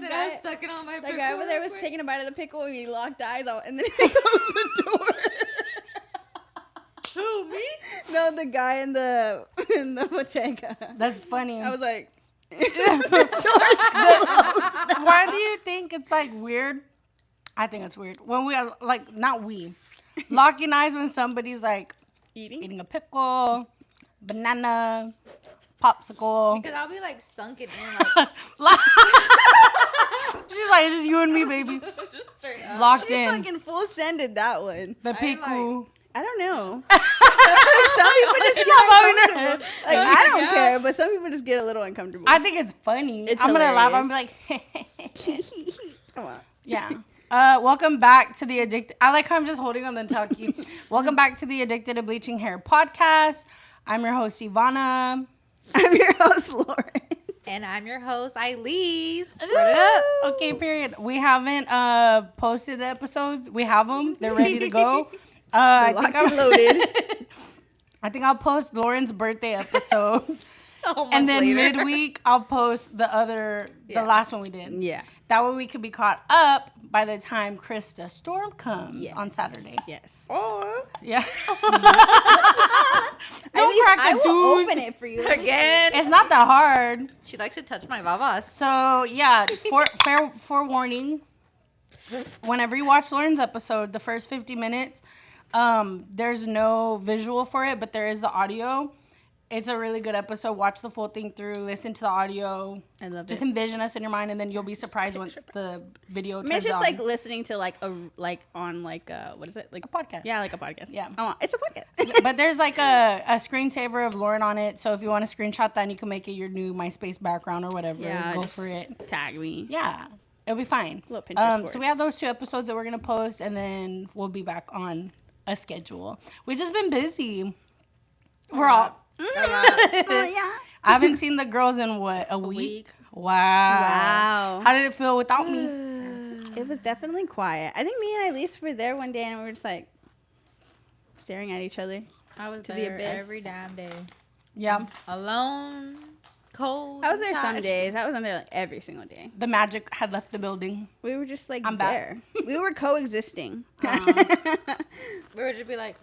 that I was sucking on my pickle. The guy over there was taking a bite of the pickle and he locked eyes out and then he closed the door. Who, me? No, the guy in the bodega. That's funny. I was like, why do you think it's like weird? I think it's weird when we are like locking eyes when somebody's like eating a pickle, banana, popsicle. Because I'll be like sunken in, like she's like, it's just you and me, baby. just straight up. Locked she in. fucking full sended that one. The pickle. I don't know. Some people just get uncomfortable. Like, I don't care, but some people just get a little uncomfortable. I think it's funny. It's I'm gonna laugh. I'm hilarious. like, Come on. yeah. Welcome back to the Addicted. I like how I'm just holding on the talkie. Welcome back to the Addicted to Bleaching Hair Podcast. I'm your host, Ivana. I'm your host, Lauren. And I'm your host, Ilyse. Run it up. Okay, period. We haven't posted the episodes. We have them. They're ready to go. Locked and loaded. I think I'll post Lauren's birthday episode. And then later. midweek, I'll post the last one we did. Yeah. That way we could be caught up by the time Krista Storm comes on Saturday. Yes. Oh. Yeah. Don't crack I the will tooth. open it for you. Again. It's not that hard. She likes to touch my babas. So, yeah, fair forewarning. Whenever you watch Lauren's episode, the first 50 minutes, there's no visual for it, but there is the audio. It's a really good episode. Watch the full thing through. Listen to the audio. I love Just it. envision us in your mind, and then you'll be surprised once the video turns I mean, it's just on. like listening to what is it? Like A podcast. Yeah, like a podcast. Yeah. Oh, it's a podcast. But there's like a screensaver of Lauren on it. So if you want to screenshot that, and you can make it your new MySpace background or whatever. Yeah, go just for it. Tag me. Yeah. It'll be fine. Little Pinterest board. So we have those 2 episodes that we're going to post, and then we'll be back on a schedule. We've just been busy. We're all... Oh, yeah. I haven't seen the girls in a week? Wow. How did it feel without me? It was definitely quiet. I think me and Ilyse were there one day and we were just like staring at each other. I was To the there abyss. every damn day. Yeah. Alone, cold. I was there some tired. days. I wasn't there like every single day. The magic had left the building. We were just like I'm back. there. We were coexisting. We would just be like,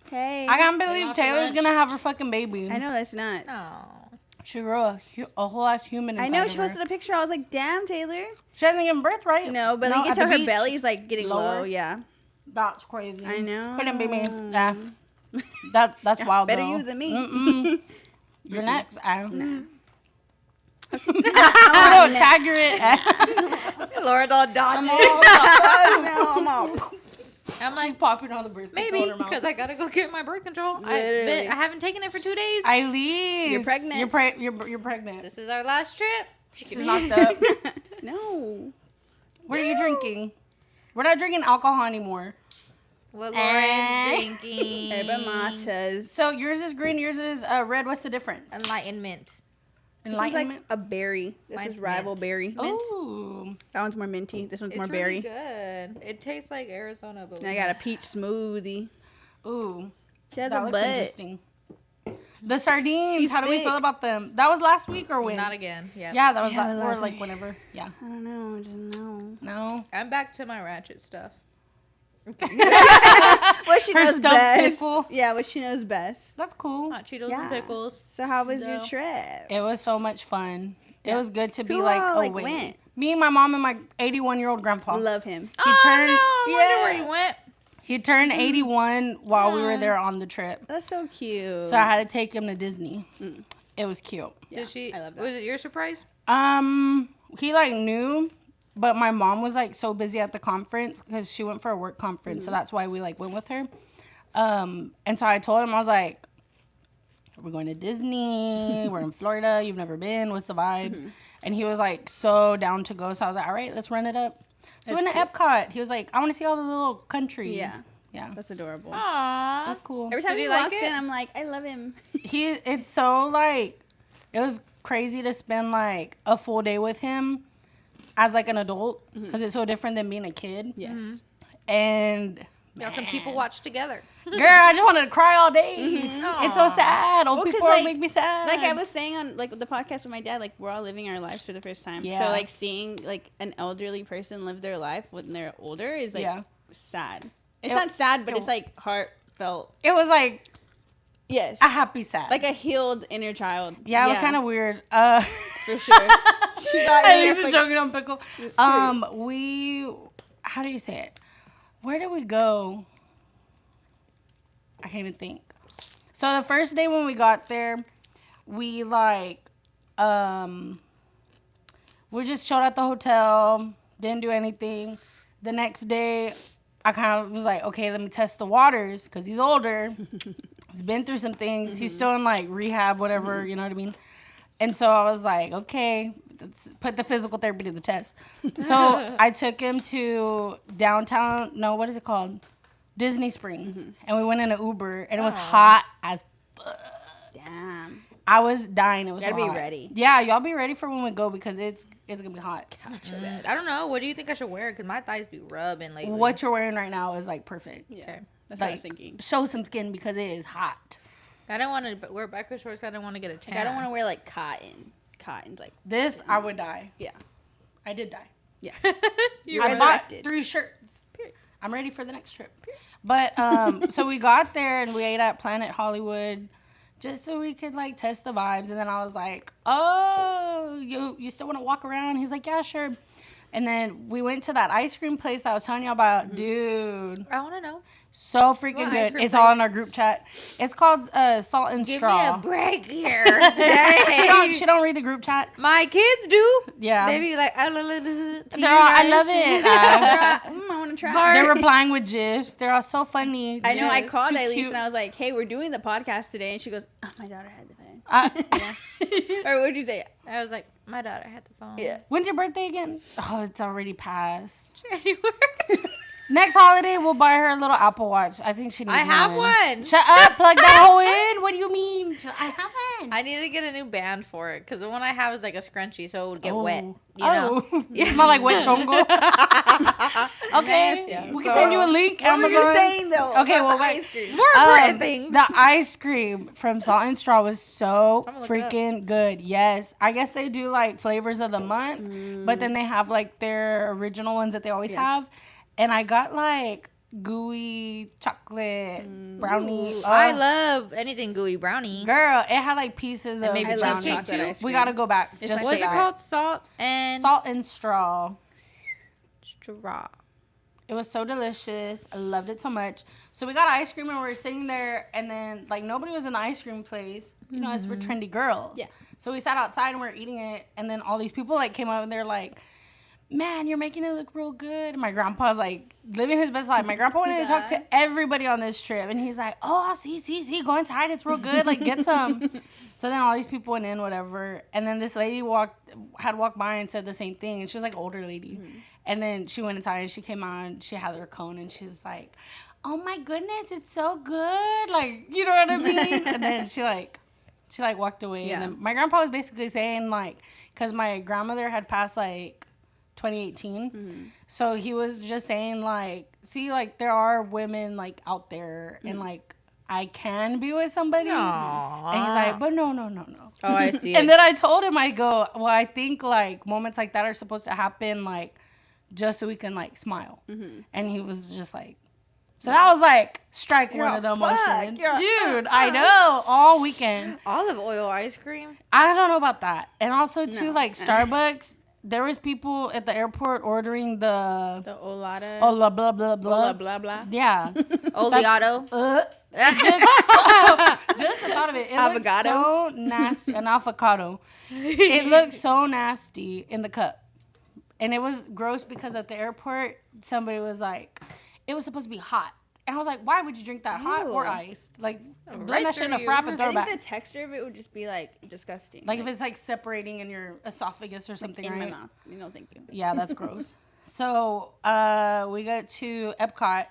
Hey. I can't Going believe off to Taylor's lunch. going to have her fucking baby. I know that's nuts. oh. She grew a whole ass human I inside know of she her. posted a picture. I was like, damn, Taylor. She hasn't given birth, right? No, but you at can the tell her beach? belly's like getting Lower? low. Yeah. That's crazy. I know. Couldn't be me. Yeah. That's wild, Better though. you than me. Mm-mm. You're next. Nah. Oh, no, tag her in. Lauren's all dodging. I'm all. I'm Like like, popping on the birth control maybe, in her mouth. because I gotta go get my birth control. Literally. I haven't taken it for 2 days. Ilyse. You're pregnant. You're pregnant. This is our last trip. She's knocked up. No. What are you drinking? We're not drinking alcohol anymore. What Lauren's Eh. drinking. Herba matas. So yours is green, yours is red. What's the difference? Enlightenment. This one's like Enlightenment. a berry. This Mine's is rival mint. berry. Mint. Ooh. That one's more minty. This one's It's more really berry. good. It tastes like Arizona, but And I got a peach smoothie. Ooh. She has That a looks butt. interesting. The sardines. She's How do we thick. feel about them? That was last week or when? not again. Yeah. Yeah, that was, Yeah, it was or last like week. whenever. Yeah. I don't know. I just know. No. I'm back to my ratchet stuff. What she Her knows stuffed best. pickle. Yeah, what she knows best. That's cool. Hot Cheetos Yeah. and pickles. So how was your No. trip? It was so much fun. It was good to be Who like all, like, away. went? Me, my mom, and my 81-year-old grandpa. Love him. He turned. No, I wonder yeah. where he went. He turned 81 while we were there on the trip. That's so cute. So I had to take him to Disney. It was cute. Yeah, Did she? I love that. Was it your surprise? He like knew, but my mom was like so busy at the conference because she went for a work conference, so that's why we like went with her. And so I told him, I was like, "We're going to Disney. We're in Florida. You've never been. What's the vibes?" And he was like so down to go. So I was like, "All right, let's run it up." So we went to Epcot. He was like, "I want to see all the little countries." Yeah. That's adorable. Aww. That's cool. Every time Did he he like walks it? in, I'm like, I love him. It's so like, it was crazy to spend like a full day with him as like an adult because it's so different than being a kid. Yes. And Y'all can man, people watch together. Girl, I just wanted to cry all day. It's so sad. Old people make me sad. Like I was saying on like the podcast with my dad, like we're all living our lives for the first time. Yeah. So like seeing like an elderly person live their life when they're older is like sad. It's not sad, but it's like heartfelt. It was like yes, a happy sad. like a healed inner child. Yeah, it was kind of weird. For sure. She got At least joking on Pickle. How do you say it? Where did we go? I can't even think. So the first day when we got there, we like, we just chilled at the hotel, didn't do anything. The next day, I kind of was like, okay, let me test the waters because he's older. He's been through some things. He's still in like rehab, whatever, you know what I mean? And so I was like, okay, let's put the physical therapy to the test. So I took him to downtown, no, what is it called? Disney Springs. And we went in an Uber, and it was hot as fuck. Damn. I was dying. It was Gotta hot. be ready. Yeah, y'all be ready for when we go because it's gonna be hot. I don't know. What do you think I should wear? Because my thighs be rubbing lately. What you're wearing right now is like perfect. Yeah. Okay. That's Like, what I was thinking. show some skin because it is hot. I don't want to wear biker shorts. I don't want to get a tan. Like, I don't want to wear like cotton. Cotton's like This, I would die. yeah. I did die. Yeah. You I bought resurrected. 3 shirts. I'm ready for the next trip. But so we got there and we ate at Planet Hollywood just so we could like test the vibes. And then I was like, "Oh, you still want to walk around?" He's like, "Yeah, sure." And then we went to that ice cream place I was telling you about. Dude, I want to know. so freaking What ice good. cream It's all in our group chat. It's called Salt and Give Straw. me a break here. She don't read the group chat. My kids do. Yeah. They be like, They're all, I love it. I want to try. They're replying with GIFs. They're all so funny. I know. I Yes. called Too Ilyse cute. and I was like, "Hey, we're doing the podcast today," and she goes, "Oh, my daughter had the phone." Or what did you say? I was like, my daughter had the phone. Yeah. When's your birthday again? Oh, it's already passed. January. Next holiday, we'll buy her a little Apple Watch. I think she needs I have one. Shut up. Plug that hole in. What do you mean? I have one. I need to get a new band for it because the one I have is like a scrunchie, so it would get wet. You Oh. know. Yeah. Smell like wet chongo. Okay. Nasty. We can send you a link. What were you Amazon. saying though? Okay, about well, the wait. ice cream. More important things. The ice cream from Salt and Straw was so I'm gonna look it up. freaking good. Yes. I guess they do like flavors of the month, but then they have like their original ones that they always have. And I got like gooey chocolate brownie. Ooh, I love anything gooey brownie. Girl, it had like pieces of maybe I love brownie. cheesecake chocolate too? ice We cream. gotta go back. It's Just my for What's it that. called? Salt and Salt and Straw. straw. It was so delicious. I loved it so much. So we got ice cream and we were sitting there, and then like nobody was in the ice cream place, you know, as we're trendy girls. Yeah. So we sat outside and we were eating it, and then all these people like came up and they're like, "Man, you're making it look real good." And my grandpa's like living his best life. My grandpa wanted to talk to everybody on this trip, and he's like, "Oh, see, go inside. It's real good. Like, get some." So then all these people went in, whatever, and then this lady had walked by and said the same thing, and she was like an older lady, and then she went inside and she came out and she had her cone and she was like, "Oh my goodness, it's so good." Like, you know what I mean? And then she walked away, Yeah. and then my grandpa was basically saying like, because my grandmother had passed like 2018. So he was just saying like, see, like there are women like out there and like I can be with somebody. Aww. And he's like, but no. Oh, I see. And then I told him, I go, well, I think like moments like that are supposed to happen like just so we can like smile. And he was just like, so that was like strike one of the emotions. Dude, I know, all weekend. Olive oil ice cream. I don't know about that. And also too, No. like Starbucks, there was people at the airport ordering the The Olada. blah blah blah blah. Blah blah blah. Yeah. Oleato. Just the thought of it. It Avocado? looked so nasty. An avocado. It looked so nasty in the cup. And it was gross because at the airport, somebody was like, it was supposed to be hot. And I was like, why would you drink that hot or Ew. iced? Like, blend Right that shit in a through frap you. and throw I it think back. the texture of it would just be like disgusting. Like if it's like separating in your esophagus or something, in right? my mouth. No, thank you. Yeah, that's gross. So we got to Epcot,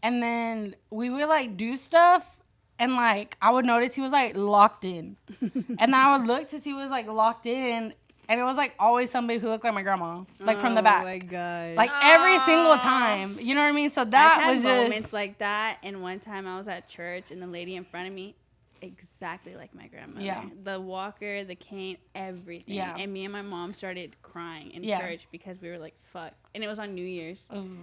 and then we would like do stuff, and like I would notice he was like locked in, and then I would look to see he was like locked in, and it was like always somebody who looked like my grandma, like from the back. Oh my god! Like every single time, you know what I mean? So that was just moments like that. And one time I was at church, and the lady in front of me, exactly like my grandmother. Yeah. The walker, the cane, everything. Yeah. And me and my mom started crying in church because we were like, "Fuck!" And it was on New Year's. Ooh,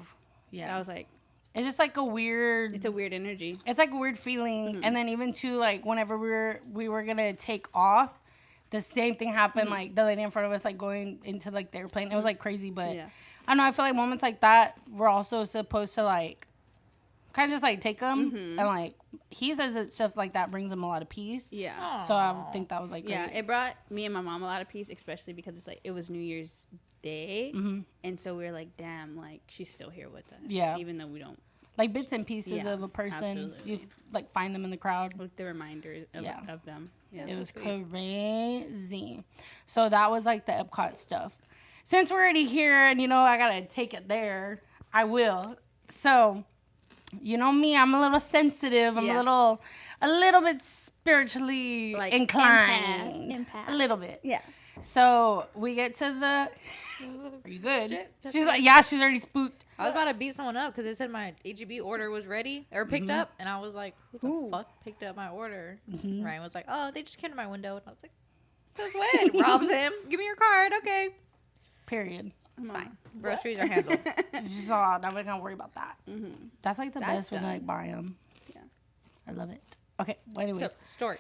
yeah. I was like, it's just like a weird. it's a weird energy. It's like a weird feeling, and then even too like whenever we were gonna take off, the same thing happened. Like the lady in front of us, like going into like the airplane. It was like crazy, but I don't know. I feel like moments like that, we're also supposed to like kind of just like take them, and like he says that stuff like that brings him a lot of peace. Yeah. Aww. So I think that was like great. Yeah, it brought me and my mom a lot of peace, especially because it's like it was New Year's Day, and so we were like, damn, like she's still here with us. Yeah. Even though we don't. Like bits and pieces of a person. Absolutely. You like find them in the crowd. Like the reminder of them. Yeah, It was crazy. So that was like the Epcot stuff. Since we're already here and, I got to take it there, I will. So, you know me, I'm a little sensitive. I'm a little bit spiritually like inclined. empath. A little bit. Yeah. So we get to the... Are you good? Shit, She's like, yeah, she's already spooked. I was about to beat someone up because they said my HEB order was ready or picked up, and I was like, "Who the fuck picked up my order?" Ryan was like, "Oh, they just came to my window," and I was like, "Since when?" Robs him. Give me your card, okay? Period. It's fine. Groceries are handled. She's all, nobody gonna worry about that. That's like the best when I like buy them. Yeah. I love it. Okay. Well, anyways, So, story.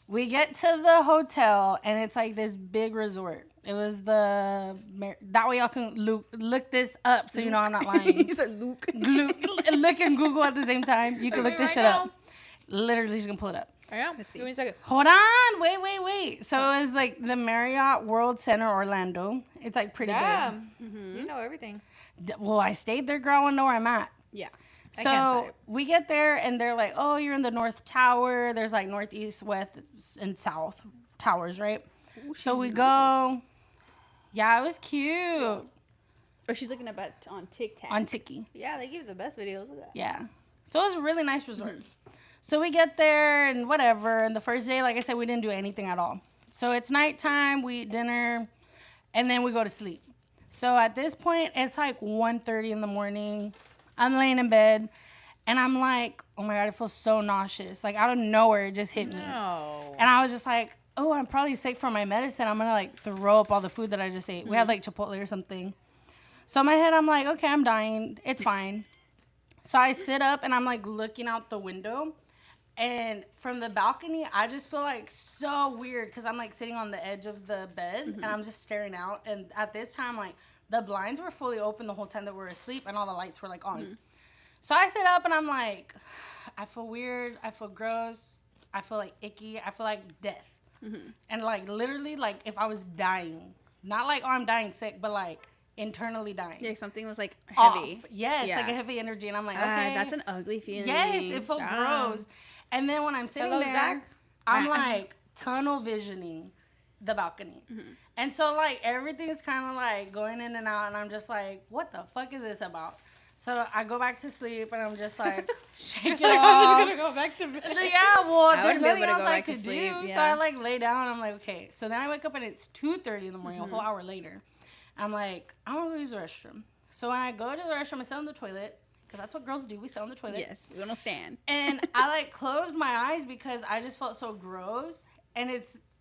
we get to the hotel and it's like this big resort. It was that way y'all can look this up so you know I'm not lying. He said Luke. Look and Google at the same time. You can look this shit up. Literally, she's gonna pull it up. I am. Give me a second. Hold on. Wait. So it was like the Marriott World Center Orlando. It's like pretty Damn. You know everything. good. Well, I stayed there, girl. I know where I'm at. Yeah. I can't So type. we get there and they're like, oh, you're in the North Tower. There's like Northeast, West, and South towers, right? Ooh, So we nice. go. Yeah, it was cute. Oh, she's looking up on TikTok. On Tiki. Yeah, they give the best videos. Look at that. Yeah. So it was a really nice resort. So we get there and whatever. And the first day, like I said, we didn't do anything at all. So it's nighttime. We eat dinner. And then we go to sleep. So at this point, it's like 1:30 in the morning. I'm laying in bed. And I'm like, oh my God, I feel so nauseous. Like out of nowhere, it just hit me. No. And I was just like, oh, I'm probably sick from my medicine. I'm going to like throw up all the food that I just ate. We had like Chipotle or something. So in my head, I'm like, okay, I'm dying. It's fine. So I sit up and I'm like looking out the window. And from the balcony, I just feel like so weird because I'm like sitting on the edge of the bed and I'm just staring out. And at this time, like the blinds were fully open the whole time that we were asleep and all the lights were like on. So I sit up and I'm like, I feel weird. I feel gross. I feel like icky. I feel like death. And like literally like if I was dying, not like, oh, I'm dying sick, but like internally dying. Yeah, something was like heavy. Off. Yes, Yeah. like a heavy energy. And I'm like, okay. That's an ugly feeling. Yes, it felt gross. And then when I'm sitting Hello, there, Zach? I'm like tunnel visioning the balcony. And so like everything's kind of like going in and out. And I'm just like, what the fuck is this about? So I go back to sleep and I'm just like, shake it I'm off. just gonna go back to bed. Yeah, well, I there's wouldn't be able nothing to else go I back to could sleep, do. So yeah. I like lay down. I'm like, okay. So then I wake up and it's 2:30 in the morning, a whole hour later. I'm like, I want to go use the restroom. So when I go to the restroom, I sit on the toilet because that's what girls do. We sit on the toilet. Yes, we don't stand. And I like closed my eyes because I just felt so gross. And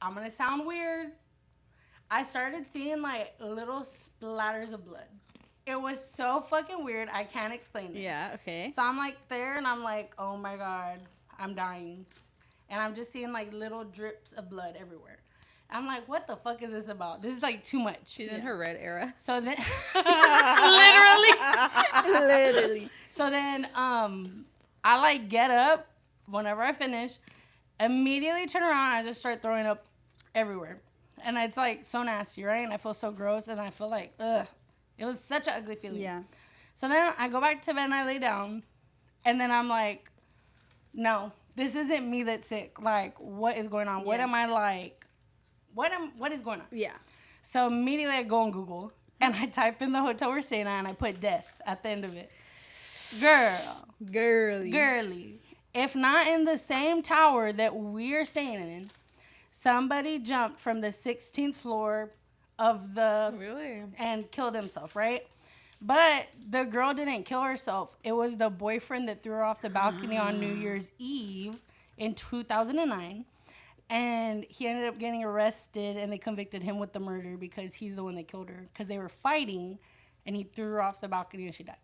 I'm going to sound weird. I started seeing like little splatters of blood. It was so fucking weird. I can't explain it. Yeah, okay. So I'm like there and I'm like, oh my God, I'm dying. And I'm just seeing like little drips of blood everywhere. I'm like, what the fuck is this about? This is like too much. She's in her red era. So then, Literally. So then, I like get up whenever I finish, immediately turn around, and I just start throwing up everywhere. And it's like so nasty, right? And I feel so gross and I feel like, ugh. It was such an ugly feeling. Yeah. So then I go back to bed and I lay down. And then I'm like, no, this isn't me that's sick. Like, what is going on? What Yeah. am I like? What is going on? Yeah. So immediately I go on Google and I type in the hotel we're staying at and I put death at the end of it. Girly. If not in the same tower that we're staying in, somebody jumped from the 16th floor of the... Really? And killed himself, right? But the girl didn't kill herself. It was the boyfriend that threw her off the balcony on New Year's Eve in 2009. And he ended up getting arrested, and they convicted him with the murder because he's the one that killed her. Because they were fighting, and he threw her off the balcony, and she died.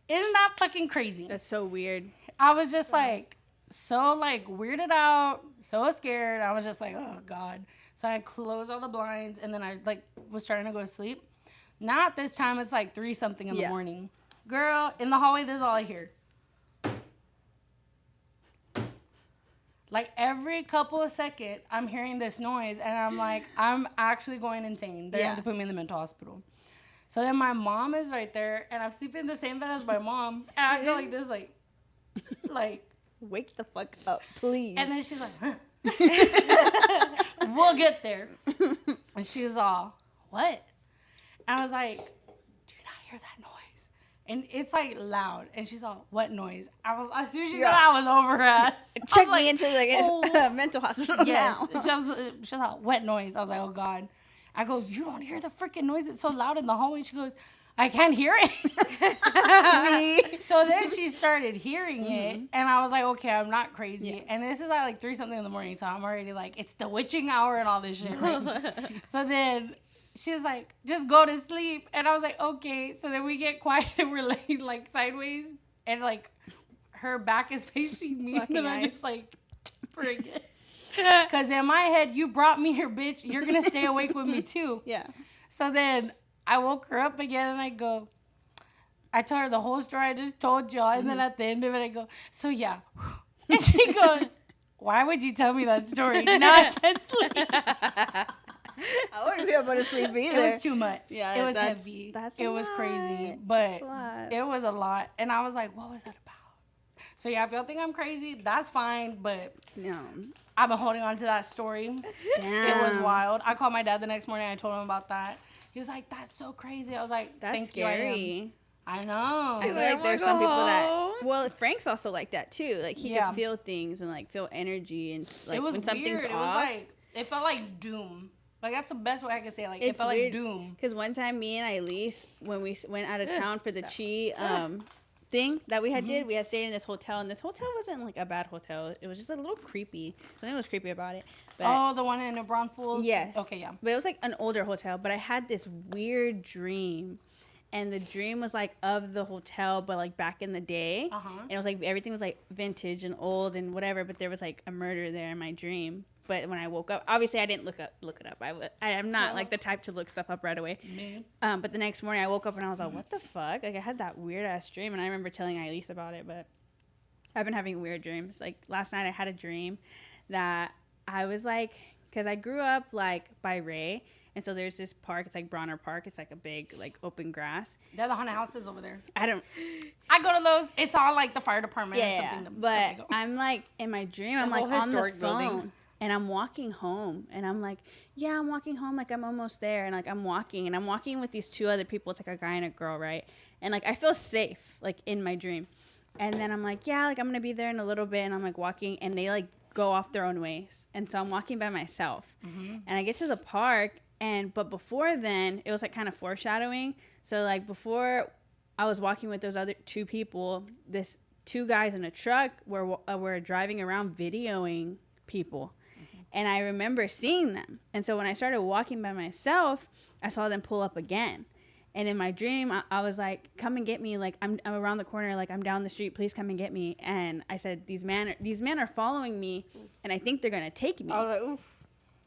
Isn't that fucking crazy? That's so weird. I was just like, so like weirded out, so scared. I was just like, oh God. So I closed all the blinds, and then I like was trying to go to sleep. Now at this time, it's like 3-something in the morning. Girl, in the hallway, this is all I hear. Like, every couple of seconds, I'm hearing this noise, and I'm like, I'm actually going insane. They're going to have to put me in the mental hospital. So then my mom is right there, and I'm sleeping in the same bed as my mom. And I go like this, like... Wake the fuck up, please. And then she's like, huh. We'll get there. And she was all, what? And I was like, do you not hear that noise? And it's like loud. And she's all, what noise? As soon as she said I was over her ass. Check me into the mental hospital now. She was all, what noise? I was like, oh God. I go, you don't hear the freaking noise? It's so loud in the hallway. She goes, I can't hear it. So then she started hearing it. And I was like, okay, I'm not crazy. Yeah. And this is at like 3-something in the morning. So I'm already like, it's the witching hour and all this shit. Right? So then... she's like, just go to sleep. And I was like, okay. So then we get quiet and we're laying like sideways. And like her back is facing me. And then I'm just like, bring it. Because in my head, you brought me here, bitch. You're going to stay awake with me too. Yeah. So then I woke her up again and I go, I told her the whole story I just told y'all. And then at the end of it, I go, so yeah. And she goes, why would you tell me that story? Now I can't sleep. I wouldn't be able to sleep either. It was too much. Yeah, it was heavy. It was crazy, but it was a lot. And I was like, what was that about? So yeah, if y'all think I'm crazy, that's fine. But no, I've been holding on to that story. Damn. It was wild. I called my dad the next morning. I told him about that. He was like, that's so crazy. I was like, that's scary. I know. I feel like there's some people that... Well, Frank's also like that too. Like he could feel things and like feel energy and like it was when something's weird. off. It was like, it felt like doom. Like, that's the best way I can say it. Like, it's it felt weird, like doom. Because one time, me and Ilyse, when we went out of town for the Chi thing that we had did, we had stayed in this hotel. And this hotel wasn't, like, a bad hotel. It was just a little creepy. Something was creepy about it. But, the one in the Braunfels? Yes. Okay, yeah. But it was, like, an older hotel. But I had this weird dream. And the dream was, like, of the hotel, but, like, back in the day. And it was, like, everything was, like, vintage and old and whatever. But there was, like, a murder there in my dream. But when I woke up, obviously I didn't look it up. I am not like the type to look stuff up right away. But the next morning I woke up and I was like, what the fuck? Like I had that weird ass dream, and I remember telling Ilyse about it. But I've been having weird dreams. Like last night I had a dream that I was like, because I grew up like by Ray, and so there's this park. It's like Bronner Park. It's like a big like open grass. They're the haunted houses over there. I go to those. It's all like the fire department or something. But I'm like in my dream, I'm like on the phone. Buildings. And I'm walking home, and I'm like, yeah, I'm walking home, like, I'm almost there, and, like, I'm walking with these 2 other people, it's, like, a guy and a girl, right, and, like, I feel safe, like, in my dream, and then I'm like, yeah, like, I'm gonna be there in a little bit, and I'm, like, walking, and they, like, go off their own ways, and so I'm walking by myself, and I get to the park, but before then, it was, like, kind of foreshadowing, so, like, before I was walking with those other 2 people, this 2 guys in a truck were driving around videoing people. And I remember seeing them. And so when I started walking by myself, I saw them pull up again. And in my dream, I was like, come and get me. Like, I'm around the corner. Like, I'm down the street. Please come and get me. And I said, these men are following me. And I think they're going to take me. I was like, oof.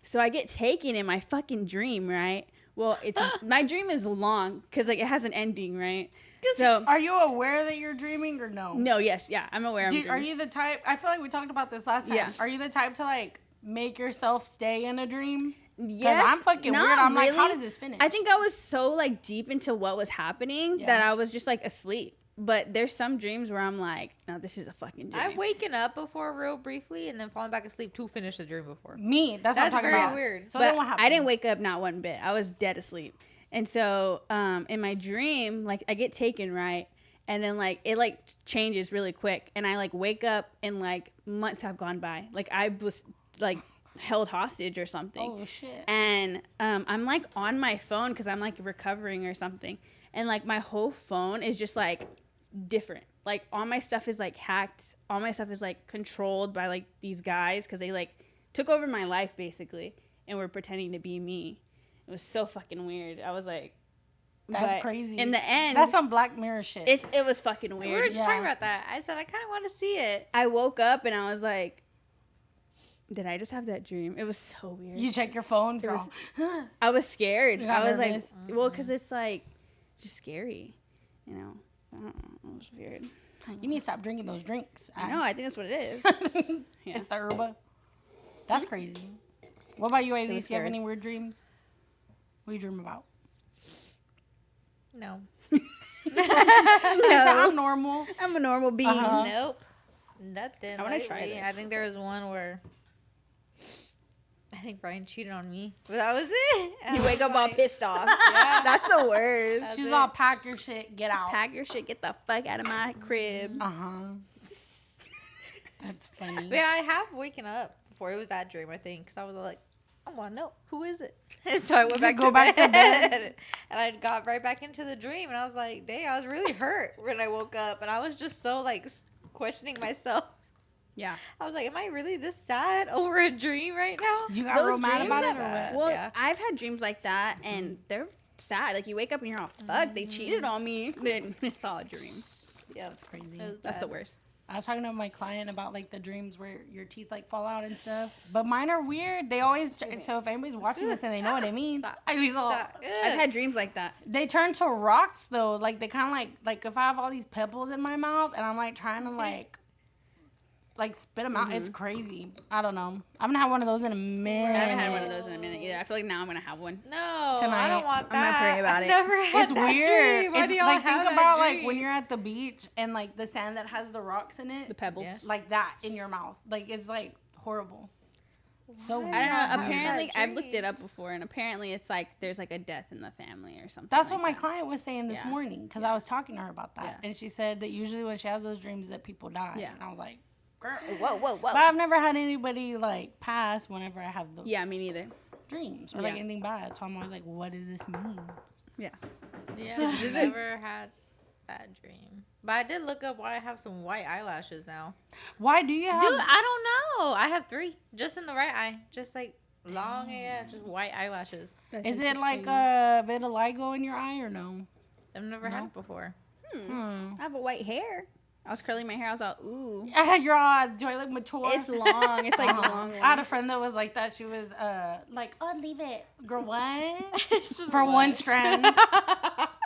So I get taken in my fucking dream, right? Well, my dream is long because, like, it has an ending, right? So, are you aware that you're dreaming or no? No, yes. Yeah, I'm aware I'm dreaming. Are you the type... I feel like we talked about this last time. Yeah. Are you the type to, like... make yourself stay in a dream? Yes. I'm fucking weird. I'm really. Like, how does this finish? I think I was so like deep into what was happening that I was just like asleep. But there's some dreams where I'm like, no, this is a fucking dream. I've waken up before real briefly and then fallen back asleep to finish the dream before. Me, that's what I'm talking about. Very weird. So then what happened? I didn't wake up not one bit. I was dead asleep. And so in my dream, like I get taken, right? And then, like, it, like, changes really quick. And I, like, wake up and, like, months have gone by. Like, I was, like, held hostage or something. Oh shit. And I'm like on my phone because I'm like recovering or something, and like my whole phone is just like different. Like all my stuff is like hacked. All my stuff is like controlled by like these guys because they like took over my life basically and were pretending to be me. It was so fucking weird. I was like, that's crazy. In the end, that's some Black Mirror shit. It was fucking We weird. were just talking about that. I said I kind of want to see it. I woke up and I was like, did I just have that dream? It was so weird. You check your phone, I was scared. You got I was nervous? like, well, because it's like just scary, you know. I don't know. It was weird. You need to stop drinking those drinks. I know. I think that's what it is. Yeah. It's the herba. That's crazy. What about you, Ilyse? You have any weird dreams? What do you dream about? No. I'm normal. I'm a normal being. Nope. Nothing. I want to try this. I think there was one where I think Brian cheated on me, but that was it. You wake up all pissed off. Yeah. That's the worst. That's She's it. all, pack your shit, get out. Pack your shit. Get the fuck out of my crib. That's funny. But yeah, I have waken up before. It was that dream, I think, because I was like, I want to know who is it. And so I went back to bed, and I got right back into the dream, and I was like, dang, I was really hurt when I woke up, and I was just so like questioning myself. Yeah. I was like, am I really this sad over a dream right now? You got real mad about it or what? Well, Yeah. I've had dreams like that, and they're sad. Like, you wake up and you're all, fuck, they cheated on me. Then it's all a dream. Yeah, That's crazy. That's the worst. I was talking to my client about like the dreams where your teeth like fall out and stuff. But mine are weird. They always so if anybody's watching this and they know what it means, I've had dreams like that. they turn to rocks though. Like they kind of like if I have all these pebbles in my mouth and I'm like trying to like spit them out, it's crazy. I don't know. I haven't had one of those in a minute. I haven't had one of those in a minute either. I feel like now I'm gonna have one. No, Tonight. I don't want that. I'm not praying about I've it. never had It's that weird. dream. Why It's do y'all like have think that about dream? like when you're at the beach and like the sand that has the rocks in it, The pebbles. Yeah. like that in your mouth. Like it's like horrible. So Why? weird. I don't know. Yeah. Apparently, That I've looked dream. it up before, and apparently it's like there's like a death in the family or something. That's like what my that. client was saying this Yeah. morning because I was talking to her about that, Yeah. and she said that usually when she has those dreams that people die. Yeah. And I was like, girl. Whoa. But I've never had anybody like pass whenever I have those Yeah, me neither. dreams or like Yeah. anything bad. So I'm always like, what does this mean? Yeah. Yeah, I've never had that dream. But I did look up why I have some white eyelashes now. Why do you have? Dude, I don't know. I have 3 just in the right eye. Just like long, just white eyelashes. Is it like vitiligo in your eye or no? I've never had it before. I have a white hair. I was curling my hair. I was all, ooh. You're all, do I look mature? It's long. It's like long. I had a friend that was like that. She was like, oh, leave it. Girl, what? For one strand.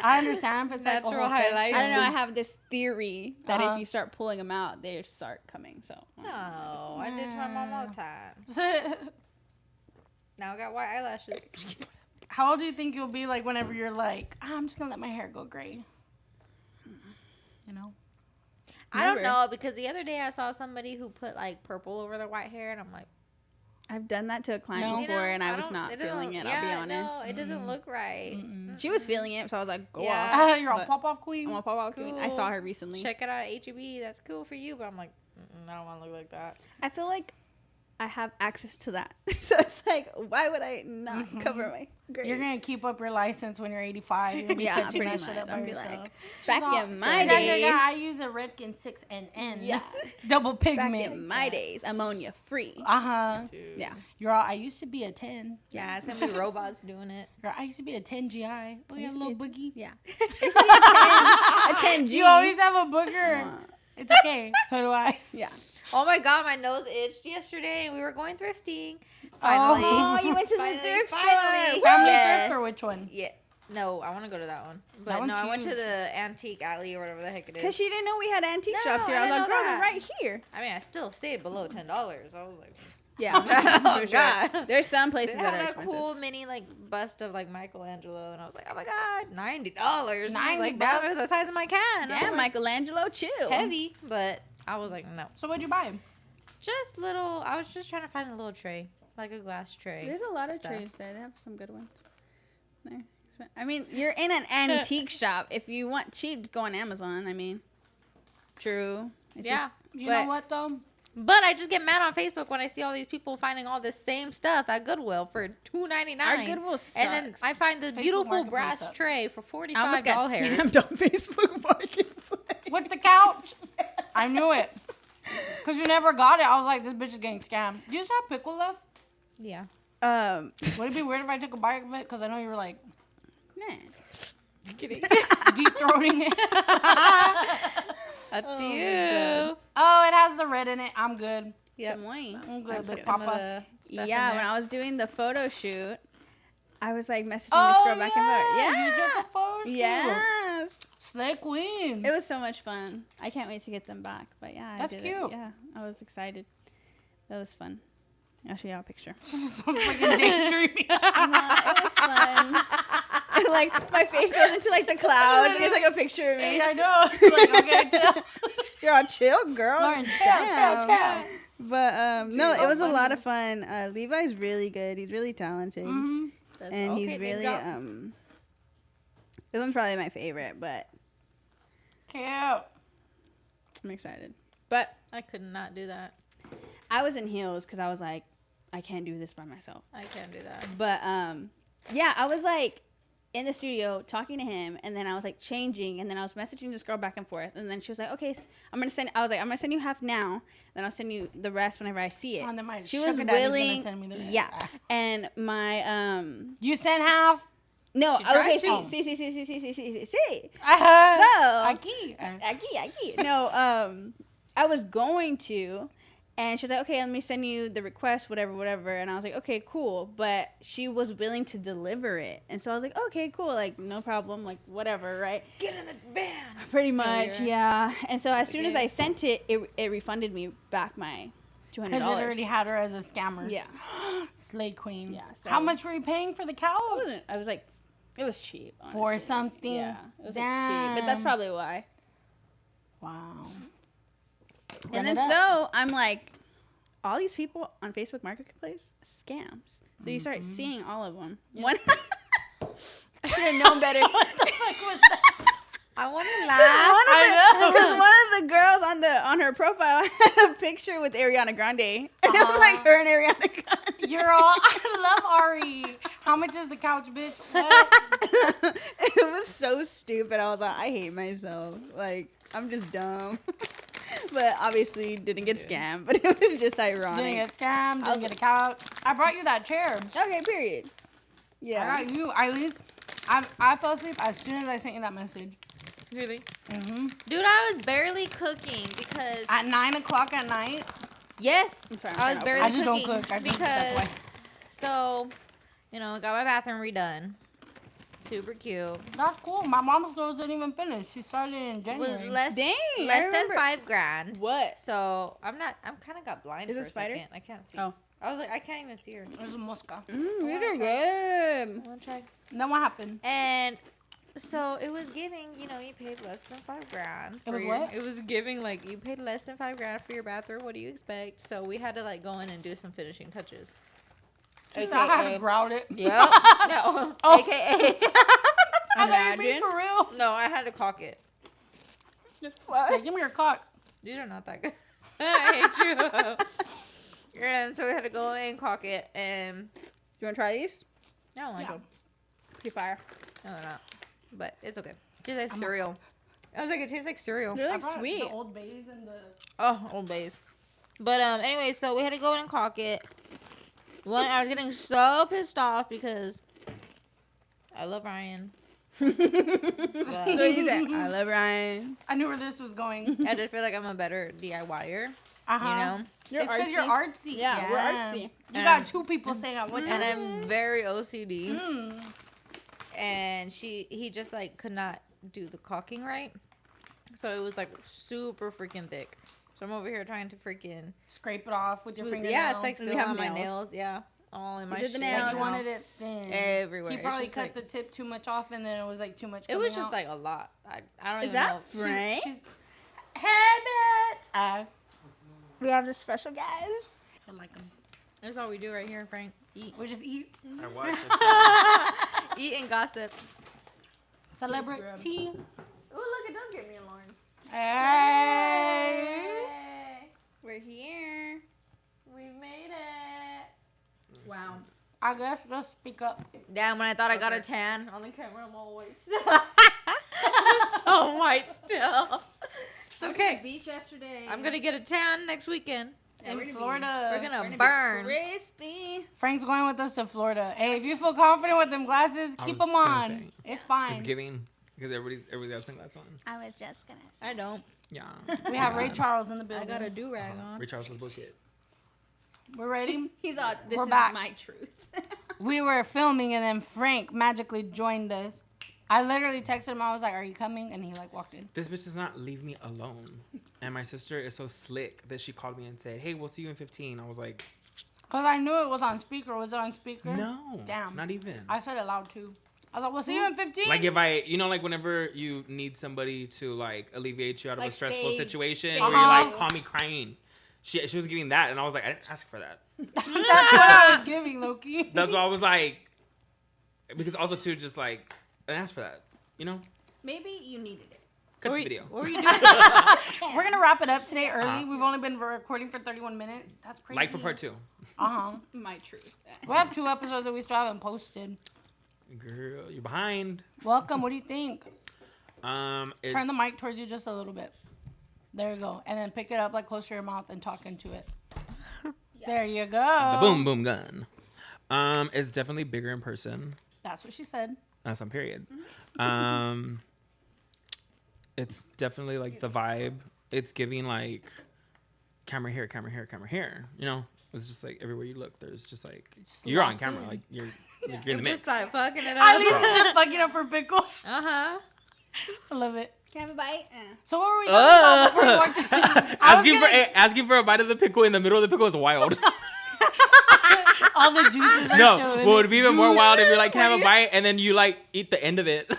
I understand if it's like a Natural whole section. highlights. I don't know. I have this theory that Uh-huh. if you start pulling them out, they start coming. So. No, I did to my mom all the time. Now I got white eyelashes. How old do you think you'll be like whenever you're like, I'm just gonna let my hair go gray? You know? I don't Never. know, because the other day I saw somebody who put like purple over their white hair, and I'm like, I've done that to a client No. before, you know, and I was don't- not it doesn't- feeling it. yeah, I'll be honest. No, it doesn't look right. She was feeling it, so I was like, go Yeah. off. You're a But- pop off queen. I'm a pop out queen. I saw her recently. Check it out at H-E-B. That's cool for you, but I'm like, I don't want to look like that. I feel like I have access to that. So it's like, why would I not cover my grade? You're gonna keep up your license when you're 85. You're gonna be Yeah, touching pretty that shit much. up by I'll be yourself. like, back in my Yeah, days. I use a Redken 6NN. Yeah. Double Back pigment. in my days, ammonia free. Uh-huh. Yeah. You're all, I used to be a 10. Yeah, it's gonna be robots doing it. Girl, I used to be a 10 GI. Oh, yeah, little boogie. Yeah. It's a 10 G. You always have a booger. It's okay. So do I. Yeah. Oh my god, my nose itched yesterday, and we were going thrifting. Finally. Oh, you went to the Finally, thrift store. finally. Family Yes. thrift or which one? Yeah. No, I want to go to that one. But That one's no, I went to huge. the antique alley or whatever the heck it Because is. she didn't know we had antique No, shops here. I I was didn't like, know girl, they're that. right here. I mean, I still stayed below $10. I was like, Yeah. Oh, for sure. God. There's some places they that had are a expensive. cool mini like bust of like Michelangelo, and I was like, oh my god, $90. I was like, $90? down to the size of my can. I was Damn, like, Michelangelo, chill. heavy, but I was like, no, So what'd you buy? just little. I was just trying to find a little tray, like a glass tray. There's a lot of stuff. trays there. They have some good ones. There. I mean, you're in an antique shop. If you want cheap, go on Amazon. I mean, true. It's Yeah. You But- know what though? But I just get mad on Facebook when I see all these people finding all this same stuff at Goodwill for $2.99. Our Goodwill sucks. And then I find the beautiful brass sucks. tray for $45. I almost got scammed on Facebook Marketplace. With the couch. I knew it. Because you never got it. I was like, this bitch is getting scammed. Do you still have pickle left? Yeah. Would it be weird if I took a bite of it? Because I know you were like, Nah. Kidding. deep throating it. Up to you. Oh, it has the red in it. I'm good. Yep. I'm good. Put But some of Papa. the stuff in Yeah, there. when I was doing the photo shoot, I was like messaging this girl back and forth. You Yeah. did the photo shoot. Yes. Slay queen. It was so much fun. I can't wait to get them back. But yeah, That's I did cute. It. Yeah, I was excited. That was fun. I'll show y'all a picture. So fucking daydreaming. It was fun. Like my face goes into like the clouds and it's like a picture of me. I know. It's like, okay, chill. You're all chill, girl. Lauren, chill. But no, it was a lot of fun. Levi's really good. He's really talented, Mm-hmm. and okay, he's name really drop. This one's probably my favorite, but Cute. I'm excited. But I could not do that. I was in heels because I was like, I can't do this by myself. I can't do that. But yeah, I was like in the studio talking to him, and then I was like changing, and then I was messaging this girl back and forth, and then she was like, okay, I'm gonna send you half now, then I'll send you the rest whenever I see it. And then my She was sugar daddy's gonna willing, send me the rest. yeah, and my You sent half. no, She tried okay, to. see. Aquí. No, I was going to, and she's like, okay, let me send you the request, whatever. And I was like, okay, cool. But she was willing to deliver it. And so I was like, okay, cool. Like, no problem. Like, whatever, right? Get in the van. Pretty So much, you're- yeah. And so as soon as I sent it, it refunded me back my $200. Because it already had her as a scammer. Yeah. Slay queen. Yeah, so- How much were you paying for the couch? I was like, it was cheap, honestly. For something. Yeah, it was like Damn. cheap. But that's probably why. Wow. And Run then it up. so I'm like, all these people on Facebook Marketplace, scams. So you start seeing all of them. One, I should have known better. I want to laugh. Because one of the girls on her profile had a picture with Ariana Grande. And it was like her and Ariana Grande. You're all, I love Ari. How much is the couch, bitch? What? It was so stupid. I was like, I hate myself. Like, I'm just dumb. But obviously didn't get scammed. But it was just ironic. Didn't get scammed, didn't get a couch. I brought you that chair. Okay, period. Yeah. I got you, Ilyse. I fell asleep as soon as I sent you that message. Really? Mm-hmm. Dude, I was barely cooking because... At 9 o'clock at night. Yes, I'm sorry, I'm I was trying to barely I just don't cooking cook. I just cook that because... twice. So, got my bathroom redone. Super cute. That's cool. My mom's girls didn't even finish. She started in It January. was less Dang, I than remember- $5,000. What? So I'm kind of got blind Is for it a spider? second. I can't see. Oh. I was like, I can't even see her. It was a mosca. You did good. I want to try. And then what happened? And so it was giving, you paid less than $5,000. It was for what? It was giving you paid less than $5,000 for your bathroom. What do you expect? So we had to go in and do some finishing touches. I had to grout it. Yeah. No. Oh. AKA. I thought you mean Imagine. for real. No, I had to caulk it. Say, give me your cock. These are not that good. I hate you. And so we had to go and caulk it, and You want to try these? I don't like Yeah. them. Pretty fire. No, they're not. But it's okay. It tastes like cereal. I was like, it tastes like cereal. They're I like brought sweet. The Old Bays and the... Oh, Old Bays. But anyway, so we had to go in and caulk it. I was getting so pissed off because I love Ryan. So you said, I love Ryan. I knew where this was going. I just feel like I'm a better DIYer. Uh-huh. You're It's because you're artsy. artsy. Yeah, we're artsy. You And- got two people saying I'm And I'm very OCD. Mm. And he just could not do the caulking right. So it was super freaking thick. So I'm over here trying to freaking Scrape it off with your smooth- fingernail. Yeah, it's Do still you have on my nails? nails. Yeah. All in my did the shit nails. Like you now. wanted it thin. Everywhere. He It's probably just cut the tip too much off, and then it was too much. It was coming just out. a lot. I don't Is even that know. Frank? Hey, bitch. We have this special guys. I like them. That's all we do right here, Frank. Eat. We just eat. I watched it. Eat and gossip. Celebrity. Oh, look, it does get me and Lauren. Hey. We're here. We made it. Wow. I guess just speak up. Damn, when I thought I got a tan on the camera, I'm all white still. I'm so white still. It's okay. Beach yesterday. I'm gonna get a tan next weekend. In Florida. We're gonna burn. Crispy. Frank's going with us to Florida. Hey, if you feel confident with them glasses, I keep was them just gonna on. say, It's fine. It's giving because everybody's got sunglasses on. I was just gonna say. I don't. Yeah. We have Ray Charles in the I building. got a do-rag on. Rich Charles was bullshit. We're ready? He's all, this We're is back. my truth. We were filming and then Frank magically joined us. I literally texted him. I was like, "Are you coming?" And he like walked in. This bitch does not leave me alone. And my sister is so slick that she called me and said, "Hey, we'll see you in 15." I was like, Cause I knew it was on speaker. Was it on speaker? "No, Damn. not even." I said it loud too. I was like, "We'll see you in 15." Like if I, like whenever you need somebody to like alleviate you out of Like a stressful save- situation, save where you. you're like, call me crying. She was giving that, and I was like, I didn't ask for that. That's what I was giving, Loki. That's why I was like, because also too, just like, I didn't ask for that. Maybe you needed it. Cut the video. What were you doing? We're gonna wrap it up today early. Uh-huh. We've only been recording for 31 minutes. That's crazy. Like for part 2. My truth. We have 2 episodes that we still haven't posted. Girl, you're behind. Welcome. What do you think? It's, Turn the mic towards you just a little bit. There you go. And then pick it up like close to your mouth and talk into it. There you go. The boom boom gun. It's definitely bigger in person. That's what she said. That's on period. It's definitely like the vibe. It's giving like camera here, camera here, camera here. It's just like everywhere you look, there's just like you're on locked camera, in. like you're in the mix. Just like fucking it At up. least it's just fucking up her pickle. Uh-huh. I love it. Can I have a bite? So what were we talking about before we walked in? asking for a bite of the pickle in the middle of the pickle is wild. All the juices are No, showing. what would be even more wild if you're like, can I have a bite, and then you like eat the end of it.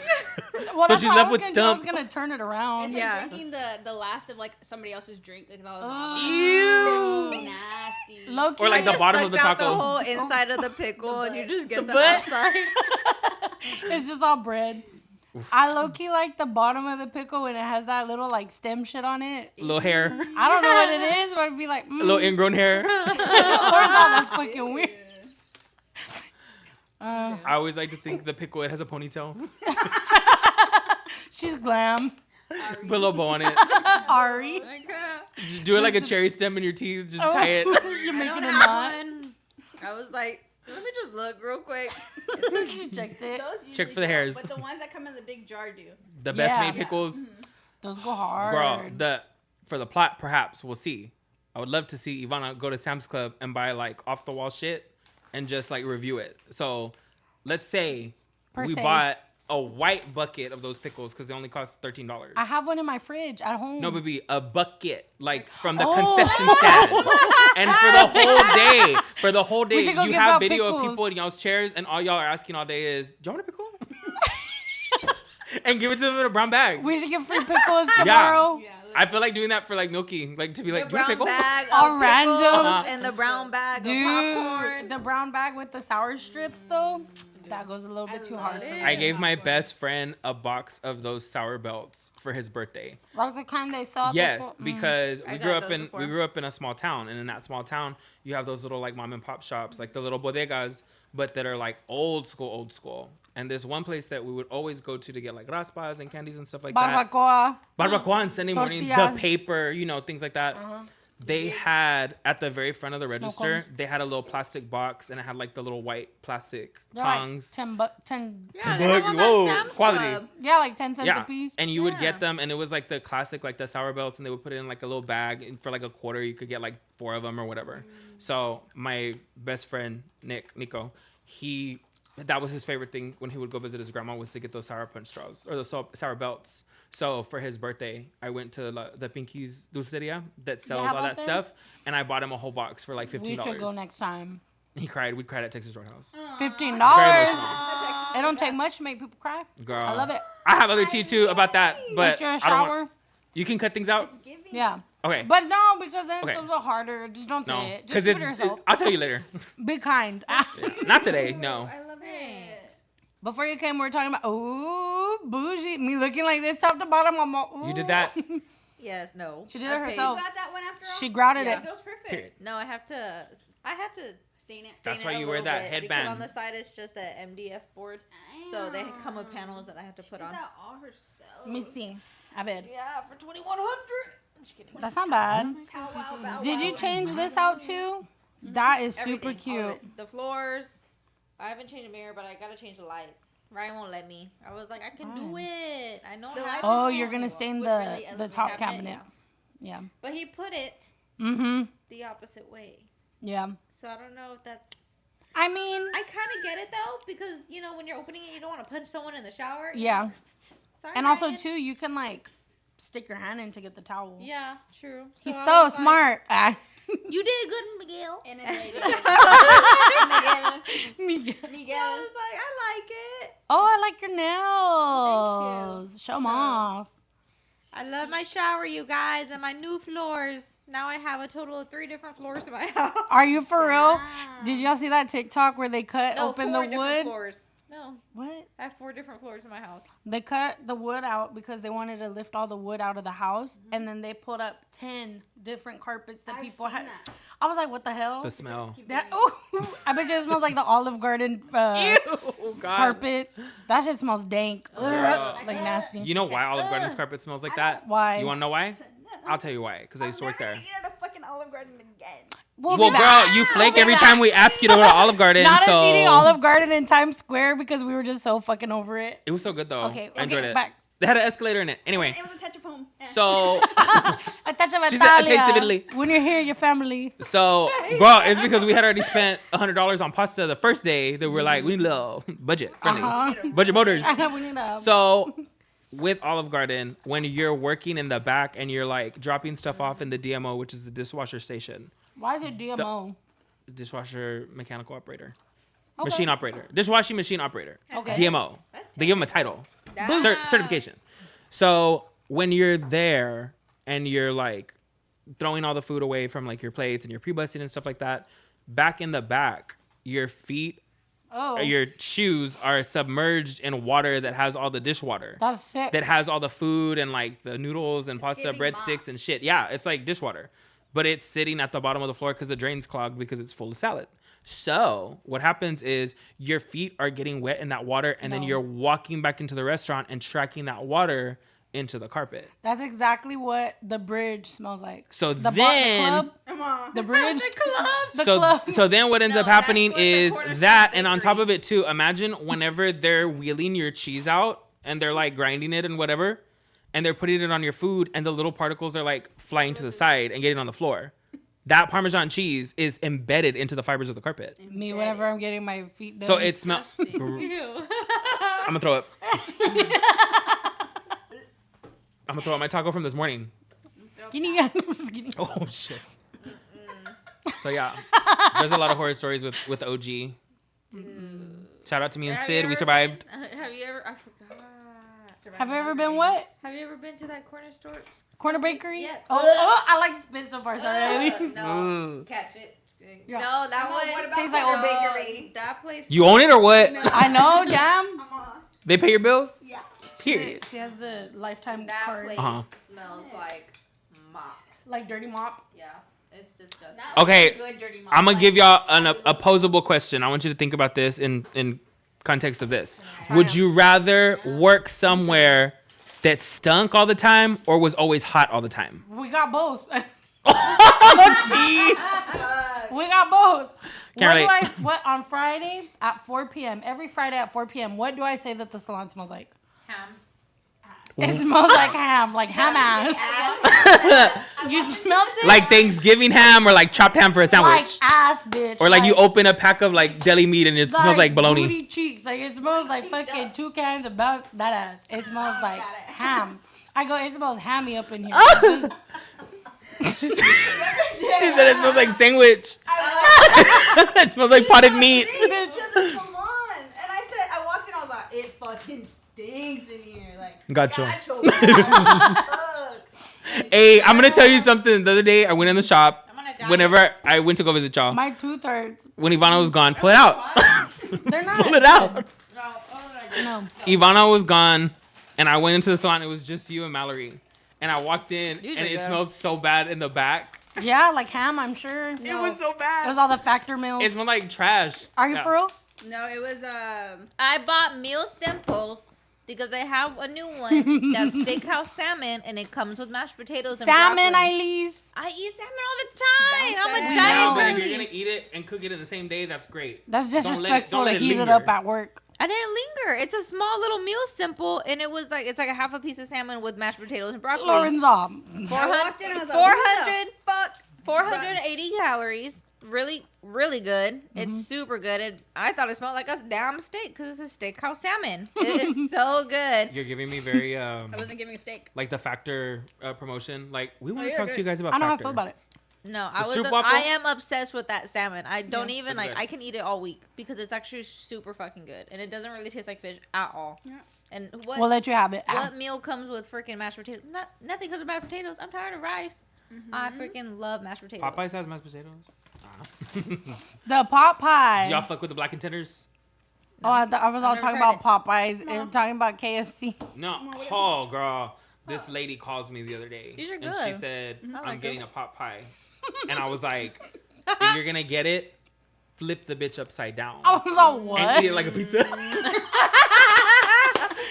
Well, so that's she's what left I was with gonna do. I was stump. gonna turn it around. It's Yeah. like drinking the last of like somebody else's drink. Like all the Ew. nasty. Low-key, Or like the Just bottom of the sucked out taco. the whole inside of the pickle, and you butt. just get the, butt. outside. It's just all bread. I low-key like the bottom of the pickle when it has that little like stem shit on it. Little hair, I don't know what it is, but it'd be like, little ingrown hair. that's fucking weird. I always like to think the pickle it has a ponytail. She's glam. Put a little bow on it. Ari. Just do it like a cherry stem in your teeth. Just tie it. You're making a knot. I was like, let me just look real quick. She checked it. Those Check usually for the don't, hairs. But the ones that come in the big jar do. The best Yeah. made pickles. Those go hard. Girl, for the plot, perhaps we'll see. I would love to see Ivana go to Sam's Club and buy like off the wall shit and just like review it. So let's say we se. bought a white bucket of those pickles because they only cost $13. I have one in my fridge at home. No, baby, a bucket like from the Oh. concession stand. And for the whole day, should go you give have out video of pickles. people in y'all's chairs, and all y'all are asking all day is, "Do you want a pickle?" And give it to them in a brown bag. We should get free pickles tomorrow. Yeah. I feel like doing that for like Milky, like to be like, The "Do you want a brown pickle?" bag All of random. pickles and the brown bag of popcorn. Dude, the brown bag with the sour strips though, that goes a little bit too hard for it. me. I gave my best friend a box of those sour belts for his birthday. Like the kind they sell. At the Yes, store. because I we got grew up those in before. we grew up in a small town, and in that small town, you have those little like mom and pop shops, like the little bodegas, but that are like old school. And there's one place that we would always go to get like raspas and candies and stuff like that. Barbacoa. Barbacoa on Sunday mornings, the Tortillas. paper, things like that. They had at the very front of the register, cones. they had a little plastic box, and it had like the little white plastic They're like tongs. 10 Yeah, $10. they have them at Whoa, Sam's quality. Club. Yeah, like 10 cents Yeah, a piece. and you would Yeah. get them, and it was like the classic, like the sour belts, and they would put it in like a little bag, and for like a quarter, you could get like 4 of them or whatever. So my best friend Nico, that was his favorite thing when he would go visit his grandma was to get those sour punch straws or the sour belts. So for his birthday, I went to the Pinky's Dulceria that sells have all that that there? stuff, and I bought him a whole box for like $15. We should go next time. He cried. We cried at Texas Roadhouse. $15. Very emotional. It don't take much to make people cry. Girl, I love it. I have other tea too about that, but Get you a I don't shower. want. You can cut things out. Yeah. Okay. But no, because then Okay. it's a little harder. Just don't No, say it. Just because do it yourself. I'll tell you later. Be kind. Not today. No. I love it. Before you came, we were talking about, ooh, bougie. Me looking like this top to bottom. I'm all, ooh. You did that. Yes, no. She did I it paid. herself. You got that one after all? She grouted Yeah. it. It was perfect. Period. No, I have to Stain it. That's stain why it you a wear little that bit, because headband. on the side it's just a MDF board. So they come with panels that I have to put on. She did that all herself. Let me see. I bet. Yeah, for $2,100. I'm just kidding. That's not bad. Bow, wow, bow, Did you wow. change this out too? That is super Everything, all of cute. it. The floors. I haven't changed the mirror, but I gotta change the lights. Ryan won't let me. I was like, I can do it. I know how. Oh, to you're do gonna it. stain Would the really elevate top cabinet. Yeah. But he put it Mm-hmm. the opposite way. Yeah. So I don't know if that's. I mean, I kind of get it though, because when you're opening it, you don't want to punch someone in the shower. Yeah. Sorry, and also Ryan. too, you can like stick your hand in to get the towel. Yeah, true. He's I so was like, smart. You did good, Miguel. Innovative. Miguel. I was like, I like it. Oh, I like your nails. Show them off. I love my shower, you guys, and my new floors. Now I have a total of 3 different floors in my house. Are you for real? Did y'all see that TikTok where they cut open the 4 different wood? floors. No, What? I have 4 different floors in my house. They cut the wood out because they wanted to lift all the wood out of the house, and then they pulled up 10 different carpets that people had. I was like, what the hell? The smell. I bet you it smells like the Olive Garden Ew, God. carpet. That shit smells dank. Ugh. Like nasty. You know why Olive Garden's carpet smells like that? Why? You want to know why? I'll tell you why. Because I used to work there. Eat at a fucking Olive Garden again. Well, girl, you flake every time we ask you to go to Olive Garden. Not so us eating Olive Garden in Times Square because we were just so fucking over it. It was so good though. Okay, I enjoyed okay, it. back. They had an escalator in it. Anyway, It was a touch of home. so A touch of She said, "A taste of Italia. Italy." When you're here, your family. So, bro, it's because we had already spent $100 on pasta the first day that we're like, we love budget friendly, Uh-huh. budget motors. We need a. So, with Olive Garden, when you're working in the back and you're like dropping stuff off in the DMO, which is the dishwasher station, Why the DMO? dishwasher mechanical operator, Okay. machine operator, dishwashing machine operator, Okay. DMO. That's They give them a title, Damn. certification. So when you're there and you're like throwing all the food away from like your plates and your pre-busting and stuff like that, back in the back, your feet Oh, or your shoes are submerged in water that has all the dishwater. that's sick. That has all the food and like the noodles and pasta, giving breadsticks and shit. Yeah, it's like dishwater. But it's sitting at the bottom of the floor because the drain's clogged because it's full of salad. So what happens is your feet are getting wet in that water and then No. you're walking back into the restaurant and tracking that water into the carpet. That's exactly what the bridge smells like. So The then... club, Come on. the bridge, the so, club. so then what ends No, up happening that's what the is corner that, store and on top bakery- of it too, imagine whenever they're wheeling your cheese out and they're like grinding it and whatever, and they're putting it on your food and the little particles are like flying to the side and getting on the floor. That Parmesan cheese is embedded into the fibers of the carpet. Me, whenever I'm getting my feet done. So it smells... Ew. I'm gonna throw up. I'm gonna throw up my taco from this morning. skinny. Skinny. Oh shit. So yeah, there's a lot of horror stories with OG. Shout out to me and Have Sid. you We ever survived. been- have you ever? I forgot. Have you ever been what? Have you ever been to that corner store? Corner bakery? Yeah. Oh, I like spit so far. Sorry. No. Ugh. Catch it. Yeah. No, that Come on, one. what about Tastes like Corner old Bakery? That place. You own it or what? I know, damn. Come on. They pay your bills? Yeah. Here. She has the lifetime That card. place Uh-huh. smells like mop. Like dirty mop. Yeah, it's disgusting. That Okay, was a good dirty mom. I'm gonna Like, give y'all an opposable question. I want you to think about this in context of this. Would you rather work somewhere that stunk all the time or was always hot all the time? We got both. Tea. We got both. Can't relate. What on Friday at 4 p.m. Every Friday at 4 p.m. What do I say that the salon smells like? Ham. It smells like ham ass. You smelled it? Like Thanksgiving ham or like chopped ham for a like sandwich? ass, bitch. Or like you open a pack of like deli meat and it smells like bologna. Booty cheeks. Like it smells like fucking 2 cans of that ass. It smells like ham. I go, it smells hammy up in here. Just- She said it smells like sandwich. It smells like potted meat. To the salon. And I said, I walked in, I was like, it fucking stinks in here. Like, Gotcha. Fuck. Hey, I'm gonna tell you something. The other day I went in the shop. I'm gonna die. Whenever I went to go visit y'all, My 2/3. when Ivana was gone, pull it out. They're not. Pull it out. No, oh my God. No. Ivana was gone, and I went into the salon. It was just you and Mallory. and I walked in, These and are it good. smells so bad in the back. Yeah, like ham, I'm sure. It was so bad. It was all the factor milk. It smelled like trash. Are you Yeah. for real? No, it was I bought Meal Simples because they have a new one that's steakhouse salmon, and it comes with mashed potatoes and Salmon, broccoli. Ilyse. I eat salmon all the time. I'm a That's No, giant but if girly. you're gonna eat it and cook it in the same day, that's great. That's Don't let it- disrespectful don't let to it heat it linger. up at work. I didn't linger. It's a small little Meal Simple, and it was like it's like a half a piece of salmon with mashed potatoes and broccoli. Lauren's on. 480 calories. Really, really good. It's super good. I thought it smelled like a damn steak because it's a steakhouse salmon. It is so good. You're giving me very I wasn't giving a steak. like the Factor promotion. Like we want to yeah, talk good. to you guys about. I know how I Factor. feel about it. No, The stroop waffle? I am obsessed with that salmon. I don't even It's like. good. I can eat it all week because it's actually super fucking good, and it doesn't really taste like fish at all. Yeah. And what We'll let you have it. what meal comes with freaking mashed potatoes? Nothing comes with mashed potatoes. I'm tired of rice. I freaking love mashed potatoes. Popeyes has mashed potatoes. The pot pie. Do y'all fuck with the black and tenders? Oh, I was all never talking tried about Popeyes and talking about KFC. No. Oh, girl. This lady calls me the other day. These are And she good. said, I I'm like getting them. a pot pie. And I was like, if you're going to get it, flip the bitch upside down. I was all, And what? eat it like a pizza.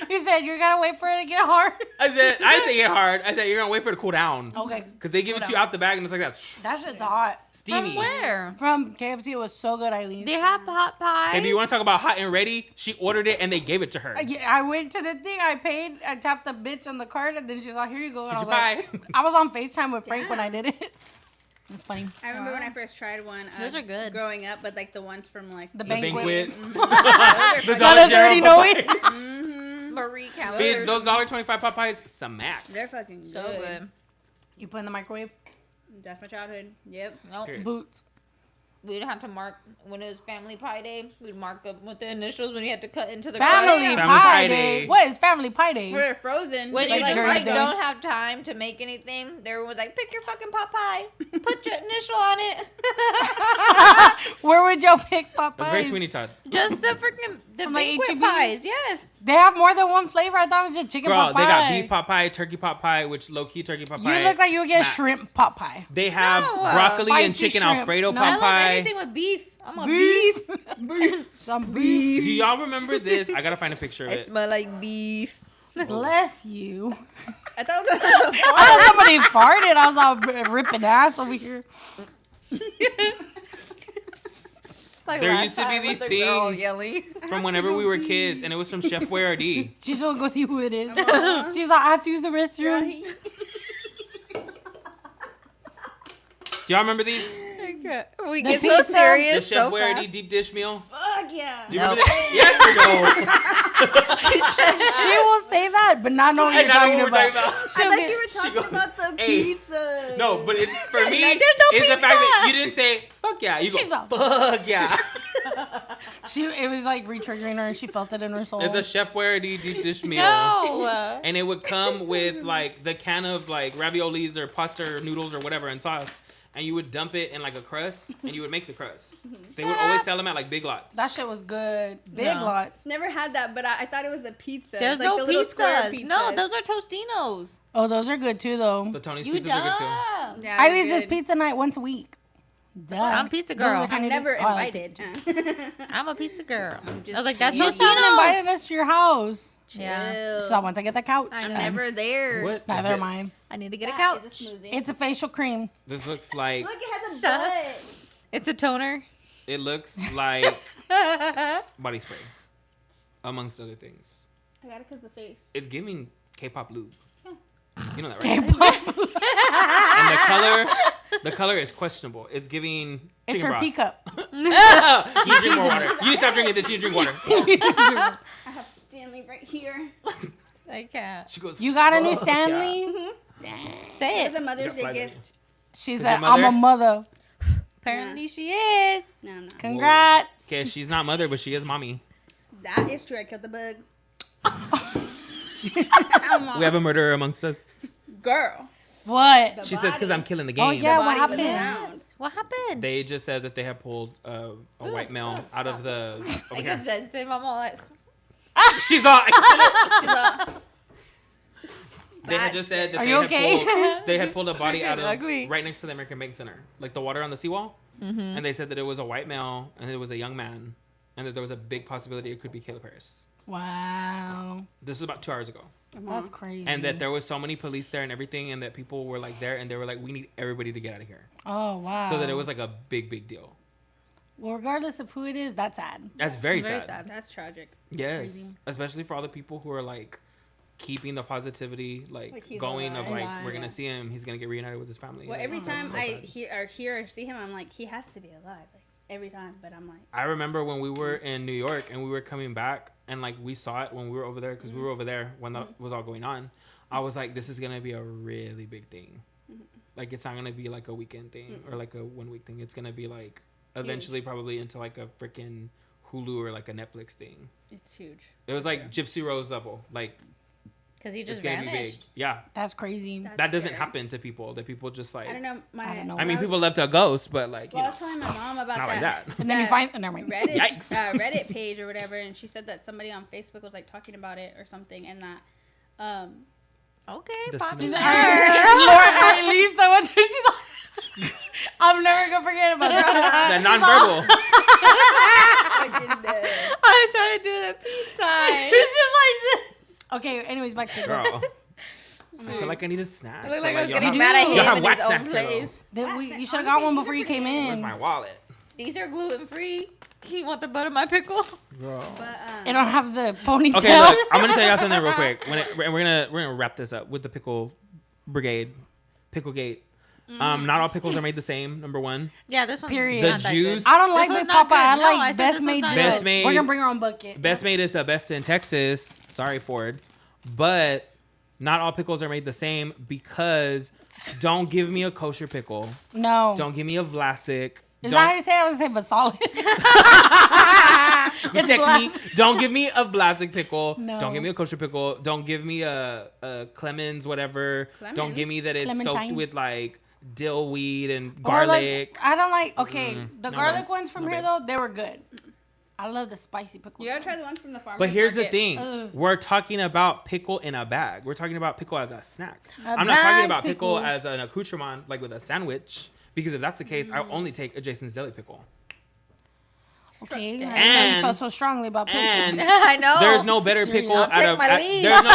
You said you're going to wait for it to get hard? I didn't say get hard. I said, you're going to wait for it to cool down. Okay. Because they give it to you out the bag and it's like that. That shit's hot. Steamy. From where? From KFC, it was so good, Ilyse. They have pot pie. Baby, you want to talk about hot and ready? She ordered it and they gave it to her. Yeah, I went to the thing, I paid, I tapped the bitch on the card, and then she's like, here you go. And I Here's was your like, pie. I was on FaceTime with Frank when I did it. It's funny. I remember when I first tried one. Those are good. Growing up, but like the ones from like The The banquet. banquet. Those are The fucking- Let us already know Dollar it. Mhm. Marie Bitch, Callender's those $1.25 Popeyes, smack. They're fucking so good. good. You put in the microwave? That's my childhood. Yep. Nope. Period. Boots. We'd have to mark when it was family pie day. We'd mark up with the initials when you had to cut into the Family crust. pie Pie day. day. What is family pie day? We're frozen. When Like you just Jersey like Day. don't have time to make anything, everyone was like, "Pick your fucking pot pie, put your initial on it." Where would y'all pick Popeyes? That's very Sweeney Todd. Just the freaking the From, like, banquet H-E-B? pies, yes. They have more than one flavor. I thought it was just chicken Bro, pot pie. they got beef pot pie, turkey pot pie, which low-key turkey pot You pie. look like you would get smacks. shrimp pot pie. They have No, broccoli and spicy chicken shrimp. Alfredo No, I pot love pie. anything with beef. I'm a beef. Some beef. Do y'all remember this? I gotta find a picture of I it. smell like beef. Bless you. I thought it was a I thought somebody farted. I was all ripping ass over here. Like There last used to be time these with the girl things yelling. From whenever we were kids, and it was from Chef Boyardee. She's gonna go see who it is. She's like, I have to use the restroom. Do y'all remember these? We The get so pizza? The serious Chef so Boyardee fast. deep dish meal? Fuck yeah. Do you Nope. remember that? Yes or no? She will say that, but not knowing I you're know talking what we're about. talking about. She'll I thought be- you were talking goes, about the "Hey." pizza. No, but it's for me. Like, there's no it's the fact that pizza. you didn't say fuck yeah. You She's go a- fuck yeah. It was like re-triggering her, and she felt it in her soul. It's a Chef Boyardee deep dish meal. No. And it would come with like the can of like raviolis or pasta or noodles or whatever and sauce. And you would dump it in like a crust and you would make the crust. They would always sell them at like Big Lots. That shit was good. Big No. lots. Never had that, but I thought it was the pizza. There's like no the little square pizzas. No, pizzas. those are Tostinos. Oh, those are good too, though. The Tony's You pizzas are good too. dumb. Yeah, I they're use this good. pizza night once a week. Duh. I'm pizza Those are girl. the kind I'm of- never oh, I like invited. pizza. I'm a pizza girl. I just was like, that's You still haven't invited Tostinos. us to your house. Yeah. So once I get the couch, I'm and never there. What? Neither is am I. this? I need to get a That is couch. smoothie. it's a facial cream. This looks like Look, it has a Shut up. butt. It's a toner. it looks like body spray, amongst other things. I got it because the face. It's giving K-pop lube. You know that, Okay, right? And the color is questionable. It's giving it's chicken her broth. pee cup. You need to drink more water. You need to stop drinking this. You need to drink water. I have Stanley right here. I can't. She goes. You got a new "Fuck yeah." Stanley? Say It was it. a Mother's You got Day flies gift. She Is said, your mother? I'm a mother. Apparently she is. No, no. Congrats. Okay, she's not mother, but she is mommy. That is true. I killed the bug. We have a murderer amongst us. Girl. What? She says, because I'm killing the game. Oh, yeah, The what body was happened? found. What happened? They just said that they have pulled a white male out of the. Over I here. guess that's it. I'm all like, She's all. She's like, They had just said that they had pulled a body out of right next to the American Bank Center, like the water on the seawall. Mm-hmm. And they said that it was a white male and it was a young man, and that there was a big possibility it could be Caleb Harris. Wow. This was about 2 hours ago. That's crazy. And that there was so many police there and everything, and that people were like there, and they were like, we need everybody to get out of here. Oh, wow. So that it was like a big deal. Well, regardless of who it is, that's sad. That's very sad. That's tragic. Yes. Especially for all the people who are like keeping the positivity, like going alive. of like, we're going to see him. He's going to get reunited with his family. Well, every time I hear or see him, I'm like, he has to be alive. Like, every time. But I'm like. I remember when we were in New York and we were coming back, and like we saw it when we were over there, because we were over there when that was all going on. I was like, this is going to be a really big thing. Like, it's not going to be like a weekend thing or like a 1 week thing. It's going to be like eventually probably into like a freaking Hulu or like a Netflix thing. It's huge. It was like Gypsy Rose level. Like, because he just it's gonna vanished. be big. Yeah. That's crazy. That doesn't happen to people. That people just like. I don't know. I mean, people love to a ghost, but like. Well, I was telling my mom about not that. like that. And then you find Reddit, Yikes. Reddit page or whatever, and she said that somebody on Facebook was like talking about it or something, and that. Okay, The popular. Lauren and Ilyse, the one she's like, I'm never gonna forget about that. The nonverbal. I was trying to do the peace sign. It's just like this. Okay, anyways, back to Girl. I feel like I need a snack. I look like I was y'all getting have- mad at y'all have him in wax his own snacks here, place. You should have got one before you came Where's in. my wallet? These are gluten free. You want the butter my pickle? Girl. It don't have the ponytail. Okay, look, I'm gonna tell y'all something real quick. We're gonna wrap this up with the pickle brigade, Picklegate. Not all pickles are made the same. Number one. Yeah, this one. Period. The not that juice. good. I don't like This Big one's not Papa. I good. No, I like said Best this Made. one's not Best good. Made. We're gonna bring our own bucket. Best Made is the best in Texas. Sorry, Ford. But not all pickles are made the same, because don't give me a kosher pickle. No. Don't give me a Vlasic. Is that how you say it? I was gonna say Basolic. Don't give me a Vlasic pickle. No. Don't give me a kosher pickle. Don't give me a Clemens whatever. Don't give me that it's soaked Clementine. with like dill weed and Or, garlic. like, I don't like. Okay, the No, garlic babe. ones from No, here babe. though, they were good. I love the spicy pickles. You gotta try the ones from the farmer's But here's the market. thing. Ugh. We're talking about pickle in a bag. We're talking about pickle as a snack. I'm not bag's talking about pickle pickle. as an accoutrement, like with a sandwich. Because if that's the case, I'll only take a Jason's Deli pickle. Okay, I know you And- felt so strongly about pickles. And I know. there's no better Seriously. pickle I'll take my lead. there's no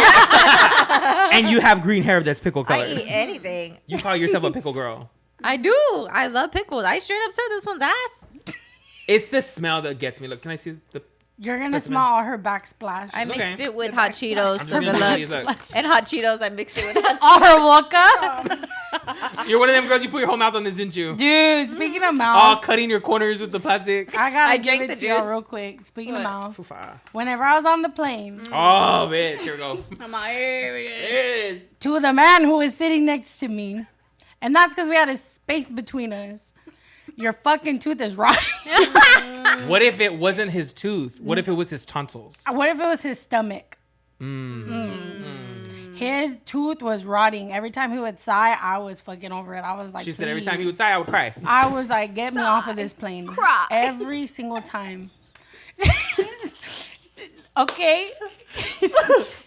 and you have green hair that's pickle I color. eat anything. You call yourself a pickle girl. I do. I love pickles. I straight up said this one's ass. It's the smell that gets me. Look, can I see the? You're gonna Specimen. smell all her backsplash. I Okay. mixed it with hot Cheetos I'm for just good gonna use luck. that. And hot Cheetos, I mixed it with hot all her Wooka. You're one of them girls. You put your whole mouth on this, didn't you? Dude, speaking of mouth, All cutting your corners with the plastic. I gotta I give drank it the to y'all juice. real quick. Speaking of What? mouth, Fufa. whenever I was on the plane, Oh, bitch. Here we go. I'm like, here we go. It is. to the man who was sitting next to me, and that's because we had a space between us. Your fucking tooth is rotting. What if it wasn't his tooth? What if it was his tonsils? What if it was his stomach? Mm. His tooth was rotting. Every time he would sigh, I was fucking over it. I was like, She said every "Please." time he would sigh, I would cry. I was like, get me off of this plane. Cry. Every single time. Okay.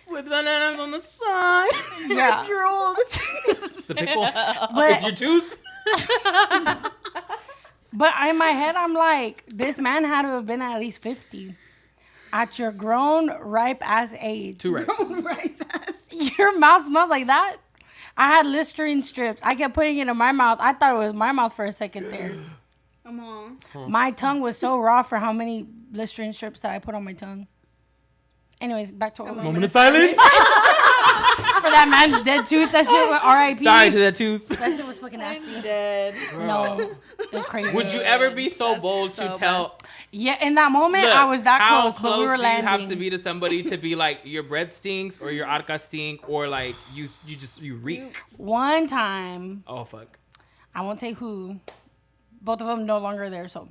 With bananas on the side. Yeah. It's the pickle. But, It's your tooth. but in my head, I'm like, this man had to have been at least 50. At your grown, ripe ass age. Too right. Right fast. Your mouth smells like that? I had Listerine strips. I kept putting it in my mouth. I thought it was my mouth for a second there. Come on. My tongue was so raw for how many Listerine strips that I put on my tongue. Anyways, back to what we were Moment of silence. for that man's dead tooth. That shit was R.I.P. Sorry to that tooth. That shit was fucking nasty. dead. No, it was crazy. Would you ever be so That's bold so to tell? Yeah, in that moment, Look, I was that how close, but we were do landing. you have to be to somebody to be like your breath stinks or your arca stink or like you reek? One time, Oh fuck. I won't say who. Both of them no longer there. So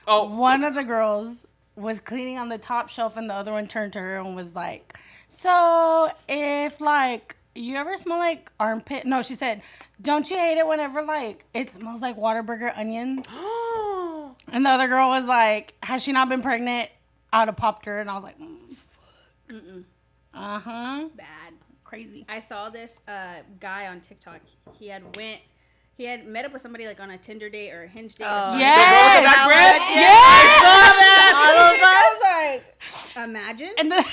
Oh, one of the girls was cleaning on the top shelf, and the other one turned to her and was like, "So if like you ever smell like armpit?" No, she said, "Don't you hate it whenever like it smells like Whataburger onions?" And the other girl was like, "Has she not been pregnant?" I would have popped her, and I was like, "Uh huh." Bad. Crazy. I saw this guy on TikTok. He had met up with somebody like on a Tinder date or a Hinge date. Oh. Yes. I saw that. Imagine. And Imagine.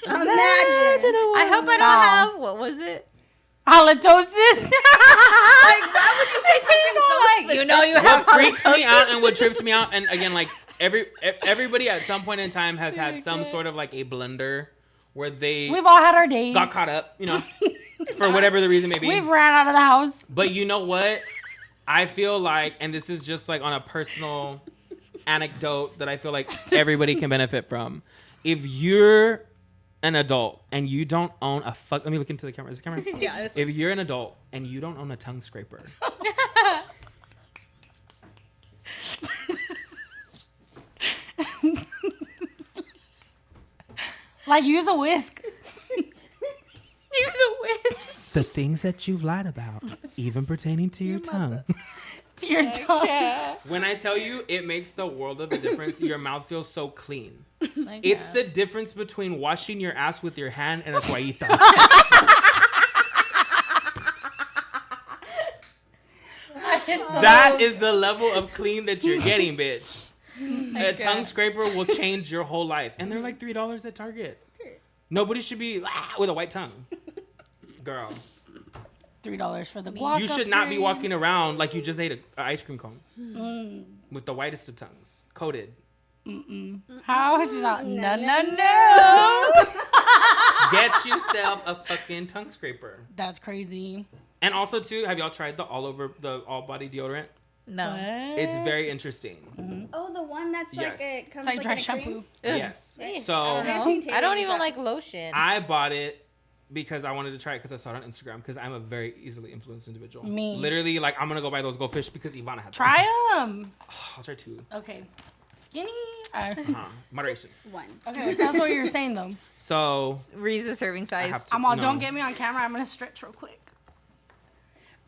I hope I don't have, what was it? halitosis. Like, why would you say something so Like, you know you have What freaks me out and what trips me out, and again, like everybody at some point in time has had some sort of like a blunder where they We've all had our days. got caught up, you know, for whatever the reason may be. We've ran out of the house. But you know what? I feel like, and this is just like on a personal anecdote that I feel like everybody can benefit from. If you're an adult and you don't own a let me look into the camera. Is the camera? Yeah. If you're an adult and you don't own a tongue scraper. Like, use a whisk. Use a whisk. The things that you've lied about, even pertaining to your tongue. To your tongue. Yeah. When I tell you, it makes the world of a difference. Your mouth feels so clean. Like, It's yeah. the difference between washing your ass with your hand and a toallita. That is the level of clean that you're getting, bitch. A tongue scraper will change your whole life. And they're like $3 at Target. Nobody should be with a white tongue. Girl. $3 for the guac. You should not be walking around like you just ate an ice cream cone. With the whitest of tongues. Coated. How? She's like, no. Get yourself a fucking tongue scraper. That's crazy. And also, too, have y'all tried the all body deodorant? No. It's very interesting. Oh, the one that's Yes. like it comes It's like like dry in a shampoo. cream? Yes. I So don't know. I don't even like lotion. I bought it because I wanted to try it because I saw it on Instagram because I'm a very easily influenced individual. Me. Literally, like, I'm going to go buy those goldfish because Ivana had them. Try them. I'll try 2. Okay. Skinny. Moderation. One. Okay, so that's what you were saying, though. So Reads the serving size. have to- I'm all, no. don't get me on camera. I'm going to stretch real quick.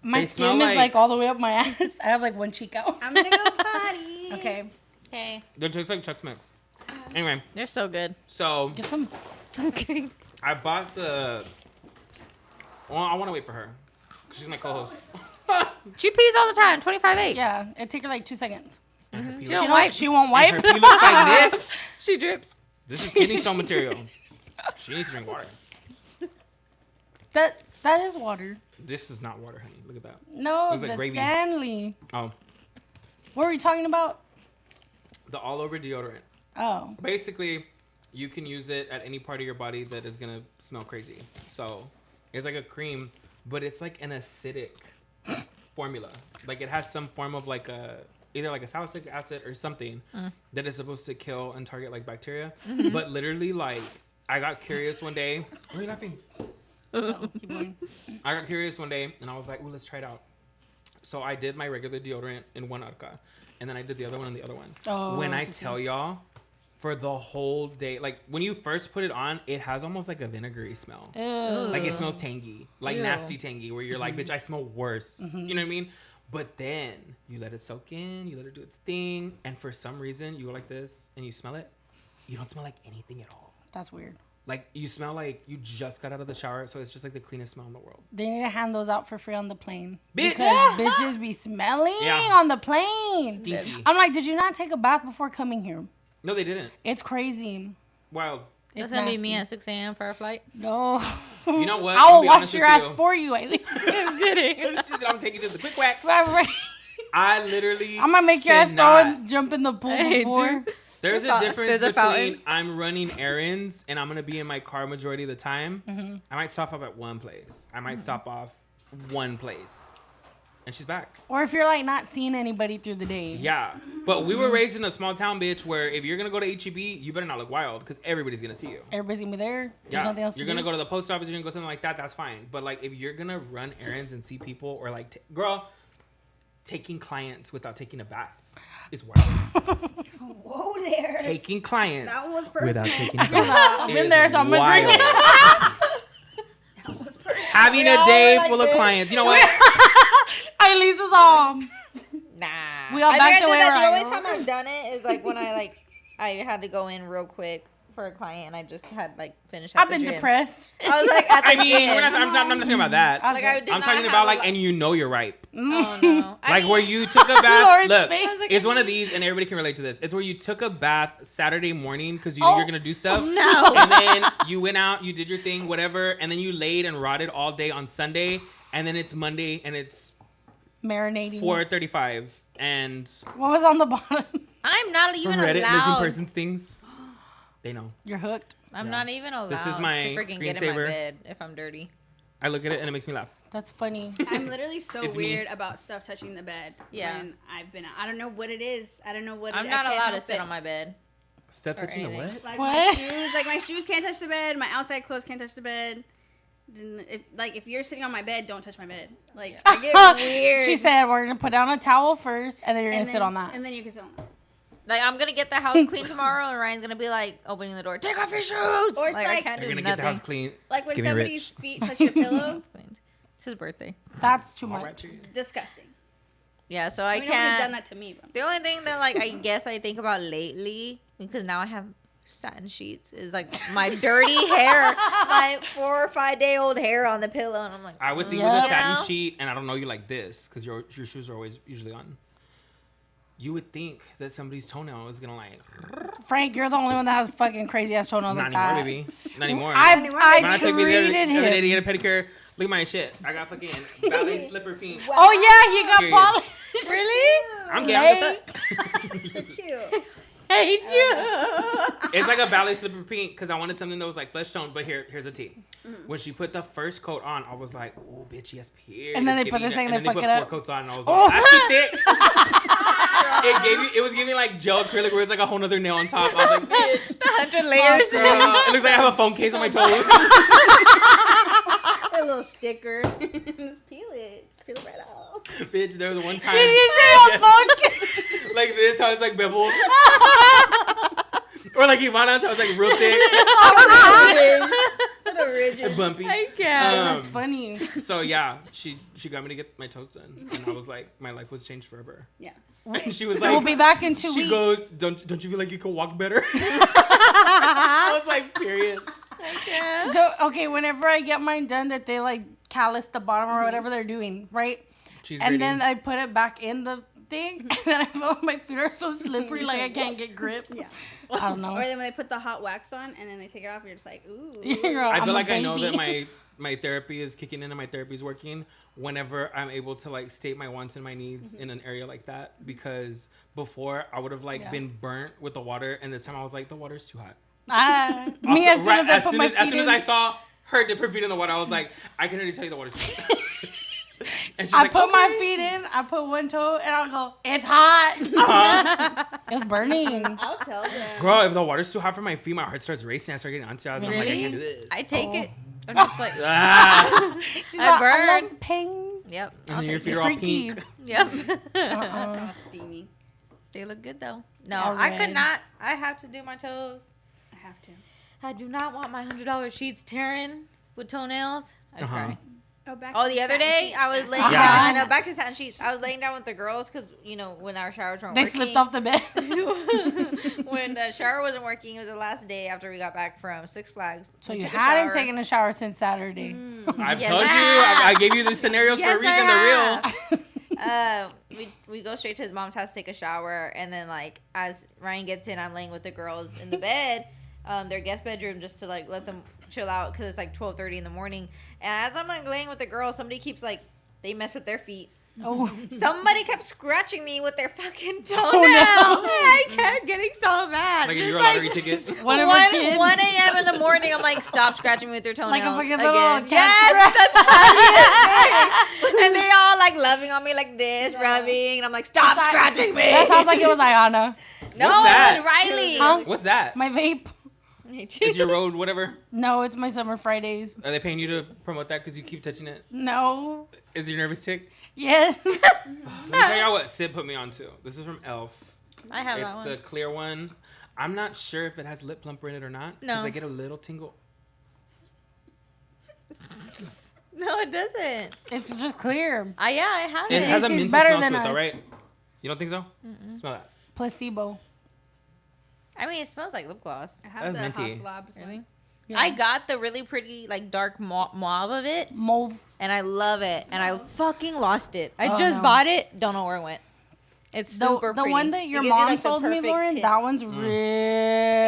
My They skin smell is like all the way up my ass. I have like one cheek out. I'm gonna go potty. Okay. Okay. they taste like Chex Mix. Anyway, They're so good. so Get some. Okay. I bought the... Well, I want to wait for her. She's my co-host. She pees all the time. 25/8. Yeah, it take her like 2 seconds. And her pee She looks- don't wipe. She won't and wipe. her pee looks like this. She drips. This is kidney stone material. She needs to drink water. That is water. This is not water, honey. Look at that. No, Looks like that's gravy. Stanley. Oh, What were we talking about? the all-over deodorant. Oh. Basically, you can use it at any part of your body that is gonna smell crazy. So, it's like a cream, but it's like an acidic formula. Like it has some form of like either like a salicylic acid or something that is supposed to kill and target like bacteria. But literally, like I got curious one day. Why are you laughing? No, keep going. I got curious one day and I was like, "Ooh, let's try it out." So I did my regular deodorant in one arca, and then I did the other one in the other one. Oh, When I to see. tell y'all, for the whole day, like when you first put it on, it has almost like a vinegary smell. Ew. Like it smells tangy, like Ew. nasty tangy, where you're like, bitch, I smell worse. You know what I mean? But then you let it soak in, you let it do its thing, and for some reason you go like this and you smell it. You don't smell like anything at all. That's weird. Like you smell like you just got out of the shower, so it's just like the cleanest smell in the world. They need to hand those out for free on the plane. Bitch. Because bitches be smelling Yeah. on the plane. Stinky. I'm like, did you not take a bath before coming here? No, they didn't. It's crazy. Wild. It's That's gonna be me nasty. at 6 a.m. for our flight. No. You know what? I I'll will be wash honest your with ass you. for you, Ilyse. I'm kidding. I'm taking just a quick whack. Right. I literally. I'm gonna make your ass throw cannot. and jump in the pool Hey, before. Drew. There's a There's difference a between fountain. I'm running errands and I'm gonna be in my car majority of the time. Mm-hmm. I might stop off at one place. I might stop off one place, and she's back. Or if you're like not seeing anybody through the day. Yeah, but we were raised in a small town, bitch, where if you're gonna go to H-E-B, you better not look wild because everybody's gonna see you. Everybody's gonna be there. There's Yeah, nothing else you're to gonna do. go to the post office, you're gonna go something like that. That's fine. But like, if you're gonna run errands and see people, or like, girl, taking clients without taking a bath is wild. Whoa there. Taking clients That was personal. without taking a bath. I've been there, so I'm gonna wild. drink it. That was personal. Having We a all day were like full of this. clients. You know what? Ilyse was all. Nah. We all I back think to I where did that. we're The like, only time I've done it is like when I had to go in real quick for a client, and I just had like finished. I've been depressed. I was like, at the I mean, gym. I'm not talking about that. Like, I did I'm not talking have about a like, lot- and you know you're ripe. Oh no! Like where you took a bath. Lauren's Look, face. I was like, it's one of these, and everybody can relate to this. It's where you took a bath Saturday morning because you Oh, knew you're gonna do stuff. no. And then you went out, you did your thing, whatever, and then you laid and rotted all day on Sunday, and then it's Monday, and it's Marinating. 4:35, and What was on the bottom? I'm not even from Reddit missing allowed. persons things, they know. You're hooked. I'm Yeah. not even allowed. This is my to freaking get in my screensaver. bed if I'm dirty. I look at it and it makes me laugh. That's funny. I'm literally so It's me. weird about stuff touching the bed. Yeah. When I've been, I don't know what it is. I don't know what. I'm I not can't allowed to help sit it. on my bed. Step Or touching the anything. what? Like What? my shoes can't touch the bed. My outside clothes can't touch the bed. If you're sitting on my bed, don't touch my bed. Like I get weird. She said we're gonna put down a towel first, and then you're gonna And sit on that. and then you can sit on that. Like I'm gonna get the house clean tomorrow, and Ryan's gonna be like opening the door. Take off your shoes. Or it's I like- can't You're do gonna get the nothing. house clean. Like It's when getting somebody's rich. feet touch your pillow. It's his birthday. That's too All much. right, cheers. Disgusting. Yeah, so I I mean, nobody's done can't. that to me. But The only thing that like I guess I think about lately, because now I have satin sheets, is like my dirty hair, my 4 or 5 day old hair on the pillow, and I'm like, I would think Yeah. with a satin You know? sheet, and I don't know you like this because your shoes are always usually on. You would think that somebody's toenail is gonna like. Frank, you're the only one that has fucking crazy ass toenails Not like anymore, that. baby. Not anymore. I When I took me the other treated day to him. get a pedicure. Look at my shit. I got fucking ballet slipper pink. Oh yeah, he got Period. polished. really? I'm down with so that. cute. Hate you. It's like a ballet slipper pink because I wanted something that was like flesh tone. But here's the tea. Mm-hmm. When she put the first coat on, I was like, "Oh, bitch, yes, period." And then It's they put giving the that- second, and they then fuck put it 4 up. coats on, and I was Oh. like, "That's too thick." It was giving like gel acrylic where it's like a whole nother nail on top. I was like, "Bitch." 100 layers. Girl, it looks like I have a phone case on my toes. A little sticker. Just peel it. Peel it right off. Bitch, there was one time. Did you say a phone? Like this, how it's like beveled. Or like Ivana's, how it's like real thick Sort of rigid. and bumpy. I can't. That's funny. So yeah, she got me to get my toes done, and I was like, my life was changed forever. Yeah. And she was We'll like, be back in 2 she weeks. goes, don't you feel like you could walk better? I was like, period. I can't. Okay, whenever I get mine done, that they like callus the bottom or whatever they're doing, right? She's And grading. then I put it back in the thing, and then I feel like my feet are so slippery, like I can't get grip. Yeah. I don't know. Or then when they put the hot wax on and then they take it off, you're just like, ooh. Girl, I I'm feel a like I know that baby. my therapy is kicking in and my therapy is working whenever I'm able to like state my wants and my needs in an area like that, because before I would have like Yeah. been burnt with the water, and this time I was like, the water's too hot. Me, as soon Right, as I put my as soon feet as in, I saw her dip her feet in the water, I was like, I can already tell you the water's too hot. And she's I like, put my "Okay." feet in, I put one toe, and I'll go, it's hot. It was burning. I'll tell them. Girl, if the water's too hot for my feet, my heart starts racing. I start getting anxious. I'm like, I Really? can't do this. I take it. I'm just like, Ah. She's I like, burn. I love pain. yep. And I'll then your take feet it. are all Freaky. pink. Yep. Uh-uh. All steamy. They look good though. No, All I could red. not. I have to do my toes. I have to. I do not want my $100 sheets tearing with toenails. I'd Uh-huh. cry. Oh, back Oh, to the other satin day sheets. I was laying Yeah. down. I know, back to satin sheets. I was laying down with the girls because when our showers weren't They working. slipped off the bed. When the shower wasn't working, it was the last day after we got back from Six Flags. So We you took a hadn't shower. taken a shower since Saturday. I've Yes, told I you. have. I gave you the scenarios for a reason. They're real. We go straight to his mom's house, take a shower, and then like as Ryan gets in, I'm laying with the girls in the bed, their guest bedroom, just to like let them chill out because it's like 12:30 in the morning. And as I'm like laying with the girls, somebody keeps like they mess with their feet. Oh, Somebody kept scratching me with their fucking toenail. no. I kept getting so mad. Like a It's Euro like lottery ticket. one of her kids. 1 a.m. in the morning, I'm like, stop scratching me with your toenails. Like a fucking again. little cat Yes, scratch. the tiniest thing. And they all like loving on me like this, rubbing, and I'm like, stop scratching me. That sounds like it was Ayana. no, What's that? it was Riley. Huh? What's that? My vape. Is your road whatever? No, it's my summer Fridays. Are they paying you to promote that because you keep touching it? No. Is your nervous tick? Yes. Let me tell y'all what Sid put me onto. This is from Elf. I have It's that one. the clear one. I'm not sure if it has lip plumper in it or not. No. Because I get a little tingle. No, it doesn't. It's just clear. Yeah, I have It it. has a tastes minty better smell to than it though, us. right? You don't think so? Smell that. Placebo. I mean, it smells like lip gloss. I have the That's minty. House Labs one. Really? Yeah. I got the really pretty, like, dark mauve of it, Mauve. and I love it. And I fucking lost it. I Oh, just no. bought it. Don't know where it went. It's super The pretty. one that It your gives you, mom like, the told me, perfect Lauren, tint. that one's really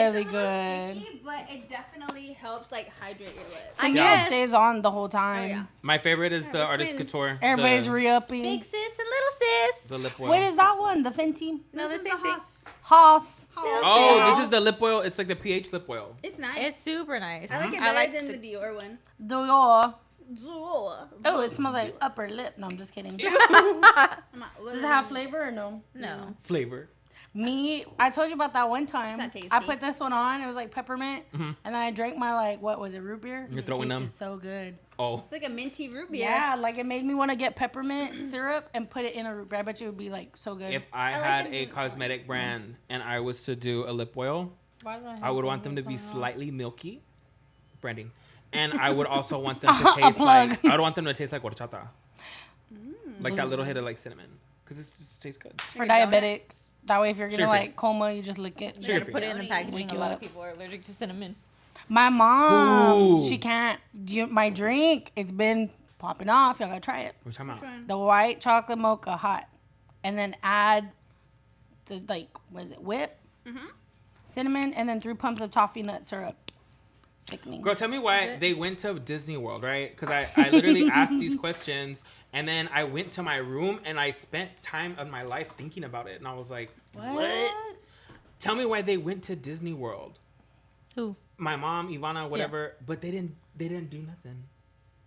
It's a little good. sticky, but it definitely helps like hydrate your lips. To I me, guess. it stays on the whole time. Oh, yeah. My favorite is Yeah, the we're Artist twins. Couture. Everybody's the, re-upping. Big sis and little sis. the lip oil. What is that one? The Fenty? No, This the is same thing. Haas. Oh, this is the lip oil. It's like the pH lip oil. It's nice. It's super nice. I like it I better like than the Dior one. Dior. Zool. Oh, it smells like upper lip. No, I'm just kidding. Does it have flavor or no? No. Flavor. Me, I told you about that one time. It's not tasty. I put this one on. It was like peppermint, Mhm. and then I drank my like what was it, root beer? You're It throwing tasted them. so good. Oh. It's like a minty root beer. Yeah, like it made me want to get peppermint syrup and put it in a root beer. I bet you it would be like so good. If I like had it a when it's cosmetic brand and I was to do a lip oil, I would want them to be slightly milky, branding, and I would also want them to A taste plug. like I would want them to taste like horchata, like that little hit of like cinnamon, because it just tastes good. for diabetics. That way, if you're gonna Sugar-free. like coma, you just lick it. You Sugar gotta free. put it in the packaging. Wake A you lot up. of people are allergic to cinnamon. My mom, Ooh. she can't. My drink, it's been popping off. Y'all gotta try it. What are you talking about? The white chocolate mocha hot, and then add the like what is it, whip, cinnamon, and then 3 pumps of toffee nut syrup. Sickening. Girl, tell me why they went to Disney World, right? Because I literally asked these questions, and then I went to my room and I spent time of my life thinking about it, and I was like, what? Tell me why they went to Disney World. Who? My mom, Ivana, whatever, but they didn't do nothing.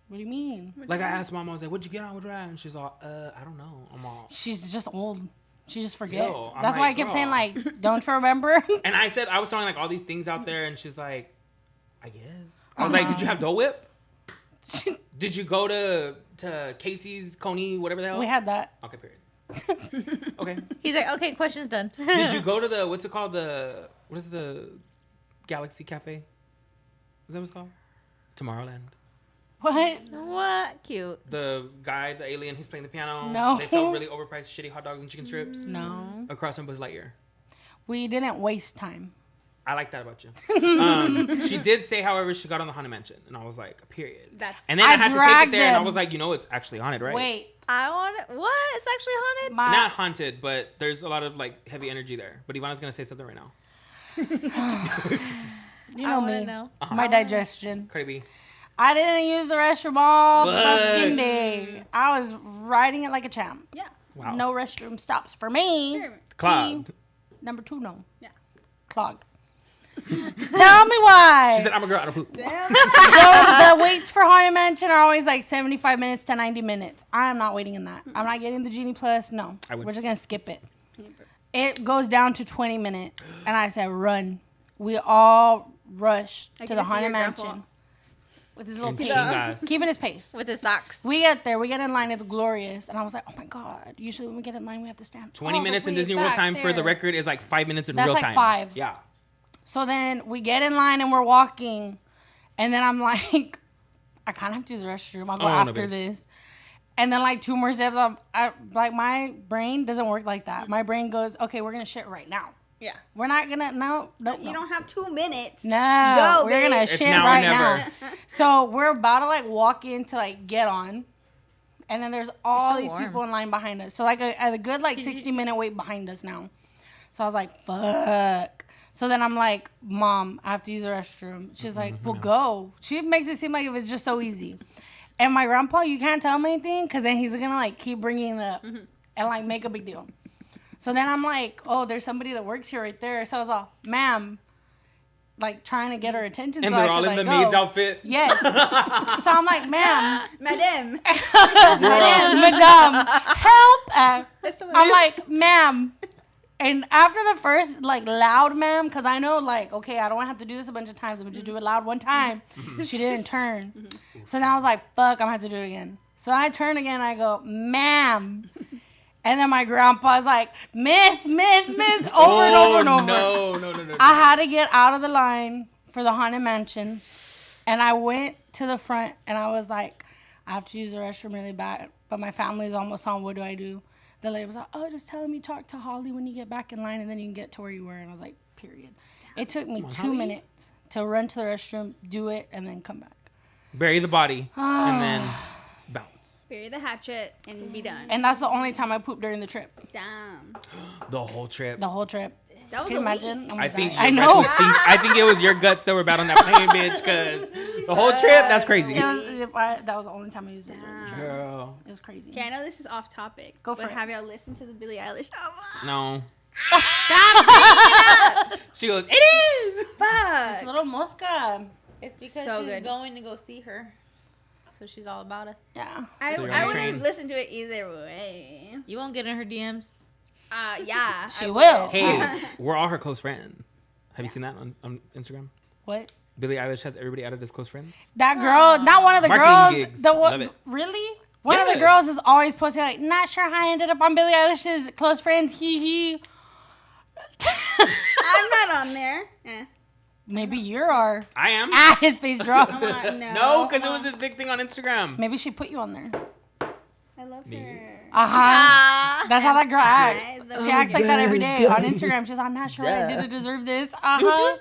What do you mean? Like I asked mom, I was like, "What'd you get on with that?" And she's all, I don't know." I'm all, She's just old. She just forgets. Still, I'm That's why I like, kept girl. saying like, don't you remember? and I said I was throwing like all these things out there, and she's like, "I guess." I was like, "Did you have Dole Whip? Did you go to Casey's, Coney, whatever the hell?" We had that. Okay, period. Okay. He's like, okay, question's done. Did you go to the what's it called, what is the Galaxy Cafe? Is that what it's called? Tomorrowland. What? What? Cute. The guy, the alien, who's playing the piano. No. They sell really overpriced shitty hot dogs and chicken strips. No. Across from Buzz Lightyear. We didn't waste time. I like that about you. She did say, however, she got on the Haunted Mansion, and I was like, period. And then I I had to take it dragged there, and I them. was like, it's actually haunted, right? Wait. I want it. What? It's actually haunted? Not haunted, but there's a lot of like heavy energy there. But Ivana's gonna say something right now. You I know wanna me. know. My digestion. Cardi B. I didn't use the restroom all Fuck. fucking day. I was riding it like a champ. Yeah. Wow. No restroom stops for me. Clogged. Number 2, no. Yeah. Clogged. Tell me why. She said, "I'm a girl. I don't poop." the waits for Haunted Mansion are always like 75 minutes to 90 minutes. I am not waiting in that. I'm not getting the Genie Plus. No. I would. We're just going to skip it. It goes down to 20 minutes. And I said, run. We all rush I to get the to see Haunted your grandpa. Mansion. With his little In pace. chingas. Keeping his pace. With his socks. We get there. We get in line. It's glorious. And I was like, oh my God. Usually when we get in line, we have to stand 20 all the minutes in way Disney World back time for the there. record is like 5 minutes in That's real like time. 5. Yeah. So then we get in line and we're walking. And then I'm like, I kind of have to use the restroom. I'll go Oh, no, after bitch. this. And then like 2 more steps, I like my brain doesn't work like that. My brain goes, okay, we're going to shit right now. Yeah. We're not going to, no. You don't have 2 minutes. No, Go, we're going to babe. It's shit now or right never. now. So we're about to like walk in to like get on. And then there's all so these warm. people in line behind us. So like a good like 60-minute wait behind us now. So I was like, fuck. So then I'm like, Mom, I have to use the restroom. She's like, well, go. She makes it seem like it was just so easy. And my grandpa, you can't tell him anything because then he's going to like keep bringing it up and like make a big deal. So then I'm like, oh, there's somebody that works here right there. So I was all, ma'am, like trying to get her attention. And so they're I all could, in the like, maid's go. outfit. Yes. So I'm like, ma'am, Madame. madame, help. That's what I'm like, ma'am. And after the first, like, loud ma'am, because I know, like, okay, I don't have to do this a bunch of times. I'm going to do it loud one time. She didn't turn. So then I was like, fuck, I'm going to have to do it again. So I turn again. I go, ma'am. And then my grandpa's like, miss, over and over and over. No. I had to get out of the line for the Haunted Mansion. And I went to the front and I was like, I have to use the restroom really bad. But my family's almost on. What do I do? The lady was like, oh, just tell him you talk to Holly when you get back in line and then you can get to where you were. And I was like, period. It took me 2 minutes to run to the restroom, do it, and then come back. Bury the body and then bounce. Bury the hatchet and be done. And that's the only time I pooped during the trip. Damn. The whole trip. The whole trip. That was Can you a imagine? week. Oh I my think God. I your know. breath was I think it was your guts that were bad on that plane, bitch. Because the whole trip, that's crazy. That was the only time I used it. Girl, It was crazy. Okay, I know this is off topic. Go for but it. have y'all listened to the Billie Eilish album? no. Stop She goes, it is. This Fuck. little mosca. It's because So she's good. going to go see her. So she's all about it. Yeah. I So you're I on would train. have listened to it either way. You won't get in her DMs. Yeah. She I will. would. Hey, we're all her close friend. Have you seen that on Instagram? What? Billie Eilish has everybody added as close friends. That girl, not one of the Marketing girls. gigs. The Love it. Really? One of Yes. the girls is always posting like, not sure how I ended up on Billie Eilish's close friends. Hee. I'm not on there. Maybe you are. I am. His face dropped. No, because it was this big thing on Instagram. Maybe she put you on there. I love Me. her. Uh-huh. That's how that girl acts. Hi, She acts like that every day on Instagram. She's like, I'm not sure I didn't deserve this. Uh-huh.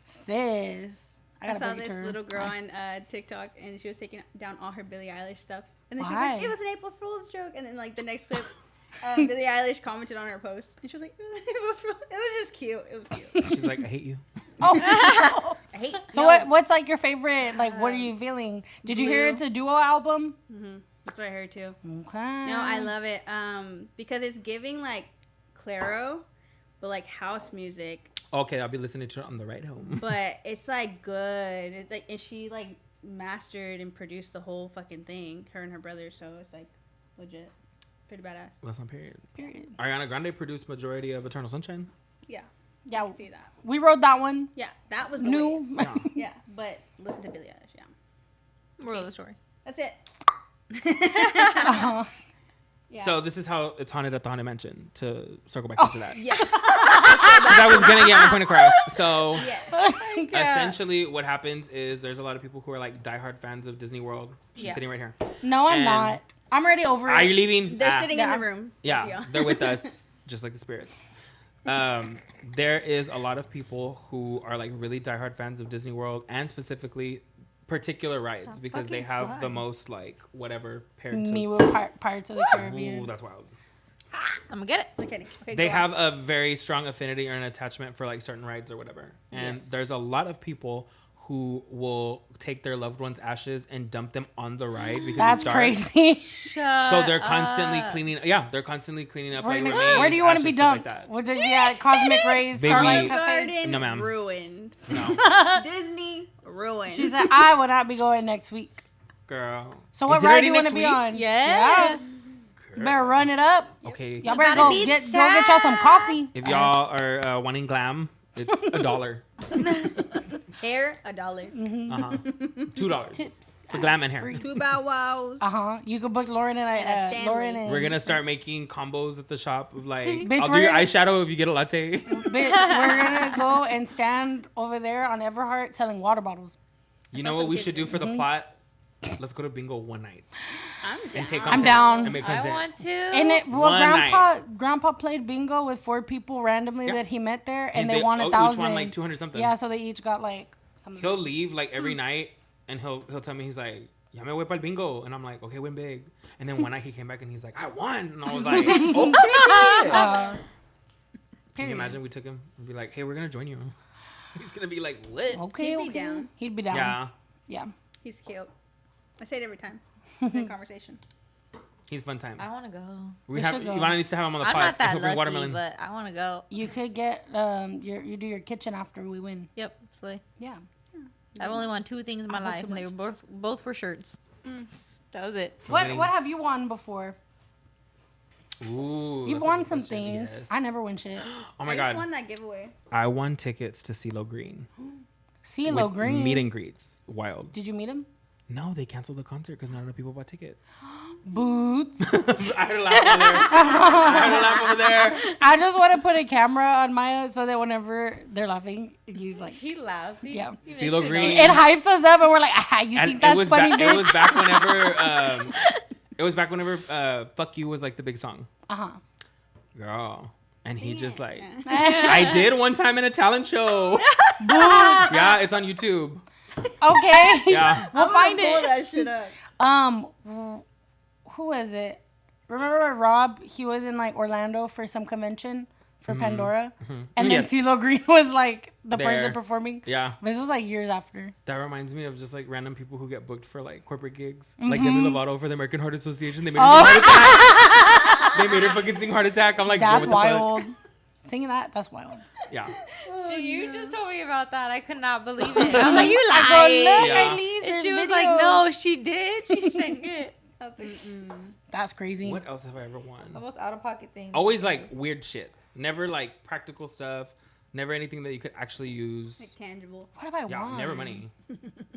Sis. I gotta saw bring it this to her. little girl on TikTok, and she was taking down all her Billie Eilish stuff. And then she was Why? like, "It was an April Fool's joke." And then like the next clip, Billie Eilish commented on her post, and she was like, "It was an April Fool's." It was just cute. It was cute. She's like, I hate you. Oh. I hate. So what's like your favorite? Like, what are you feeling? Did you hear it's a duo album? That's what I heard too. Okay. No, I love it. Because it's giving like Claro, but like house music. Okay, I'll be listening to it on the ride home. But it's like good. It's like, and she like mastered and produced the whole fucking thing, her and her brother. So it's like legit, pretty badass. That's on period. Period. Ariana Grande produced majority of Eternal Sunshine. Yeah, Yeah, I see that. we wrote that one. Yeah, that was the New. wave. Yeah. Yeah, but listen to Billie Eilish. Yeah, Moral of the story. that's it. Uh-huh. Yeah. So this is how it's haunted at the Haunted Mansion. To circle back into that, yes, 'Cause I was gonna get my point across. So yes. essentially, what happens is there's a lot of people who are like diehard fans of Disney World. She's Yeah. sitting right here. No, I'm And- not. I'm already over Are it. you leaving? They're Ah. sitting in the room. Yeah, they're with us, just like the spirits. There is a lot of people who are like really diehard fans of Disney World and specifically particular rides because they fucking have the fun. most like whatever paired to. Me with Pirates of the Caribbean. Ooh, that's wild. I'm gonna get it. Okay, okay, They go have on. a very strong affinity or an attachment for like certain rides or whatever. And Yes. there's a lot of people who will take their loved ones' ashes and dump them on the ride because That's it's dark. crazy. So they're constantly cleaning. Yeah, they're constantly cleaning up like remains. Where do you want to be ashes, stuff dumped? Like that. What did, yeah, Cosmic Rays, Baby. Starlight Olive Cafe. Garden No, ma'am. ruined. No, Disney ruined. She said, I will not be going next week. girl. So what Is it ride already do you want to next be week? on? Yes. You better run it up. Okay. Y'all better About to go be get y'all some coffee. If y'all are wanting glam, it's $1. Hair $1. $2 Tips. for glam and hair. Free. 2 bow wows. You could book Lauren and And a Stanley. Lauren and We're gonna start making combos at the shop of like, Bitch, I'll do we're your gonna- eyeshadow if you get a latte. Bitch, we're gonna go and stand over there on Everhart selling water bottles. You saw know what some we kids should do for the Mm-hmm. plot? Let's go to bingo one night I'm down. and take I'm content down. and make I content. want to. And it, well, One Grandpa played bingo with 4 people randomly Yeah. that he met there, and they they- won each 1,000. won like 200 something. Yeah, so they each got like something. He'll leave like every night and he'll tell me, he's like, ya me voy pa'l bingo. And I'm like, okay, win big. And then one night he came back and he's like, I won. And I was like, okay. Can you imagine we took him and be like, hey, we're going to join you. He's going to be like, what? Okay, He'd be okay. down. He'd be down. Yeah, Yeah. He's cute. I say it every time. It's in conversation. he's fun time. I want to go. We Have should go. Ivana needs to have him on the I'm pod. not that He'll bring lucky, watermelon. but I want to go. You could get you do your kitchen after we win. Yep, slay. Yeah. I've only won 2 things in my I'll go life, too and they were both were shirts. That was it. What have you won before? Ooh, You've that's a won good some question. things. Yes. I never win shit. Oh my I just god, won that giveaway. I won tickets to CeeLo Green. CeeLo with Green. meet and greets. Wild. Did you meet him? No, they canceled the concert because not enough people bought tickets. Boots. I heard a laugh over there. I just want to put a camera on Maya so that whenever they're laughing, you like. He laughs. Yeah. CeeLo Green. It hypes us up, and we're like, ah, you And think that's funny, bitch? It was back whenever. It was back whenever "Fuck You" was like the big song. Uh-huh. Girl. And he just like, I did one time in a talent show. Yeah, it's on YouTube. Okay. Yeah. We'll find pull it. that shit up. Who is it? Remember Rob? He was in like Orlando for some convention for Pandora. And then CeeLo Green was like the person performing. Yeah. This was like years after. That reminds me of just like random people who get booked for like corporate gigs. Like Demi Lovato for the American Heart Association. They made her sing Heart Attack. They made her fucking sing Heart Attack. I'm like, that's bro, what the wild. fuck? Singing that, that's wild. Yeah. You just told me about that. I could not believe it. I was like, you lied. Yeah. And she was like, no, she did. She sang it. I was like, That's crazy. What else have I ever won? the most out of pocket thing. Always like weird shit. Never like practical stuff. Never anything that you could actually use. Like tangible. What have I Yeah, won? never money.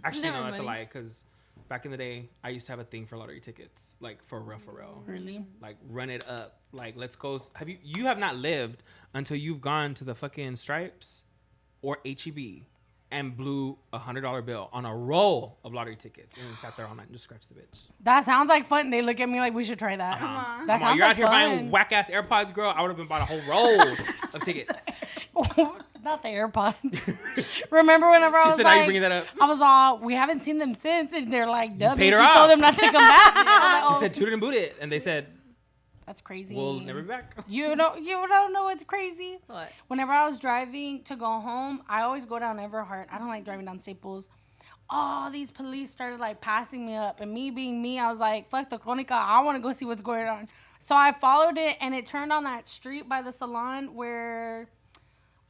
Actually, Never no, that's a money. lie. Because back in the day, I used to have a thing for lottery tickets. Like for real. Really? Like run it up. Like let's go. You have not lived until you've gone to the fucking Stripes or H-E-B and blew $100 bill on a roll of lottery tickets and then sat there all night and just scratched the bitch. That sounds like fun. They look at me like we should try that. on. That Come on, sounds you're out like here fun. buying whack ass AirPods, girl. I would have been bought a whole roll of tickets. Not the AirPods. Remember whenever I She was said, like, "Are you bringing that up?" I was all, we haven't seen them since, and they're like, "Duh, paid bitch, her you off. told them not to come back." I was like, She oh, said, "Toot it and boot it," and they said, "That's crazy." "We'll never be back." You don't know what's crazy. What? Whenever I was driving to go home, I always go down Everhart. I don't like driving down Staples. Oh, these police started like passing me up, and me being me, I was like, "Fuck the Crónica, I want to go see what's going on." So I followed it, and it turned on that street by the salon where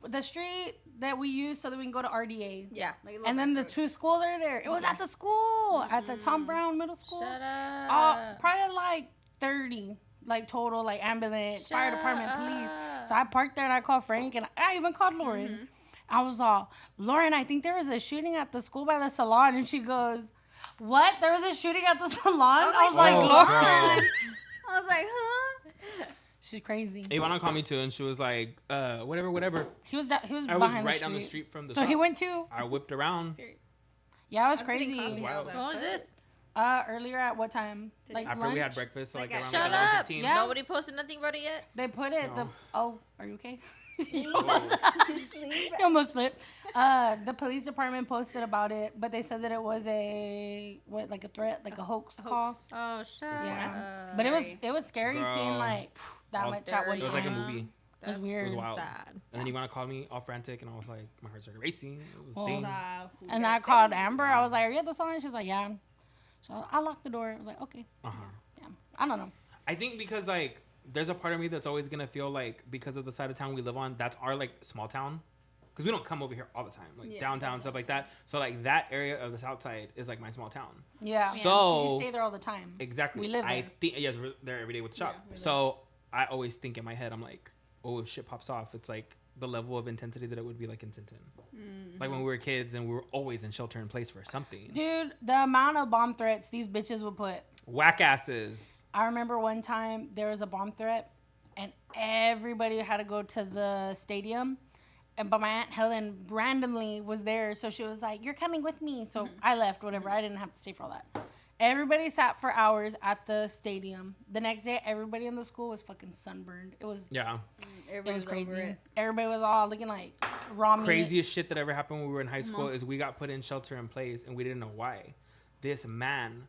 the street that we use so that we can go to RDA. Yeah. And then the two schools are there. It was at the school, at the Tom Brown Middle School. Shut up. Probably like 30, like total, like ambulance, fire department, police. So I parked there and I called Frank and I even called Lauren. I was all, Lauren, I think there was a shooting at the school by the salon. And she goes, what? There was a shooting at the salon? I was like, "Oh, Lauren. girl." I was like, huh? She's crazy. Ivana called me too, and she was like, whatever. He was I was behind right the down the street. street from the So shop. he went too. I whipped around. Yeah, it was I was getting crazy. coffee. I was like, What was what? this? Earlier at what time? Like After lunch? we had breakfast, so like Like around Shut like up. 11:15. Yeah. Nobody posted nothing about it yet? They put it. No. Are you okay? Oh. You almost flipped. The police department posted about it, but they said that it was like a threat, like a hoax call. Oh, shut Yeah. up. But it was scary Girl. seeing like that All- much at one It was like a time. movie. It was weird. It was wild. Sad. And then Ivana called me all frantic, and I was like, my heart started racing. It was this Well, thing. And I called Amber. I was like, "Are you at the salon?" She's like, "Yeah." So I locked the door. I was like, "Okay." Uh-huh. Yeah. I don't know. I think because like there's a part of me that's always gonna feel like because of the side of town we live on, that's our like small town. Because we don't come over here all the time, like downtown stuff like that. So like that area of the south side is like my small town. Yeah. So you stay there all the time. exactly, We live I there. think yes, we're there every day with the shop. So I always think in my head, I'm like, oh, if shit pops off, it's like the level of intensity that it would be like in Tintin. Like when we were kids and we were always in shelter in place for something. Dude, the amount of bomb threats these bitches would put. Whack asses. I remember one time there was a bomb threat and everybody had to go to the stadium. But my Aunt Helen randomly was there. So she was like, "You're coming with me." So I left, whatever. I didn't have to stay for all that. Everybody sat for hours at the stadium. The next day, everybody in the school was fucking sunburned. It was Yeah. it was crazy. Everybody was all looking like raw meat. Craziest shit that ever happened when we were in high school is we got put in shelter in place and we didn't know why. This man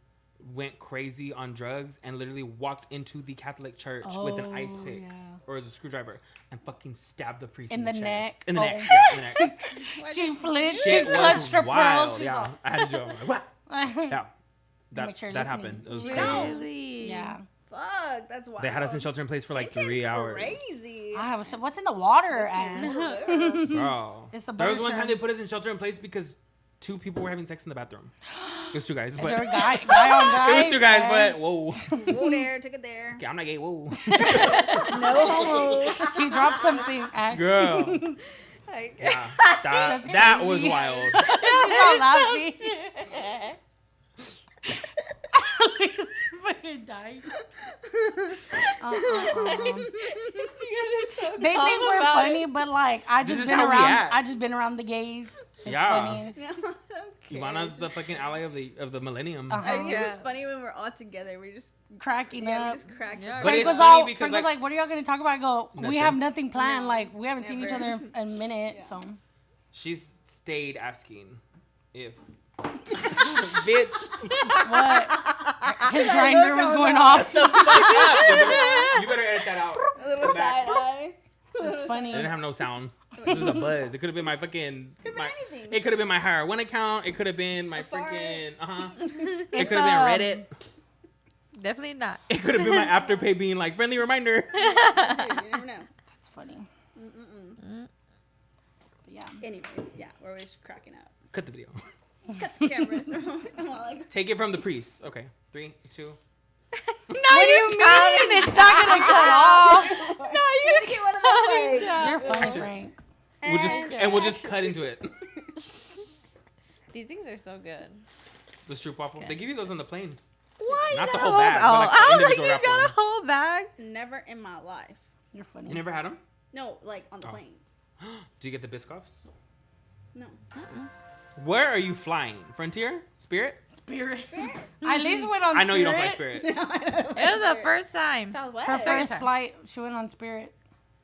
went crazy on drugs and literally walked into the Catholic church with an ice pick or as a screwdriver and fucking stabbed the priest in the chest. neck. In the Oh. neck. Yeah, in the neck. She flinched. Shit She clutched her was wild. pearls. She's Yeah. all, I had to do it. I'm like, what? Yeah. Make sure you're That listening. happened. It was No. crazy. Really? yeah. Fuck, that's wild. They had us in shelter in place for like 3 hours. Crazy. I was, what's in the water, Anne? Bro. It's the There was butter one churn. time they put us in shelter in place because 2 people were having sex in the bathroom. It was 2 guys, There but were guy on guy. it was 2 guys, and but whoa. Go there, take it there. Okay, I'm not gay. Whoa. No homo. he dropped something. Anne. Girl. Like, Yeah, That's that was crazy. wild. She's all laughing. Fucking dying. They think we're funny, but like I This just is been how we around. act. I just been around the gays. It's Yeah. funny. No, okay. Ivana's the fucking ally of the millennium. I think it's Yeah. just funny when we're all together. We just Cracking we up. just crack. Yeah. up. But Frank it's was funny all, because, Frank was like- like, what are y'all going to talk about? I go, we Nothing. have nothing planned. No, like, we haven't seen each never. other in a minute. Yeah. So, She's stayed asking if bitch. what? His grinder was going off. You better edit that out. A little Go back. side eye. It's funny. It didn't have no sound. It was just a buzz. It could have been my fucking. Could be anything. It could have been my Hire One account. It could have been my A fart. freaking. It It's, could have been Reddit. Definitely not. It could have been my Afterpay being like friendly reminder. Dude, you never know. It's funny. Mm-mm-mm. But yeah. Anyways, yeah, we're always cracking up. Cut the video. Cut the cameras. I'm all like, Take it from the priest. Okay, 3, 2. What do you mean? It's not going to cut off. no, you get one of those. You're funny, Frank. We'll just cut into it. These things are so good. The stroop waffle. Okay. They give you those on the plane. Why? Not You the got whole a bag, but Oh, like the I was like, individual you wrap got one. a whole bag. Never in my life. You're funny. You never had them? No, like on the Oh. plane. Do you get the Biscoffs? No. Where are you flying? Frontier? Spirit? Spirit. At least went on I know you don't fly Spirit. Spirit. It was the first time. Southwest. Her Second first time. flight, she went on Spirit.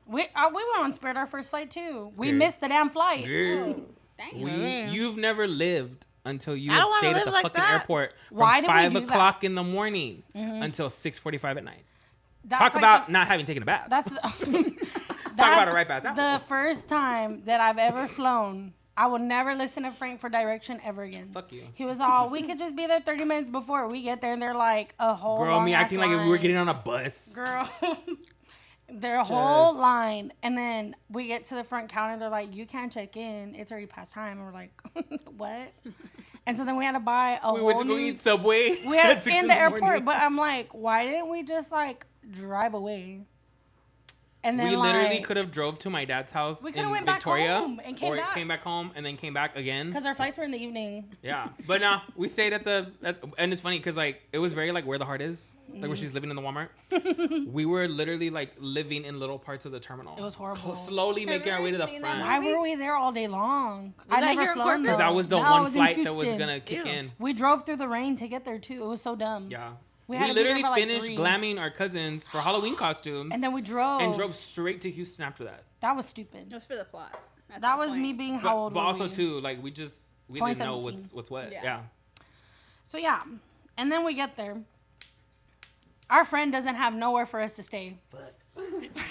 We went on Spirit our first flight too. We Dude. missed the damn flight. Oh, dang. You've never lived until you I have don't wanna stayed at live the like fucking that. airport from Why did we 5 do that? o'clock in the morning until 6:45 at night. That's Talk like about not having taken a bath. That's Talk about a right pass out. The first time that I've ever flown. I will never listen to Frank for direction ever again. Fuck you. He was all, we could just be there 30 minutes before we get there, and they're like a whole Girl, me long-ass acting like if we were line. getting on a bus. Girl. Their whole Just- line, and then we get to the front counter. They're like, "You can't check in. It's already past time." And we're like, "What?" And so then we had to buy a We whole went to go new. eat Subway. We had at 6 in the airport, morning. but I'm like, why didn't we just like drive away? And then We literally like, could have drove to my dad's house We in coulda went back Victoria, home and came back. came back home and then came back again. because our flights were in the evening. Yeah, but no, we stayed at and it's funny because like it was very like where the heart is, like where she's living in the Walmart. We were literally like living in little parts of the terminal. It was horrible. Slowly making our way to the seen that front. Why were we there all day long? I that never here in flown Corpus? though. Because that was the No, it one in flight that was Houston. gonna kick Ew. in. We drove through the rain to get there too. It was so dumb. Yeah. We We had to be there literally by, like, finished 3. glamming our cousins for Halloween costumes And then we drove. and drove straight to Houston after that. That was stupid. It was for the plot. at That that was point. me being how old But were also we? too, like we didn't know 2017. what's what. Yeah. Yeah. So yeah, and then we get there. Our friend doesn't have nowhere for us to stay. Frank's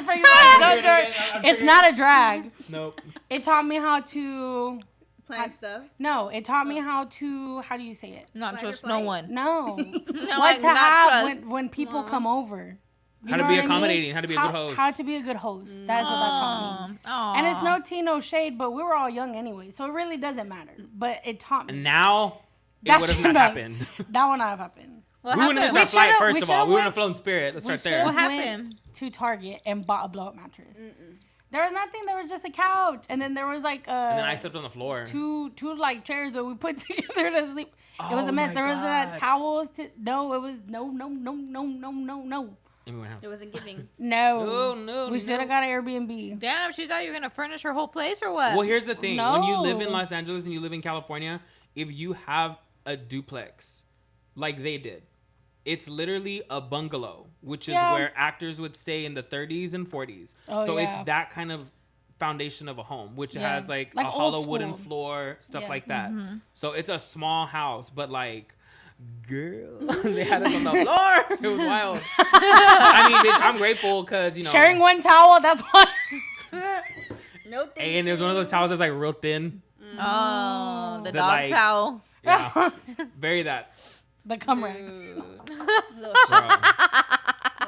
like, "Don't drag." It's not a drag. Nope. It taught me how to. Plan stuff. No, it taught me how to. How do you say it? Not Flight or trust no flight? one. No. No, What like, to not have trust. when people come over. You How to know be what I mean? accommodating, how to be a good host. How to be a good host. That is what that taught me. Aw. And it's no tea, no shade, but we were all young anyway, so it really doesn't matter. But it taught me. And now it That would have should not not- happened. That would not have happened. What We wouldn't have happened? missed our flight, should've- first we of all. should've We wouldn't have went- flown Spirit. Let's We start there. What should've happened? went to Target and bought a blow-up mattress. There was nothing. There was just a couch, and then there was like And then I slept on the floor. two like chairs that we put together to sleep. It was Oh a mess. my There was God. towels. No, it was no. And we went house. It wasn't giving. No, We should have got an Airbnb. Damn, she thought you were gonna furnish her whole place or what? Well, here's the thing. When you live in No. Los Angeles and you live in California, if you have a duplex, like they did, it's literally a bungalow, which is Yeah. where actors would stay in the 30s and 40s. Oh, so yeah. it's that kind of foundation of a home, which Yeah. has like Like a old hollow wooden school. floor, stuff Yeah. like that. So it's a small house, but like, girl, they had us on the floor. It was wild. I mean, bitch, I'm grateful because, you know. Sharing one towel. That's why. No thank And it was one of those towels that's like real thin. Oh, the The, dog like- towel. Yeah. Bury that. The cum rag. Little, Bro. little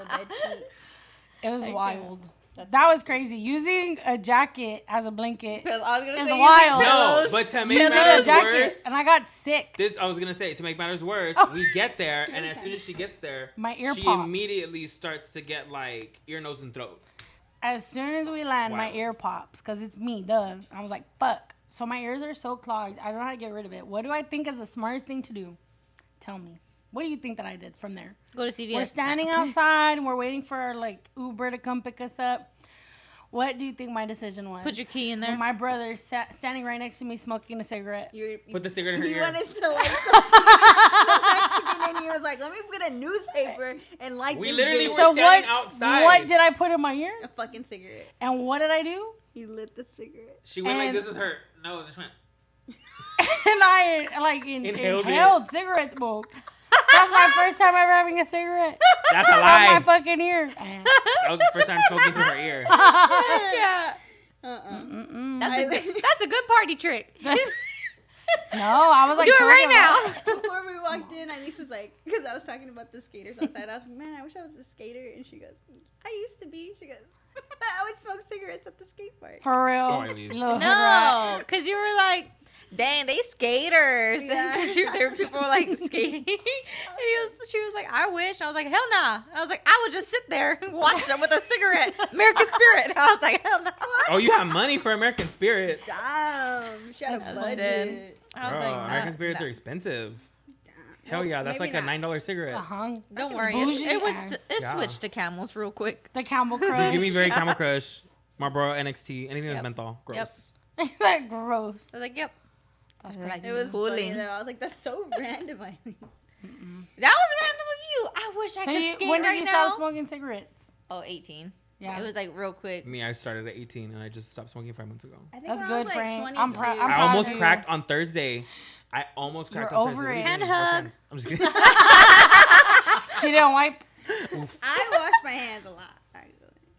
bed sheet. It was wild. That was crazy. Using a jacket as a blanket Pillow- I was gonna is say wild. No, but to make Using a matters jacket, worse, and I got sick. I was gonna say, to make matters worse, we get there, and as soon as she gets there, My ear she pops. immediately starts to get like ear, nose, and throat. As soon as we land, my Wow. ear pops because it's me, duh. I was like, fuck. So my ears are so clogged. I don't know how to get rid of it. What do I think is the smartest thing to do? Tell me. What do you think that I did from there? Go to CVS. We're standing outside and we're waiting for our like Uber to come pick us up. What do you think my decision was? Put your key in there. When my brother sat standing right next to me smoking a cigarette. Put the cigarette in her You ear. wanted to like the Mexican in you was like, let me get a newspaper and like We this literally bitch. were So standing outside. What did I put in my ear? A fucking cigarette. And what did I do? You lit the cigarette. She went like And- this with her nose. Just went. And I like Inhaled inhaled cigarette smoke. That's my first time ever having a cigarette. That's a From my lie. fucking ear. That was the first time smoking through her ear. Yeah. That's a good party trick. No, I was like, Do it right talking now. Before we walked in, Ilyse was like, because I was talking about the skaters outside. I was like, man, I wish I was a skater. And she goes, I used to be. She goes, I would smoke cigarettes at the skate park. For real. Oh, Ilyse. Little hood rat. No, because you were like, dang, they skaters. Yeah. Because there were people like skating. And she was like, I wish. I was like, hell nah. I was like, I would just sit there and watch them with a cigarette. American Spirit. I was like, hell no. Oh, you have money for American Spirits. Damn. She had a I budget. I was Girl, like, American nah, Spirits nah. are expensive. Damn. Hell yeah, that's Maybe like a not. $9 cigarette. Uh-huh. Don't worry. Bougie It ass. it switched to Camels real quick. The Camel You Crush. give me very Camel Crush, Marlboro NXT, anything that's Yep. menthol. Gross. Yep. Like gross. I was like, yep. That's Like, crazy. It was Cooling. funny though. I was like, that's so random. That was random of you. I wish I So could skate when did right you now. stop smoking cigarettes? Oh, 18. Yeah. It was like real quick. Me, I started at 18 and I just stopped smoking 5 months ago. I think That's when good, I was like Frank. 22. I'm proud I of almost you. cracked on Thursday. I almost cracked You're on over Thursday. it. What Hand do you mean? hug. Wash hands. I'm just kidding. She didn't wipe. I wash my hands a lot. Actually.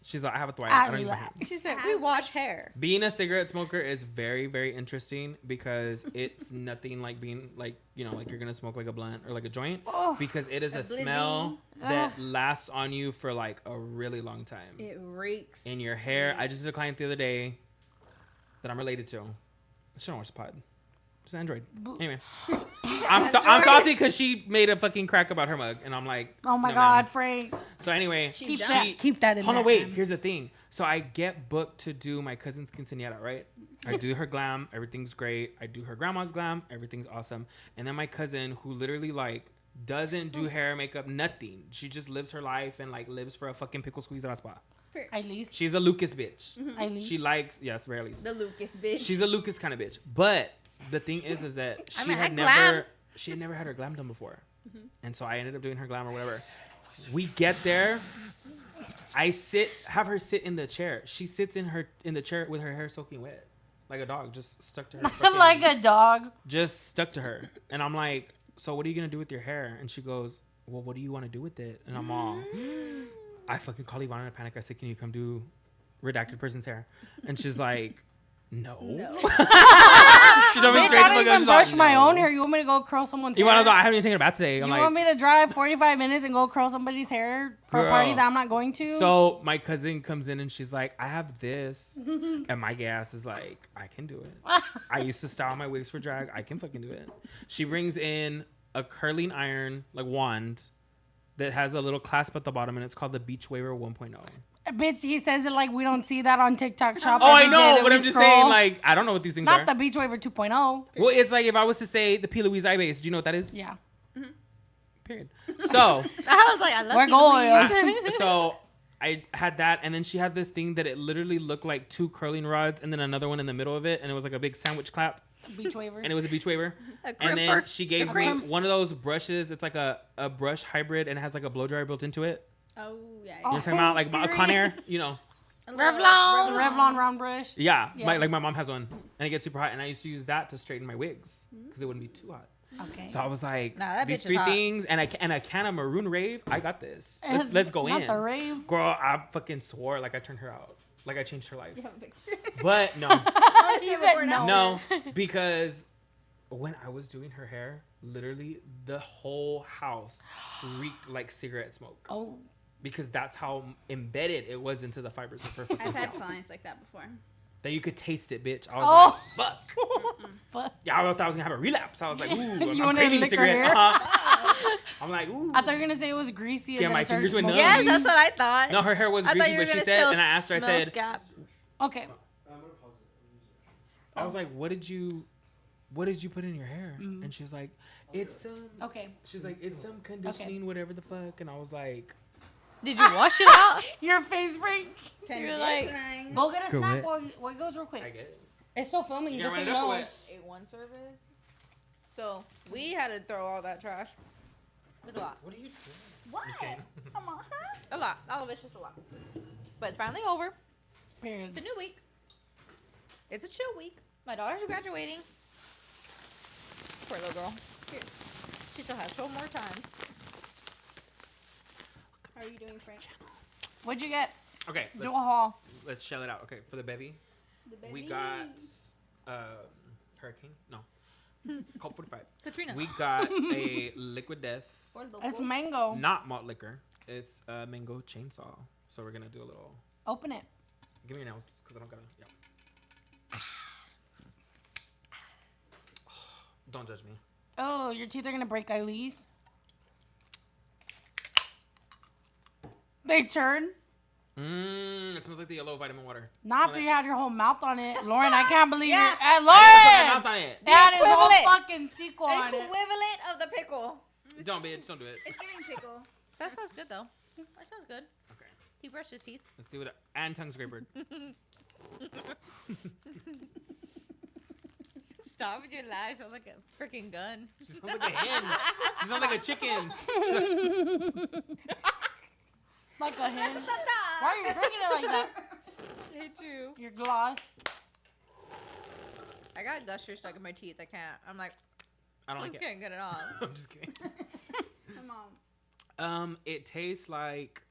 She's like, I have a thrive. I don't use my Relax. hands. She said, we wash hair. Being a cigarette smoker is very, very interesting because it's nothing like being like, you know, like you're going to smoke like a blunt or like a joint Oh. because it is a blizzy. smell that lasts on you for like a really long time. It reeks. In your hair. I just did a client the other day that I'm related to. I shouldn't watch the pod. It's an Android. Anyway. I'm salty because she made a fucking crack about her mug. And I'm like, Oh my no, God, ma'am. Frank. So anyway, Keep Keep that in hold there. on, wait. man. Here's the thing. So I get booked to do my cousin's quinceañera, right? I do her glam. Everything's great. I do her grandma's glam. Everything's awesome. And then my cousin, who literally like doesn't do hair, makeup, nothing. She just lives her life and like lives for a fucking pickle squeeze at a spa. Ilyse. She's a Lucas bitch. Ilyse. She likes, yes, very Ilyse. The Lucas bitch. She's a Lucas kind of bitch. But the thing is that she I mean, had I never, glam. she had never had her glam done before. And so I ended up doing her glam or whatever. We get there. I have her sit in the chair. She sits in the chair with her hair soaking wet. Like a dog, just stuck to her. fucking- Like a dog. just stuck to her. And I'm like, so what are you going to do with your hair? And she goes, well, what do you want to do with it? And I'm all, I fucking call Ivana in a panic. I said, can you come do redacted person's hair? And she's like, no. She told me Bitch, straight I the don't fuck up. even She's brush like, my no. own hair. You want me to go curl someone's hair? Ivana's like, I haven't even taken a bath today. I'm You like, want me to drive 45 minutes and go curl somebody's hair for a party Girl. that I'm not going to? so my cousin comes in and she's like, I have this. And my gay ass is like, I can do it. I used to style my wigs for drag. I can fucking do it. She brings in a curling iron, like wand, that has a little clasp at the bottom, and it's called the Beach Waver 1.0. Bitch, he says it like we don't see that on TikTok shop. Oh, I every day know, that but we I'm just scroll. saying, like, I don't know what these things Not are. the Beach Waver 2.0. Well, it's like if I was to say the P. Louise eye base. Do you know what that is? Yeah. Period. So, I was like, I love We're you, going. Louise. so I had that, and then she had this thing that it literally looked like 2 curling rods, and then another one in the middle of it, and it was like a big sandwich clap, Beach Waver. and it was a beach waver. A And then crimper. she gave A me crimps. one of those brushes. It's like a brush hybrid, and it has like a blow dryer built into it. Oh, yeah. You know what I'm talking about? Like a Conair, you know. Revlon. Revlon round brush. Yeah, Yeah. My mom has one, and it gets super hot, and I used to use that to straighten my wigs because it wouldn't be too hot. Okay. So I was like, Nah, that these bitch is 3 hot. things, and a can of maroon rave. I got this. Let's go Not in. the rave. Girl, I fucking swore like I turned her out, like I changed her life. You have a picture. But no, He said no. no, because when I was doing her hair, literally the whole house reeked like cigarette smoke. Oh. Because that's how embedded it was into the fibers of her fucking I've had scalp. clients like that before. That you could taste it, bitch. I was like, fuck. Fuck. Yeah, I thought I was gonna have a relapse. I was like, ooh, You I'm wanted to craving a lick her cigarette. hair? I'm like, ooh. I thought you were gonna say it was greasy. Yeah, And then my it started fingers went numb. smoking. Yes, that's what I thought. No, her hair was I thought greasy, you were but she gonna said, still and I asked her, I smell said, scab. Okay. I was like, what did you put in your hair? And she was like, it's some, Okay. she's like, it's some conditioning, whatever the fuck. And I was like, Did you wash it out? Your face break. You're like, Go get a Go snack ahead. while it goes real quick. I guess. It's still filming. You Just gotta so run you it up know. with A1 service. So we had to throw all that trash. It was a lot. What are you doing? What? Just kidding. Come on. A lot. All of it's just a lot. But it's finally over. It's Period. a new week. It's a chill week. My daughter's graduating. Poor little girl. Here. She still has 12 more times. How are you doing, Frank? What'd you get? Okay, Do a haul. let's shell it out. Okay, for the bevy, The baby. we got Hurricane. No, Colt 45. Katrina. We got a Liquid Death, Or local. It's mango. not malt liquor. It's a mango chainsaw. So we're gonna do a little. Open it. Give me your nails, cause I don't gotta. Yeah. Don't judge me. Oh, your teeth are gonna break, Ilyse. They turn. It smells like the yellow vitamin water. Not after you had your whole mouth on it. Lauren, I can't believe Yeah. it. I Lauren! didn't put my mouth on it. That is whole equivalent. fucking sequel on it. Equivalent of the pickle. Don't, bitch. Don't do it. It's giving pickle. That smells good though. That smells good. Okay. He brushed his teeth. Let's see what. And tongue scraper. Stop with your lies. Sounds like a freaking gun. She sounds like a hen. She sounds like a chicken. Like a hen. Why are you drinking it like that? I hate you. Your gloss. I got gusher stuck in my teeth. I can't. I'm like, I don't I like it. can't get it off. I'm just kidding. Come on. It tastes like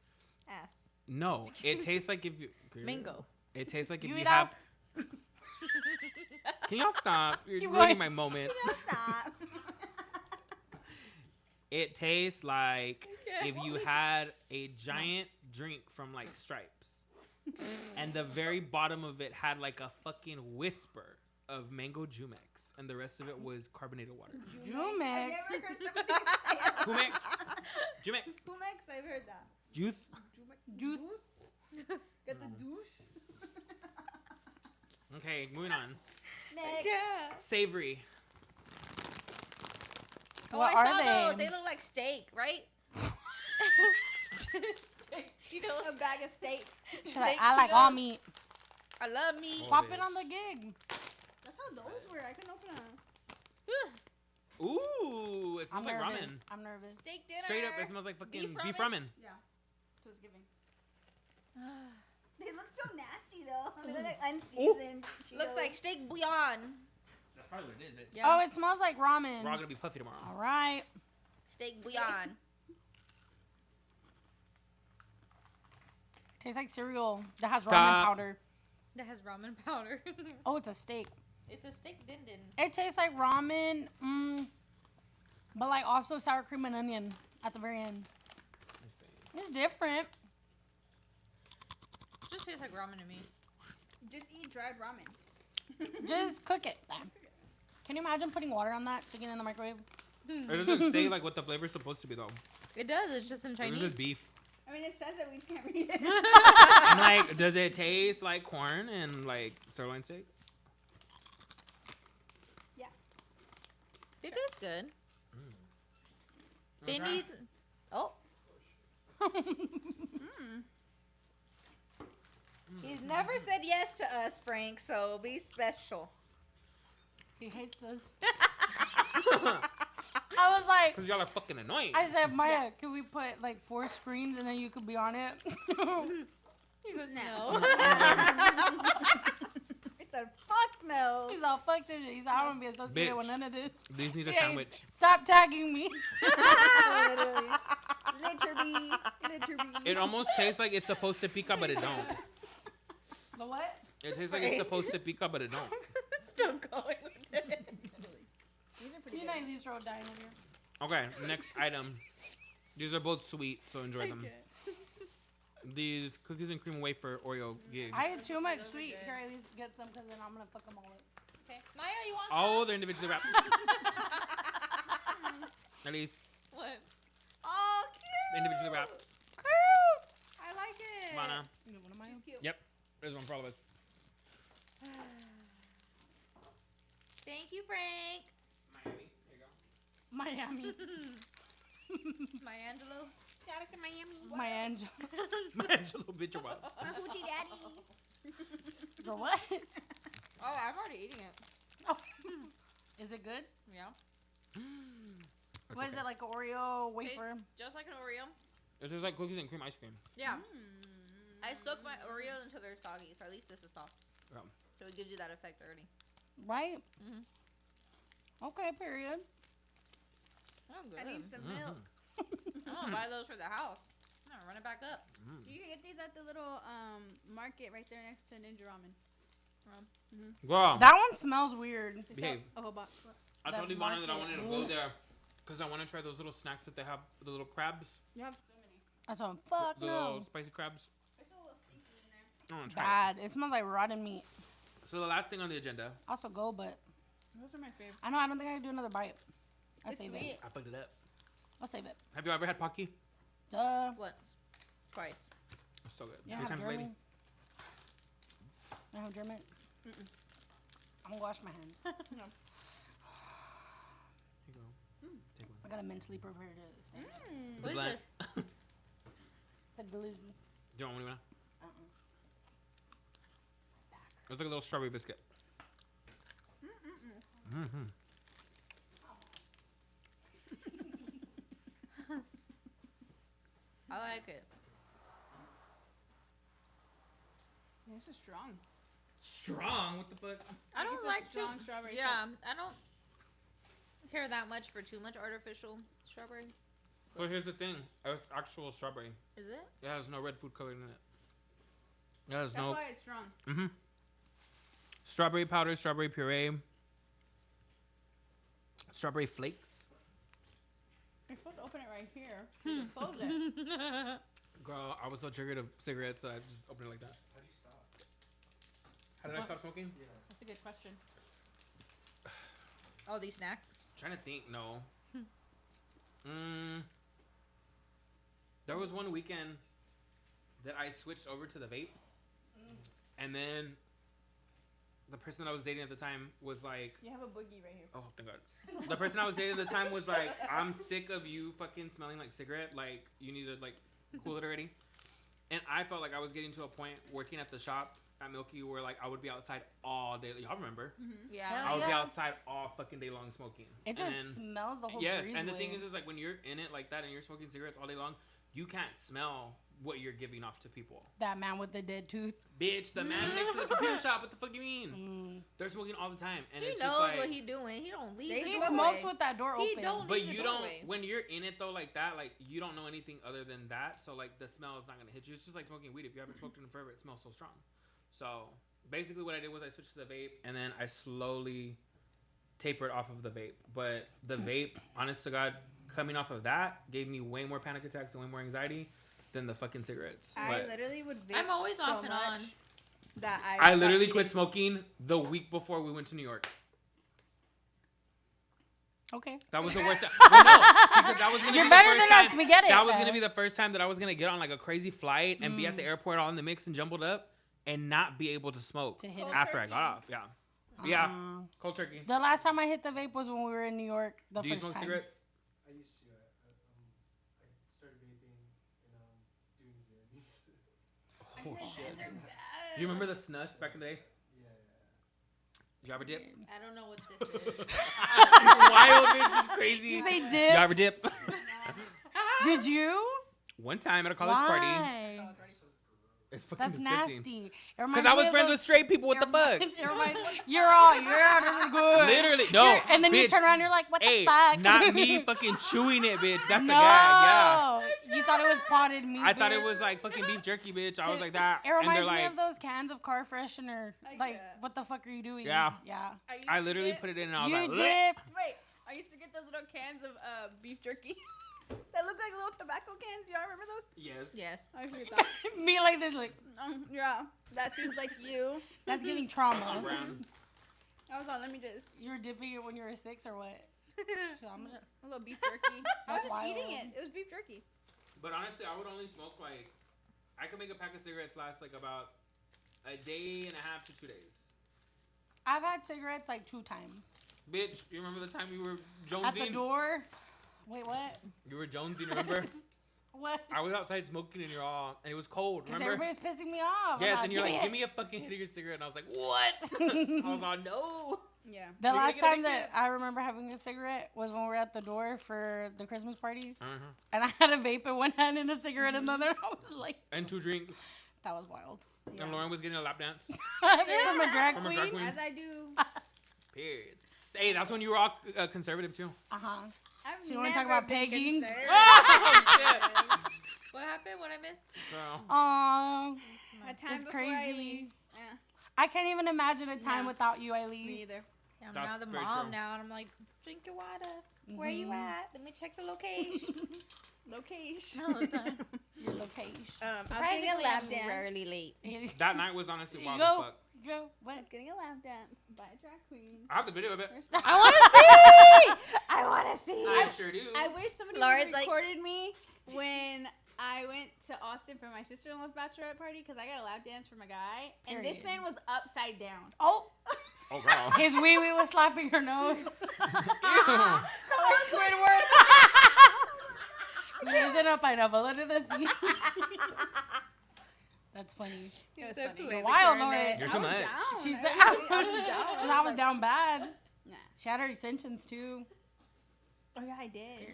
Ass. no. It tastes like if you Mango. It tastes like if You you eat have. ass? Can y'all stop? You're Keep ruining going. my moment. Stop. It tastes like Okay. if you had a giant drink from like Stripes, and the very bottom of it had like a fucking whisper of mango Jumex, and the rest of it was carbonated water. I've Jumex. never heard somebody say that. Jumex. Jumex. Jumex, I've heard that. Youth. Juice. Get the douche. Okay, moving on. Next. Yeah. Savory. Oh, What I are saw those. they? They look like steak, right? steak Cheetos. A bag of steak. She's like, Steak I like Cheetos. all meat. I love meat. Oh. Pop it on the gig. That's how those were. I couldn't open them. Ooh, it I'm smells like nervous. ramen. I'm nervous. Steak dinner. Straight up, it smells like fucking Beef beef ramen? ramen. Yeah. So it's giving. They look so nasty though. They look like unseasoned. Looks Cheetos. like steak bouillon. That's probably what it is, bitch. Yeah. Oh, it smells like ramen. We're all gonna be puffy tomorrow. All right. Steak bouillon. Tastes like cereal that has ramen Stop. powder. That has ramen powder. Oh, it's a steak. It's a steak din din. It tastes like ramen, but like also sour cream and onion at the very end. Let's see. It's different. It just tastes like ramen to me. Just eat dried ramen. Just cook it. Can you imagine putting water on that, sticking it in the microwave? It doesn't say like what the flavor's supposed to be though. It does. It's just in It Chinese. was just beef. I mean, it says it. We just can't read it. I'm like, does it taste like corn and like sirloin steak? Yeah. It tastes good. They Okay. need. Oh. He's never said yes to us, Frank. So be special. He hates us. I was like, Cause y'all are fucking annoying. I said, Maya, can we put like 4 screens and then you could be on it? He goes no. It's a fuck no. He's all fucked this shit. He's like, I don't want to be associated Bitch. with none of this. These need a Yeah, sandwich. Stop tagging me. Literally. Literally. It almost tastes like it's supposed to pica, but it don't. The what? It tastes like it's supposed to pica, but it don't. Still going with it. These are pretty You good. know, these road dying in here. Okay, next item. These are both sweet, so enjoy them. These cookies and cream wafer Oreo gigs. I had too much sweet. Here, at least get some because then I'm going to fuck them all up. Okay. Maya, you want Oh, they're individually wrapped. At least what? Oh, cute. they're individually wrapped. I like it. Lana. You want mine? Cute. Yep. There's one for all of us. Thank you, Frank. Miami. There you go. Miami. My Angelo. Shout out to Miami. My angel. My Angelo bitch, what? My hoochie daddy. The what? Oh, I'm already eating it. Oh. Is it good? Yeah. What is it, like an Oreo wafer? Tastes just like an Oreo. It's just like cookies and cream ice cream. Yeah. I soak my Oreos until they're soggy, so at least this is soft. Yeah. So it gives you that effect already. Right? Mm-hmm. Okay, period. Oh, good. I need some milk. I'm gonna buy those for the house. I'm gonna run it back up. You can get these at the little market right there next to Ninja Ramen. Girl, That one smells weird. They behave. sell a whole box. I that told Ivana that I market. wanted to go there because I want to try those little snacks that they have, the little crabs, You have so many. That's on fuck the no. little spicy crabs. It's a little stinky in there. I want to try Bad. It smells like rotten meat. it. So the last thing on the agenda, I'll still go, but Those are my favorite. I don't think I can do another bite. I'll It's save sweet. it. I fucked it up. I'll save it. Have you ever had Pocky? Duh. Once. Twice. It's so good. You Three have times a lady. German? You have German? I'm gonna wash my hands. Here you go. Take one. I gotta mentally prepare this. It's What is blunt. this? It's a glizzy. Do you want one, Ivana? It's like a little strawberry biscuit. Mm-hmm. I like it. Yeah, this is strong. Strong? What the fuck? I don't it's a like strong strawberry. Yeah, I don't care that much for too much artificial strawberry. Well, here's the thing. It's actual strawberry. Is it? It has no red food coloring in it. It has That's no... why it's strong. Mm-hmm. Strawberry powder, strawberry puree, strawberry flakes. You're supposed to open it right here. You just close it. Girl, I was so triggered of cigarettes that I just opened it like that. How do you stop? How did I stop smoking? Yeah. That's a good question. Oh, these snacks? Trying to think. No. There was one weekend that I switched over to the vape, and then the person that I was dating at the time was like, You have a boogie right here. "Oh, thank God." The person I was dating at the time was like, "I'm sick of you fucking smelling like cigarette. Like, you need to like cool it already." And I felt like I was getting to a point working at the shop at Milky where like I would be outside all day. Y'all remember? Yeah. Hell I would be yeah. outside all fucking day long smoking. It just And- smells the whole yes, breeze and the away. thing is like when you're in it like that and you're smoking cigarettes all day long, you can't smell what you're giving off to people. that man with the dead tooth. Bitch, the man next to the computer shop, what the fuck do you mean? They're smoking all the time, and He it's knows just like, what he doing. He don't leave. They the He He doorway. smokes with that door He open. don't but leave the you don't. doorway. When you're in it though, like that, like you don't know anything other than that. So like the smell is not gonna hit you. It's just like smoking weed. If you haven't smoked it in forever, it smells so strong. So basically, what I did was I switched to the vape, and then I slowly tapered off of the vape. But the vape, honest to God, coming off of that gave me way more panic attacks and way more anxiety than the fucking cigarettes. I But literally would vape I'm always so off and much on. that I stopped literally eating. quit smoking the week before we went to New York. Okay. That was the worst. Well, no, because that was gonna You're be better the first than us. time, We get it. That was though. gonna be the first time that I was gonna get on like a crazy flight and be at the airport all in the mix and jumbled up and not be able to smoke To hit it. after I got off. Yeah, yeah. Uh, Cold turkey. The last time I hit the vape was when we were in New York. The Do you first smoke time. cigarettes? I used to. I started vaping and doing zins. Oh shit. You remember the snus back in the day? Yeah. You ever dip? I don't know what this is. Wild bitch is crazy. Did they You dip? ever dip? Did you? One time at a college party. Why? It's fucking That's disgusting. nasty. Because I was friends with straight people. What the fuck? You're all, yeah, this is good. Literally, no. And then you bitch, turn around, you're like, what Hey, the fuck? not me fucking chewing it, bitch. That's No. a gag, yeah. You thought it was potted meat. I thought it bitch. was like fucking beef jerky, bitch. I was like that. It And reminds they're me like, of those cans of car freshener. Like, Yeah. what the fuck are you doing? Yeah. Yeah. I literally put it in and I was You like, "Bleh." dip. Wait, I used to get those little cans of beef jerky that look like little tobacco cans. Y'all remember those? Yes. Yes. I forget that. Me like this, like, Yeah, that seems like you. that's giving trauma. Brown. I was on. Let me just You were dipping it when you were 6 or what? So I'm gonna- a little beef jerky. I was That's just eating wild. it. It was beef jerky. But honestly, I would only smoke like, I could make a pack of cigarettes last like about a day and a half to 2 days. I've had cigarettes like 2 times. Bitch, you remember the time you were jonesing? At the door. Wait, what? You were jonesing, remember? What? I was outside smoking and and it was cold. Because Remember? everybody was pissing me off. Yes, I'm and you're like, "Give give me me a fucking hit of your cigarette. And I was like, what? I was like, no. Yeah. The You're last gonna time get that I remember having a cigarette was when we were at the door for the Christmas party. Uh-huh. And I had a vape in one hand and a cigarette in the other. I was like, And 2 drinks. that was wild. And Lauren was getting a lap dance. From a drag From a queen. drag queen. As I do. Period. Hey, that's when you were all conservative too. Uh-huh. I've So you wanna talk never about been pegging? concerned. What happened? What I missed? Girl. Aww. A time It's before crazy. Ilyse. Yeah, I can't even imagine a time No. without you, Ilyse. me either. Yeah, I'm That's now the very mom true. now, and I'm like, drink your water. Where you at? Let me check the location. Location. All the time. Your location. I was getting a Surprisingly, lap I'm dance. rarely late. That night was honestly wild as Go. fuck. Go. I What? was getting a lap dance by a drag queen. I have the video of it. I want to see. I want to see. I sure do. I wish somebody Laura's would like- recorded me when I went to Austin for my sister-in-law's bachelorette party because I got a lap dance from a guy, and this Period. man was upside down. Oh, Oh, girl. his wee wee was slapping her nose. Ew. Squidward. Raising a pineapple under the sea. That's funny. It was So funny. play the Wild, clarinet. Lauren. You're I too was much. down. She's I the, was down. I was down bad. Nah. She had her extensions too. Oh yeah, I did.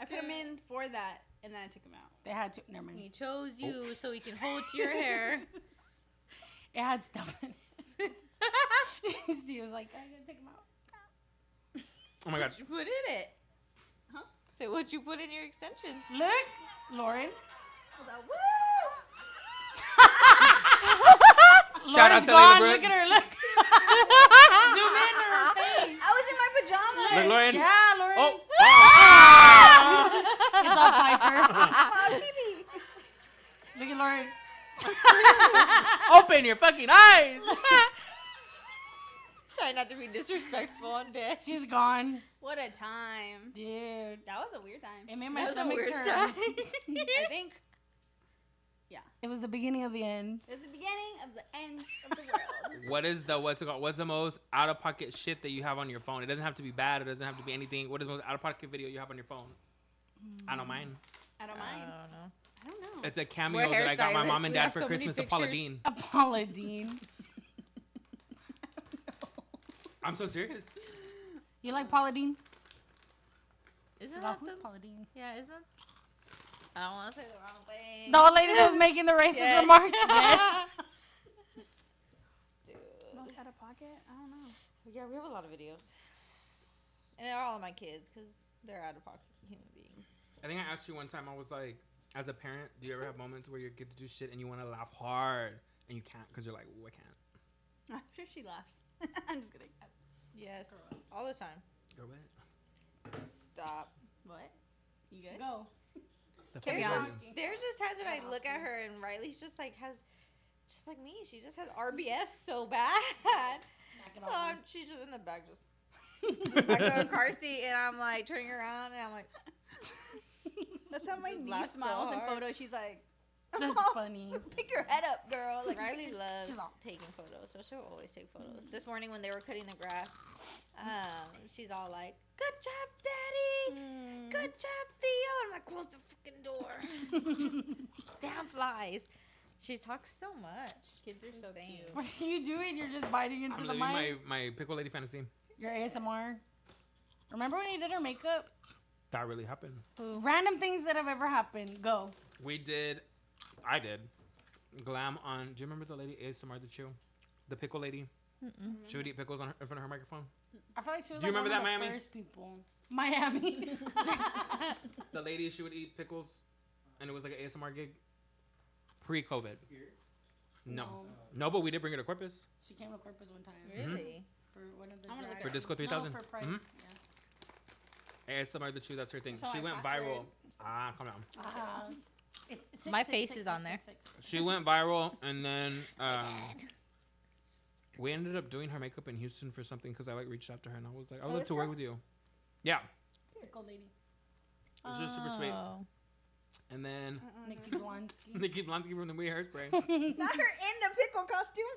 I put him in for that, and then I took him out. They had to. Never mind. He chose you so he can hold to your hair. It had stuff in it. She was like, I'm gonna take them out. Oh my god. What you put in it? Huh? Say what you put in your extensions. Look, Lauren. I was like, woo! Shout out Lauren's to gone. Layla Brooks. Look at her. Look. Zoom in to her face. I was in my pajamas. Look, Lauren. Yeah, Lauren. Oh. It's all Piper. Oh, baby. Look at Lauren. Open your fucking eyes. Try not to be disrespectful on deck. She's gone. What a time. Dude. That was a weird time. It made my That was a stomach weird turn. time. I think It was the beginning of the end. it was the beginning of the end of the world. What's it called? What's the most out of pocket shit that you have on your phone? It doesn't have to be bad. It doesn't have to be anything. What is the most out of pocket video you have on your phone? I know mine. I don't I mind. don't know. I don't know. It's a cameo We're that I got my hairstylists. mom and We dad have for so many Christmas of Paula pictures. Deen. Paula Deen. I'm so serious. You like Paula Deen? Isn't Who's that the... Paula Deen? Yeah, isn't... I don't want to say the wrong thing. The old lady that was making the racist Yes. remarks. Yes. Dude. Most out of pocket? I don't know. Yeah, we have a lot of videos. And they're all of my kids because they're out of pocket human beings. I think I asked you one time. I was like, as a parent, do you ever have moments where your kids do shit and you want to laugh hard and you can't because you're like, oh, I can't. I'm sure she laughs. I'm just kidding. Yes. All the time. Go ahead. Stop. What? You good? Go. The Carry fuck is on. it? There's just times when I look at her and Riley's just like just like me. She just has RBF so bad. So she's just in the back, just I go to car seat and I'm like turning around and I'm like, That's how my Just niece laugh so smiles in hard. photos. She's like, That's "Oh, funny. pick your head up, girl." Like Riley loves She's all- taking photos, so she'll always take photos. This morning when they were cutting the grass, she's all like, "Good job, Daddy! Mm. Good job, Theo!" And I'm like, "Close the fucking door." Damn flies. She talks so much. Kids are so Insane. cute. What are you doing? You're just biting into I'm the living mic. my pickle lady fantasy. Your ASMR. Remember when you did her makeup? That really happened. Random things that have ever happened. Go. I did glam on. Do you remember the lady ASMR the chew? The pickle lady? She would eat pickles in front of her microphone. I feel like she was Do you like remember one that, of the Miami? first people. Miami. The lady, she would eat pickles, and it was like an ASMR gig. Pre-COVID. No, but we did bring her to Corpus. She came to Corpus one time. Really? For one of the I wanna look drag- at For Disco No, 3000. for Pride. Mhm. Yeah. ASMR the chew, that's her thing. So She my went password- viral. Calm down. It's My face is on there. She went viral, and then we ended up doing her makeup in Houston for something because I like reached out to her and I was like, I would love to work with you. Yeah, Pickle lady. it was just super sweet. Oh. And then Nikki Blonsky. Nikki Blonsky from the We Hairspray. Not her in the pickle costume.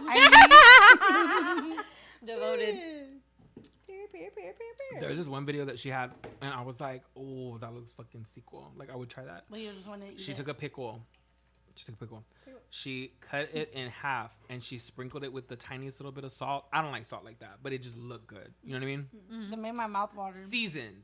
I Devoted. There's this one video that she had, and I was like, oh, that looks fucking sequel. Like, I would try that. Well, you just want to eat She it. took a pickle. She cut it in half, and she sprinkled it with the tiniest little bit of salt. I don't like salt like that, but it just looked good. You know what I mean? That made my mouth water. Seasoned.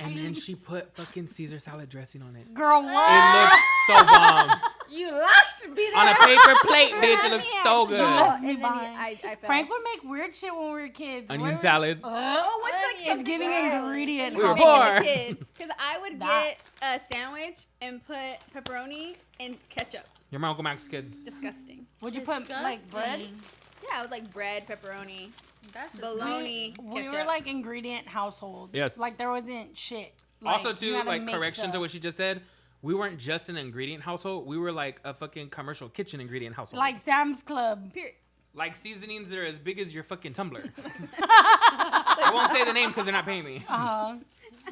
And then she put fucking Caesar salad dressing on it. Girl, what? It looked so bomb. You lost me there. On a paper plate, bitch. It looked so good. Left me And then behind. I fell. Frank would make weird shit when we were kids. Onion salad. Oh, what's like It's something giving wild? ingredient. We were Make it as a poor. kid, because I would That. get a sandwich and put pepperoni and ketchup. You're my Uncle Max kid. Disgusting. Would you put like bread? Disgusting. Yeah, I was like bread, pepperoni, That's bologna, We ketchup. were like ingredient household. Yes. Like there wasn't shit. Like, Also, you too, had to like, mix correction up. to what she just said. We weren't just an ingredient household. We were like a fucking commercial kitchen ingredient household. Like Sam's Club. Period. Like seasonings that are as big as your fucking tumbler. I won't say the name because they're not paying me.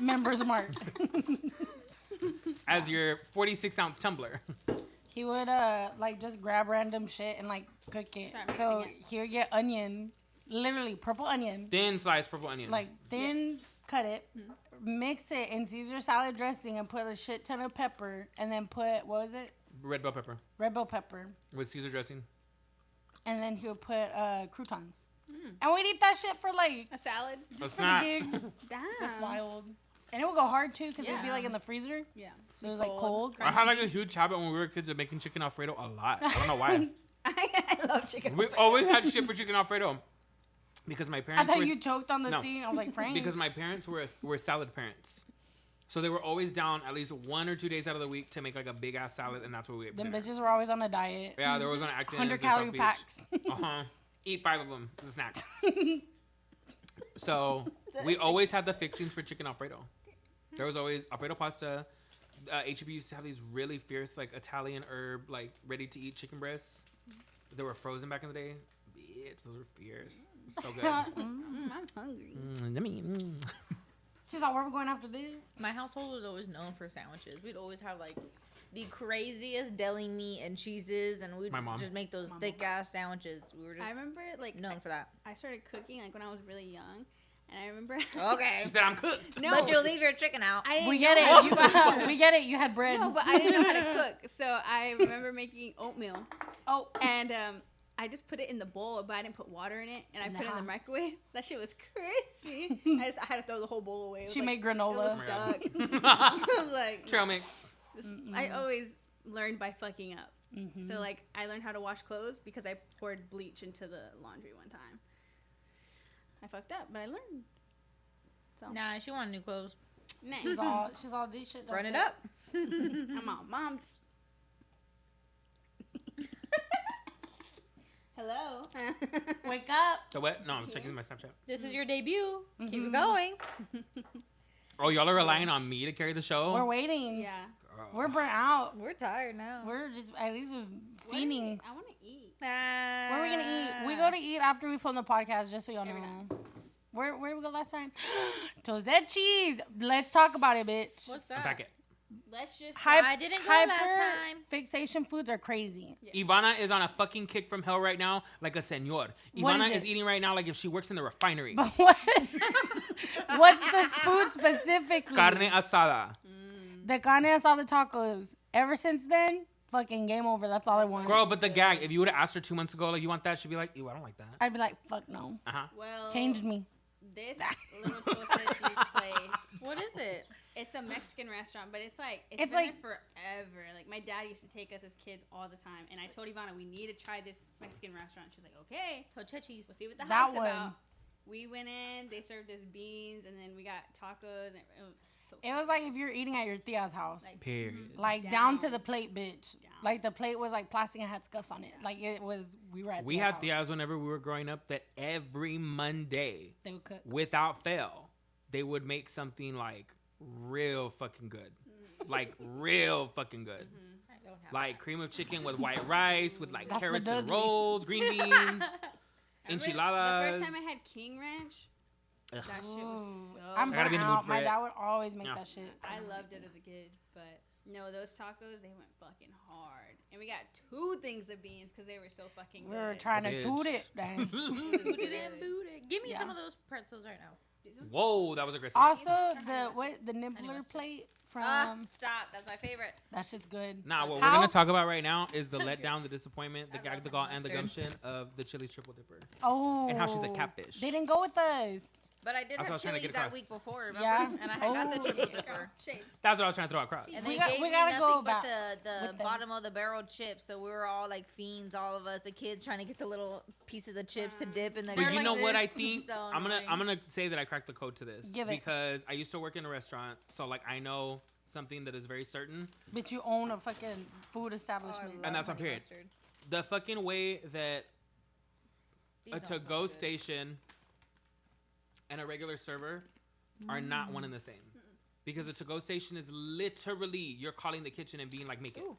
Members mark. As your 46-ounce tumbler. He would like just grab random shit and like cook it. Start So mixing it. he would get onion, literally purple onion, Thin sliced purple onion. like thin, cut it, mix it in Caesar salad dressing and put a shit ton of pepper, and then put what was it? Red bell pepper Red bell pepper, with Caesar dressing. and then he would put croutons. And we'd eat that shit for like A salad. just That's for not- the gigs. Damn. That's wild. And it would go hard too because it would be Yeah. like in the freezer, Yeah. so it was like cold. I had like a huge habit when we were kids of making chicken Alfredo a lot. I don't know why. I love chicken. We always had shit for chicken Alfredo. Because my I parents thought were... you choked on the No. thing. I was like, Frank. Because my parents were salad parents. So they were always down at least 1 or 2 days out of the week to make like a big ass salad, and that's what we ate. for them dinner. bitches were always on a diet. Yeah, there was an Atkins 100 or calorie South Beach. packs. Eat 5 of them as a snack. So we always had the fixings for chicken Alfredo. There was always Alfredo pasta. H-E-B used to have these really fierce like Italian herb like ready to eat chicken breasts. They were frozen back in the day. Bitch, those were fierce. So good. I'm hungry. Yummy. She's like, where are we going after this? My household was always known for sandwiches. We'd always have like the craziest deli meat and cheeses, and we'd My mom. just make those thick ass sandwiches. We were just I remember like known for that. I started cooking like when I was really young, and I remember. Okay. She said, I'm cooked. No. But you'll leave your chicken out. I didn't We know get how it. to cook. We get it. You had bread. No, but I didn't know how to cook, so I remember making oatmeal, Oh, and I just put it in the bowl, but I didn't put water in it, and I put it in the microwave. That shit was crispy. I had to throw the whole bowl away. It was she like, made it was granola. stuck. I was like, Trail mix. I always learned by fucking up. So like I learned how to wash clothes because I poured bleach into the laundry one time. I fucked up, but I learned. So Nah, she wanted new clothes. nah. She's all this shit. Run it up. I'm on mom's. Hello. Wake up. So what? No, I was checking my Snapchat. This is your debut. Keep it going. Oh, y'all are relying on me to carry the show? We're waiting. Yeah. We're burnt out. We're tired now. We're just at least feeding. I want to eat. Where are we gonna eat? We go to eat after we film the podcast, just so y'all Every know. Where did we go last time? Toast cheese. Let's talk about it, bitch. What's that? Unpack it. Let's just. I didn't go last time. Fixation foods are crazy. Ivana is on a fucking kick from hell right now, like a senor. What Ivana is is it? eating right now like if she works in the refinery. But what? What's this food specifically? Carne asada. The carne asada tacos. Ever since then, fucking game over. That's all I want. Girl, but the gag, if you would have asked her 2 months ago, like, you want that? She'd be like, ew, I don't like that. I'd be like, fuck no. Uh-huh. Well. Changed me. This little toasted cheese place. What is it? It's a Mexican restaurant, but it's It's been like- there forever. Like my dad used to take us as kids all the time, and I told Ivana we need to try this Mexican restaurant. She's like, okay, Tochechis. we'll see what the That hype's one. about. We went in, they served us beans, and then we got tacos. And it was so It was like if you're eating at your tia's house. Like, Period. Like down to the plate, bitch. Like the plate was like plastic and had scuffs on it. Like it was. We were at. We Tia's had house. tias whenever we were growing up that every Monday, They would cook. without fail, they would make something like real fucking good. Like real fucking good. I don't have Like cream of chicken with white rice, with like That's the carrots and dudley. rolls, green beans, I remember enchiladas. The first time I had King Ranch, Ugh. that shit was so. I'm I gotta be in the burnt mood out. for My it. dad would always make Yeah. that shit. I loved it as a kid, but No, those tacos, they went fucking hard. And we got 2 things of beans because they were so fucking good. We were trying to do it. Dang. Boot it and boot it. Give me some of those pretzels right now. Whoa, that was aggressive. Also, the nibbler plate from... Stop. That's my favorite. That shit's good. Nah, what we're going to talk about right now is the letdown, the disappointment, the gag, the gall, and the mustard. gumption of the Chili's Triple Dipper. Oh. And how she's a catfish. They didn't go with us. But I did That's what I have was trying to Chili's get that across. week before, remember? Yeah. And I got the Oh. triple dipper. Shame. That's what I was trying to throw across. And We they got- gave we me gotta nothing go but back the with them. bottom of the barrel chips. So we were all like fiends, all of us, the kids trying to get the little pieces of chips to dip in the. But you like know what this. I think? So I'm annoying. gonna say that I cracked the code to this. Give it. Because I used to work in a restaurant, so like I know something that is very certain. But you own a fucking food Oh, I establishment. love And that's on honey period. mustard. The fucking way that These a don't smell to-go good. station and a regular server are not one and the same. Because a to-go station is literally you're calling the kitchen and being like, make it. Ooh.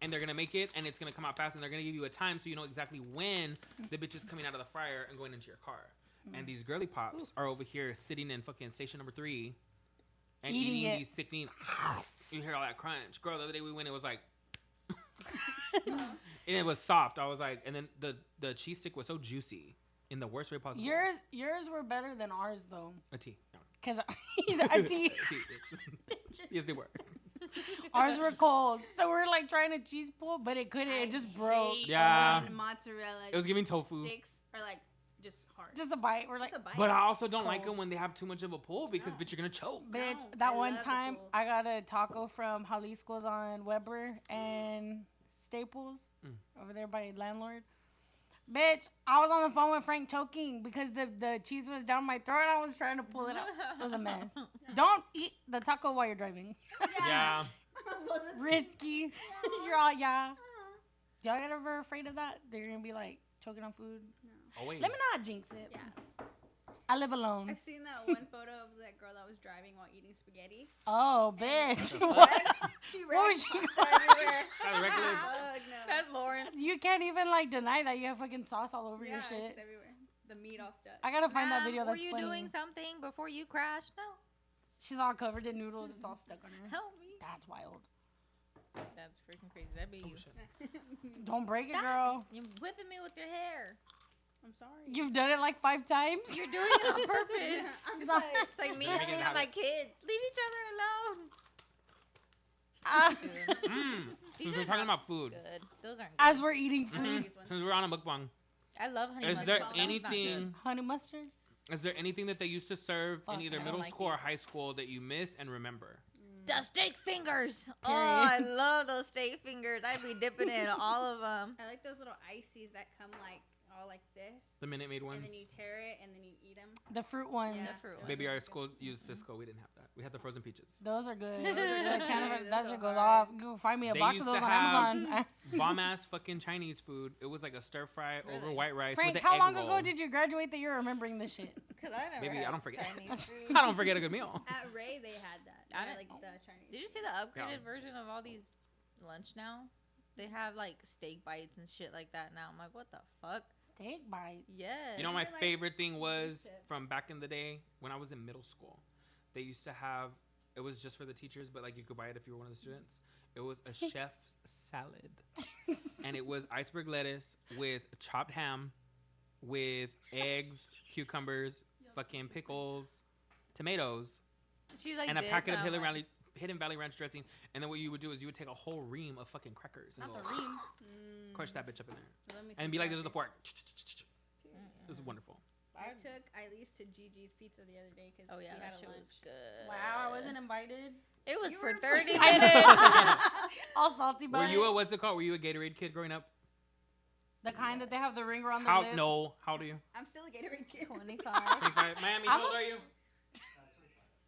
And they're gonna make it, and it's gonna come out fast, and they're gonna give you a time so you know exactly when the bitch is coming out of the fryer and going into your car. And these girly pops are over here sitting in fucking station number 3 and Eating eating it. these sickening. You hear all that crunch, girl. The other day we went, it was like, and it was soft. I was like, and then the cheese stick was so juicy in the worst way possible. Yours were better than ours though. A T. No. Cause he's a tea. A T, yes. Yes, they were. Ours were cold, so we're like trying to cheese pull, but it couldn't. It just broke. hate Yeah. when mozzarella It was giving tofu. sticks are like just hard. Just a bite. We're like, Just a bite. But I also don't like Cold. them when they have too much of a pull because bitch, you're gonna choke. bitch. No, That I one love the time pull. I got a taco from Jalisco's on Weber and Staples over there by landlord. Bitch, I was on the phone with Frank choking because the cheese was down my throat and I was trying to pull it out. It was a mess. Don't eat the taco while you're driving. Yeah. Risky. You're all, yeah. Y'all get ever afraid of that? They're going to be like choking on food? Always. Let me not jinx it. Yeah. I live alone. I've seen that one photo of that girl that was driving while eating spaghetti. Oh, bitch. She What was wrecked she pasta everywhere. That's reckless. Fuck no. That's Lauren. You can't even like deny that you have fucking sauce all over Yeah, your it's shit. just everywhere. The meat all stuck. I gotta find that video. Were That's you funny. doing something before you crashed? No. She's all covered in noodles. It's all stuck on her. Help me. That's wild. That's freaking crazy. That'd be Oh, you. shit. Don't break it, Stop. girl. You're whipping me with your hair. I'm sorry. You've done it like 5 times. You're doing it on purpose. I'm just like, It's like me Let me get yelling out at my of- kids. Leave each other alone. Ah, These Since are we're talking not about food, good. Those aren't good. as we're eating food. mhm, since we're on a mukbang, I love honey is mustard. there but that one's not good. anything? Honey mustard. Is there anything that they used to serve Fuck, in either I don't middle like school or these. high school that you miss and remember? The steak fingers. Oh, I love those steak fingers. I'd be dipping in all of them. I like those little ices that come like all like this. The Minute Maid And ones. then you tear it and then you eat them. The fruit ones. Yeah. fruit ones. Maybe our school used Cisco. We didn't have that. We had the frozen peaches. Those are good. Those are good. Those That go shit goes hard. off. You can find me a They box used of those to on have Amazon. Bomb ass fucking Chinese food. It was like a stir fry over Really? white rice Frank, with an how egg long roll. ago did you graduate that you're remembering this shit? Because I never Maybe had I don't forget. Chinese food. I don't forget a good meal. At Ray, they had that. They I had, didn't- like the Chinese. Did you see the upgraded Yeah. version of all these lunch now? They have like steak bites and shit like that now. I'm like, what the fuck? Steak bites. Yes. You know, my Is it like favorite thing was tips? from back in the day when I was in middle school. They used to have, it was just for the teachers, but like you could buy it if you were one of the students. It was a chef's salad. And it was iceberg lettuce with chopped ham, with eggs, cucumbers, fucking pickles, tomatoes, She's like and a this, packet of I'm like, Hidden Valley Ranch dressing. And then what you would do is you would take a whole ream of fucking crackers and Not go, the ream. crush that bitch up in there. Let me And see be like, that there's the shit. fork. This is wonderful. I took Ilyse to Gigi's Pizza the other day because Oh yeah, we that had a shit lunch. was good. Wow, I wasn't invited. It was You for were 30 I minutes. All salty Were about you it. a, what's it called? Were you a Gatorade kid growing up? The kind that they have the ring around the How, lip. no, how old are you? I'm still a Gatorade kid. 25. 25. Miami, I'm how old a- are you?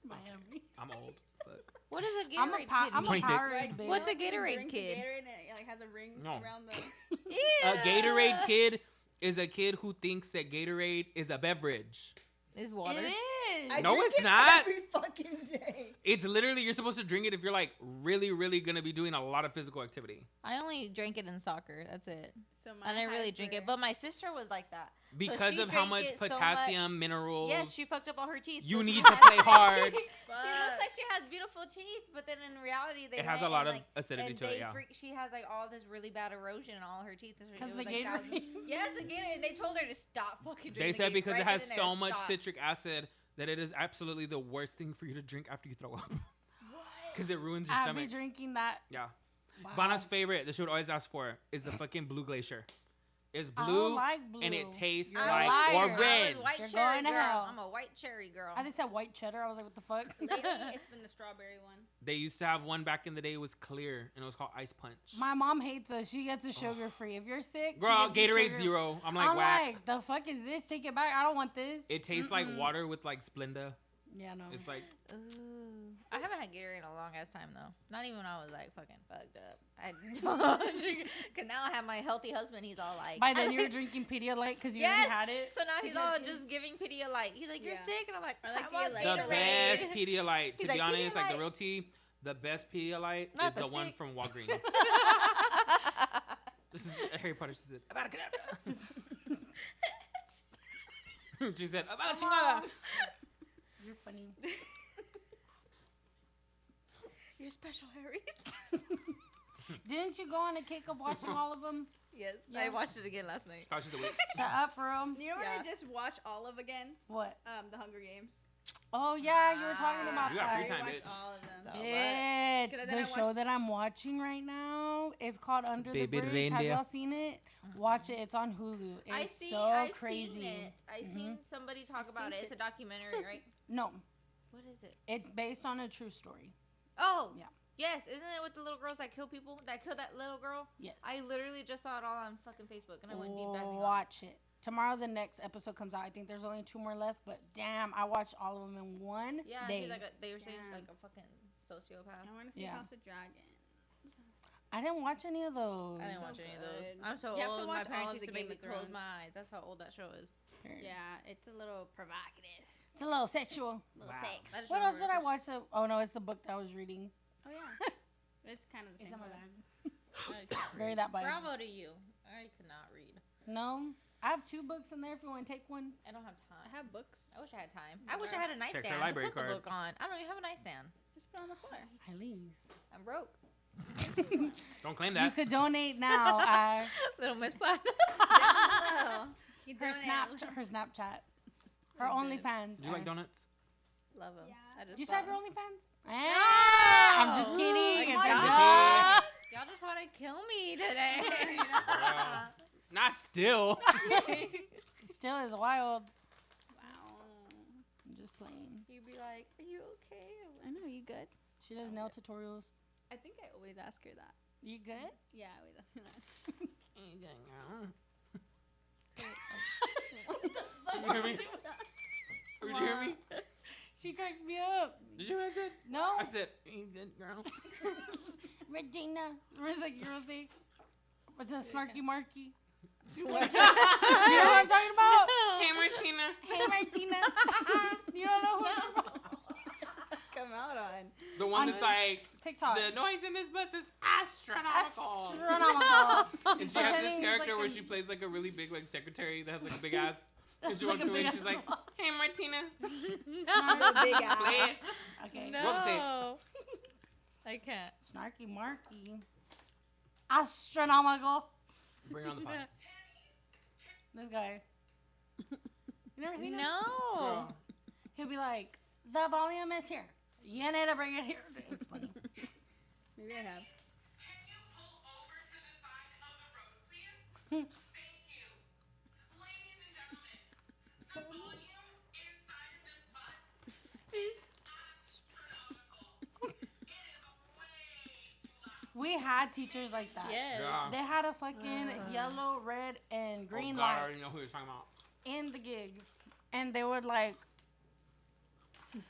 Miami. I'm old. Fuck. What is a Gatorade I'm a, kid? I'm a 26. Powerade bitch. What's a You know, you Gatorade drink the kid? Gatorade and it like has a ring No. around the. Ew. A Gatorade kid is a kid who thinks that Gatorade is a beverage. Is water. It is. I No, drink it's it not. every fucking day. It's literally, you're supposed to drink it if you're like really, really gonna be doing a lot of physical activity. I only drank it in soccer. That's it. So I didn't really drink it. But my sister was like that. Because she of how drank much it so potassium, much- minerals. Yes, she fucked up all her teeth. You so she need to has- play hard. She looks like she has beautiful teeth, but then in reality, they It has went a lot and, of acidity and to it, they yeah. She has like all this really bad erosion in all her teeth. Because It the was, like, Gatorade. Yes, the Gatorade. They told her to stop fucking drinking. They said the because Gatorade. it Right has then and so there, much stop. citric acid that it is absolutely the worst thing for you to drink after you throw up. Because it ruins your I'll stomach. be drinking that. Yeah. Wow. Bana's favorite that she would always ask for is the fucking blue glacier. It's I blue, don't like blue. and it tastes You're a like liar. I orange. was white You're cherry going to girl. hell. I'm a white cherry girl. I just said white cheddar. I was like, what the fuck? Lately, it's been the strawberry one. They used to have one back in the day. It was clear, and it was called Ice Punch. My mom hates us. She gets it sugar free. If you're sick, Girl, she gets it Gatorade sugar- Zero. I'm like, I'm whack. like, the fuck is this? Take it back. I don't want this. It tastes like water with like Splenda. Yeah, no. It's like, Ooh. I haven't had Gatorade in a long ass time though. Not even when I was like fucking fucked up. I don't drink because now I have my healthy husband. He's all like, By then you were drinking Pedialyte because you yes. already had it. So now he's You all had just giving Pedialyte. He's like, you're Yeah. sick, and I'm like, I like I'm on Pedialyte. the Gatorade. best Pedialyte. To He's be like, honest, like the Pedialyte. real tea, the best Pedialyte Not is the the one stick. from Walgreens. This is Harry Potter. She said, "Avada Kedavra." She said, "Avada chingada." You're funny. You're special, Harry. Didn't you go on a kick of watching all of them? Yes, Yeah. I watched it again last night. Oh, she's a witch. Shut up, for real. You know what Yeah. I just watched all of again? What? The Hunger Games. Oh yeah, you were talking about You got that. free time, I watched bitch. all of them. So- Bitch, Because then the I show watched- that I'm watching right now is called Under Baby the Bridge. Have Reindeer. y'all seen it? Watch it. It's on Hulu. It's so I've crazy. Seen it. I seen somebody talk I've about it. seen It's a it. documentary, right? No, What is it? it's based on a true story. Oh, Yeah. Yes, isn't it with the little girls that kill people? That killed that little girl? Yes. I literally just saw it all on fucking Facebook, and I went deep diving on it. Watch it. Tomorrow the next episode comes out. I think there's only 2 more left, but damn, I watched all of them in one Yeah, day. she's like they were saying she's Damn. like a fucking sociopath. I want to see Yeah. House of Dragon. I didn't watch any of those. I didn't So watch any of those. good. I'm so You have to old. My watch all parents of used the to make Game me of close Thrones. my eyes. That's how old that show is. Yeah, it's a little provocative. It's a little sexual. Little Wow. sex. I just What else did I remember- watch? Oh no, it's the book that I was reading. Oh yeah. It's kind of the same. on my color. bag. Bury that by. Bravo to you. I could not read. No, I have 2 books in there if you want to take one. I don't have I time. have books. I wish I had time. I wish I had a nightstand her to library put the card. book on. I don't even have a nightstand. Just put it on the floor. Ilyse. I'm broke. Don't claim You that. could donate now. Little Miss Platinum. You Her Snapchat. Her OnlyFans. Do you like donuts? Love him. Yeah. I just Do you still have bought your 'em. OnlyFans? I'm just kidding. Oh my It's God. just- Y'all just want to kill me today. Girl. Not still. Still is wild. Wow. I'm just playing. You'd be like, are you okay? I know, you good? She does nail tutorials. I think I always ask her that. You good? Yeah, I always ask her that. You hear me? Did you hear me? She cracks me up. Did you hear what I said? No. I said, ain't good, girl. Regina. Where's the girl say? With the snarky marky. You You know what I'm talking about? Hey, Martina. Hey, Martina. You don't know who I'm talking about? Come out on. The one On that's like, TikTok. the noise in this bus is astronomical. Astronomical. And she has this Pretending character like where a- she plays like a really big like secretary that has like a big ass. And she Like walks a away and big she's like, ass. hey, Martina. Snarky big ass. Play it. Okay. No. I can't. Snarky marky. Astronomical. Bring her on the pod. This guy. You never seen him? No. Girl. He'll be like, the volume is here. You need to bring it here. It's funny. Maybe I have. Can you pull over to the side of the road, please? Thank you. Ladies and gentlemen, the volume inside of this bus is astronomical. It is way too loud. We had teachers like that. Yes. Yeah. They had a fucking yellow, red, and green Oh, God, I light already know who you're talking about. in the gig. And they would like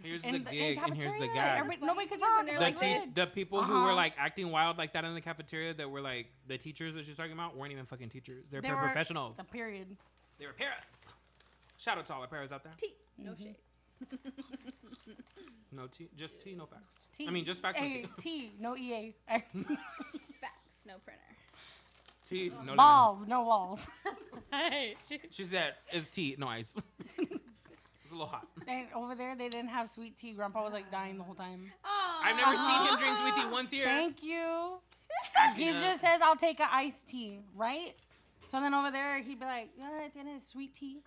Here's in the the gig and here's the cafeteria, gag. nobody could Because talk. when they're The, like Like, this. the people who Uh-huh. were like acting wild like that in the cafeteria that were like the teachers that she's talking about weren't even fucking teachers. They're they were paraprofessionals. the period. They were paras. Shout out to all our parents out there. Tea. No shade. No tea, just tea, no facts. Tea. I mean, just facts. No Hey, tea. T, no EA. Facts. No printer. Tea, no lemon. Balls, no walls. Hey, She said, "It's tea, no ice." It's a little hot. And over there, they didn't have sweet tea. Grandpa was like dying the whole time. I've never seen him drink sweet tea once here. Thank you. He Yeah. just says, I'll take an iced tea, right? So then over there, he'd be like, yeah, then it's sweet tea.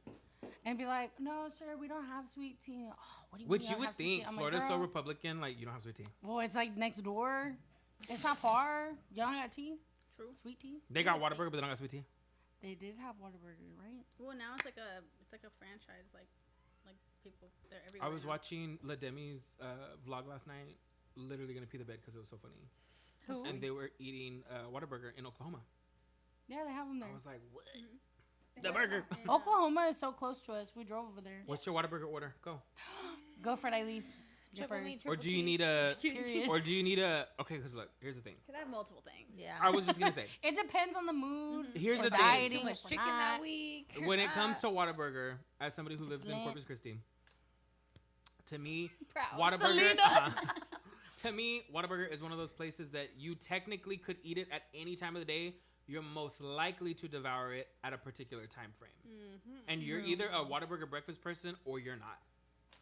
And be like, no, sir, we don't have sweet tea. Oh, what do you Which mean you don't would have sweet tea? think I'm Florida's like, so girl, Republican, like you don't have sweet tea. well, it's like next door. It's not far. Y'all got tea? True. Sweet tea? They got Whataburger, but they don't got sweet tea. They did have Whataburger, right? Well, now it's like a franchise. Like people, they're everywhere. I was now. watching La Demi's vlog last night. Literally gonna pee the bed because it was so funny. Who? And they were eating Whataburger in Oklahoma. Yeah, they have them there. I was like, what? They The have burger. it in, Oklahoma is so close to us. We drove over there. What's your Whataburger order? Go. Go for it, Ilyse. You're Triple first. meat, Or triple do you cheese. need a? Period. Or do you need a? Okay, because look, here's the thing. Could have multiple things. Yeah. I was just gonna say, It depends on the mood. here's Or the thing. dieting. Too much if we're chicken not. that week. When it comes to Whataburger, as somebody who lives in lit. Corpus Christi, to me, Proud. Whataburger. Selena. To me, Whataburger is one of those places that you technically could eat it at any time of the day. You're most likely to devour it at a particular time frame. And you're either a Whataburger breakfast person or you're not.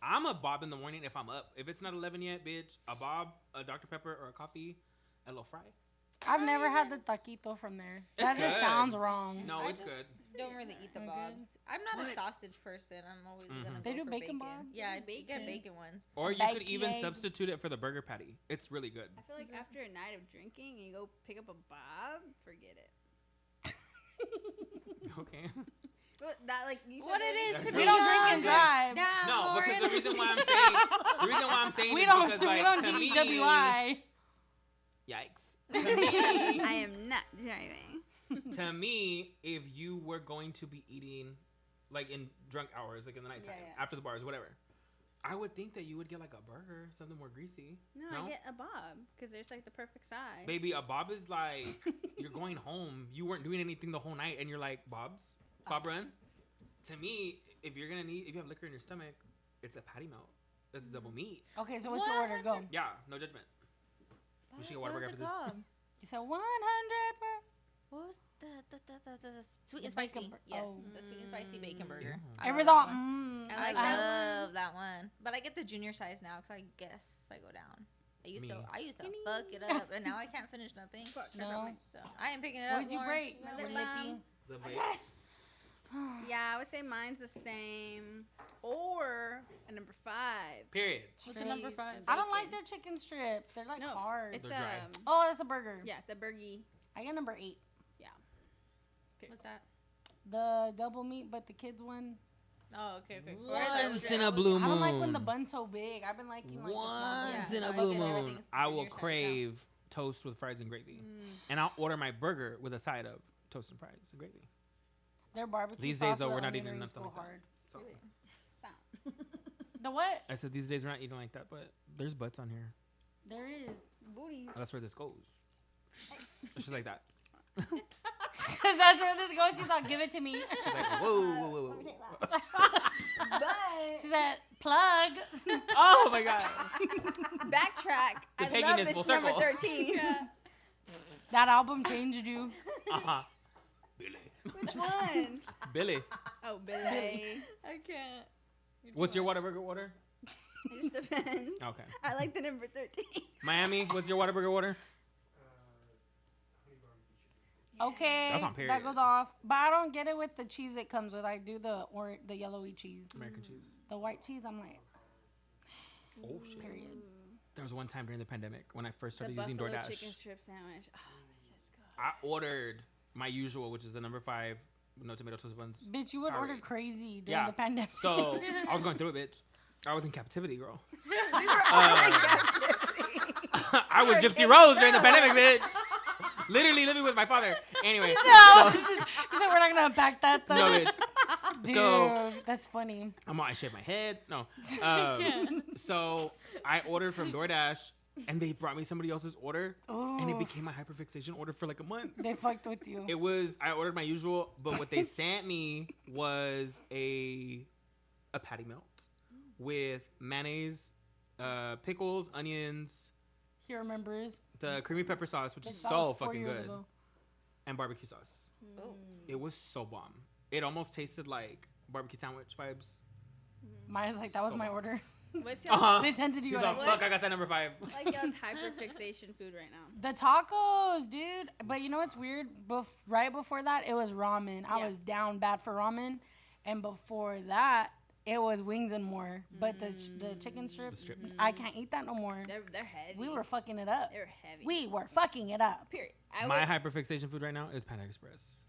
I'm a Bob in the morning if I'm up. If it's not 11 yet, bitch, a Bob, a Dr. Pepper, or a coffee, a little fry. I've never had the taquito from there. It's That just good. sounds wrong. No, I it's just good. Don't really eat the Okay. bobs. I'm not a sausage person. I'm always gonna They go do for bacon bacon. bobs? Yeah, They do you get bacon. bacon ones. Or you could even Bacon. substitute it for the burger patty. It's really good. I feel like after a night of drinking and you go pick up a bob, forget it. Okay. But that like you What said it is That's to really be We don't drink young. and drive. Nah, No, Lauren. because the reason why I'm saying We is don't. because, We like, don't to do me, DWI. Yikes. To me, I am not driving. to me, if you were going to be eating, like in drunk hours, like in the nighttime, Yeah. after the bars, whatever, I would think that you would get like a burger, something more greasy. No, I get a bob because there's like the perfect size. Baby, a Bob is like, you're going home, you weren't doing anything the whole night, and you're like, Bob run. To me, if you have liquor in your stomach, it's a patty melt. It's double meat. Okay, so what's your order? Go. Yeah, no judgment. We should get Whataburger after this. You said 100. What was the sweet The and spicy? bacon Yes, oh. the sweet and spicy bacon burger. Yeah. I It love was that all. one. I like that love that one, but I get the junior size now because I guess I go down. I used Me. to fuck it up, and now I can't finish nothing. No. So I am picking it What up. did you Lauren. break? You want Lip a balm. lippy? The bacon. Yes. Yeah, I would say mine's the same. Or a number 5. Period. What's the number Cheese 5? and I don't like bacon. their chicken strips. They're like No, hard. It's They're dry. Oh, that's a burger. yeah, it's a burgie. I got number 8. What's that? The double meat, but the kids one. Oh, okay. Once in a blue moon. I don't like when the bun's so big. I've been liking like the small Once buns. in a I blue get moon, everything's I will junior size now. crave toast with fries and gravy, and I'll order my burger with a side of toast and fries and gravy. Their barbecue These sauce days, though, with we're not onion eating rings nothing go like that. hard. So Sound. The what? I said these days we're not eating like that, but there's butts on here. There is. Booty. Oh, that's where this goes. It's just like that. Because that's where this goes. She's like, give it to me. She's like, whoa, whoa, whoa, whoa. But She said, plug. Oh my god. backtrack. The I pegging love is this full number circle. 13. That album changed you. Billy. Which one? Billy. Oh, Billy. I can't. What's your Whataburger order? It just depends. Okay. I like the number 13. Miami, what's your Whataburger order? Honey barbecue chicken. Okay. That's on period. That goes off. But I don't get it with the cheese it comes with. I do the yellowy cheese. American cheese. The white cheese, I'm like, Oh shit. period. There was one time during the pandemic when I first The started using buffalo DoorDash. chicken strip sandwich. Oh, that shit's good. I ordered my usual, which is the number 5, no tomato toast buns. Bitch, you would order Alright. crazy during Yeah. the pandemic. So I was going through it, bitch. I was in captivity, girl. We were all in captivity. I was Gypsy Rose during the pandemic, bitch. Literally living with my father. Anyway. no, So, she said we're not going to unpack that though. no, bitch. Dude, So that's funny. I shaved my head. No. So I ordered from DoorDash, and they brought me somebody else's order, and it Ooh. became my hyperfixation order for like a month. They fucked with you. I ordered my usual, but what they sent me was a a patty melt with mayonnaise, pickles, onions. He remembers. The creamy pepper sauce, which is That so was 4 fucking years good, ago. and barbecue sauce. Oh. It was so bomb. It almost tasted like barbecue sandwich vibes. Maya's like, that was So my bomb. order. What's your They sent it to you. He's and like, I- fuck, I got that number 5. like y'all's hyperfixation food right now? The tacos, dude. But you know what's weird? Right before that, it was ramen. I Yeah. was down bad for ramen. And before that, it was wings and more. But the chicken strips, I can't eat that no more. They're heavy. We were fucking it up. They're heavy. We were fucking it up. Period. My hyperfixation food right now is Panda Express.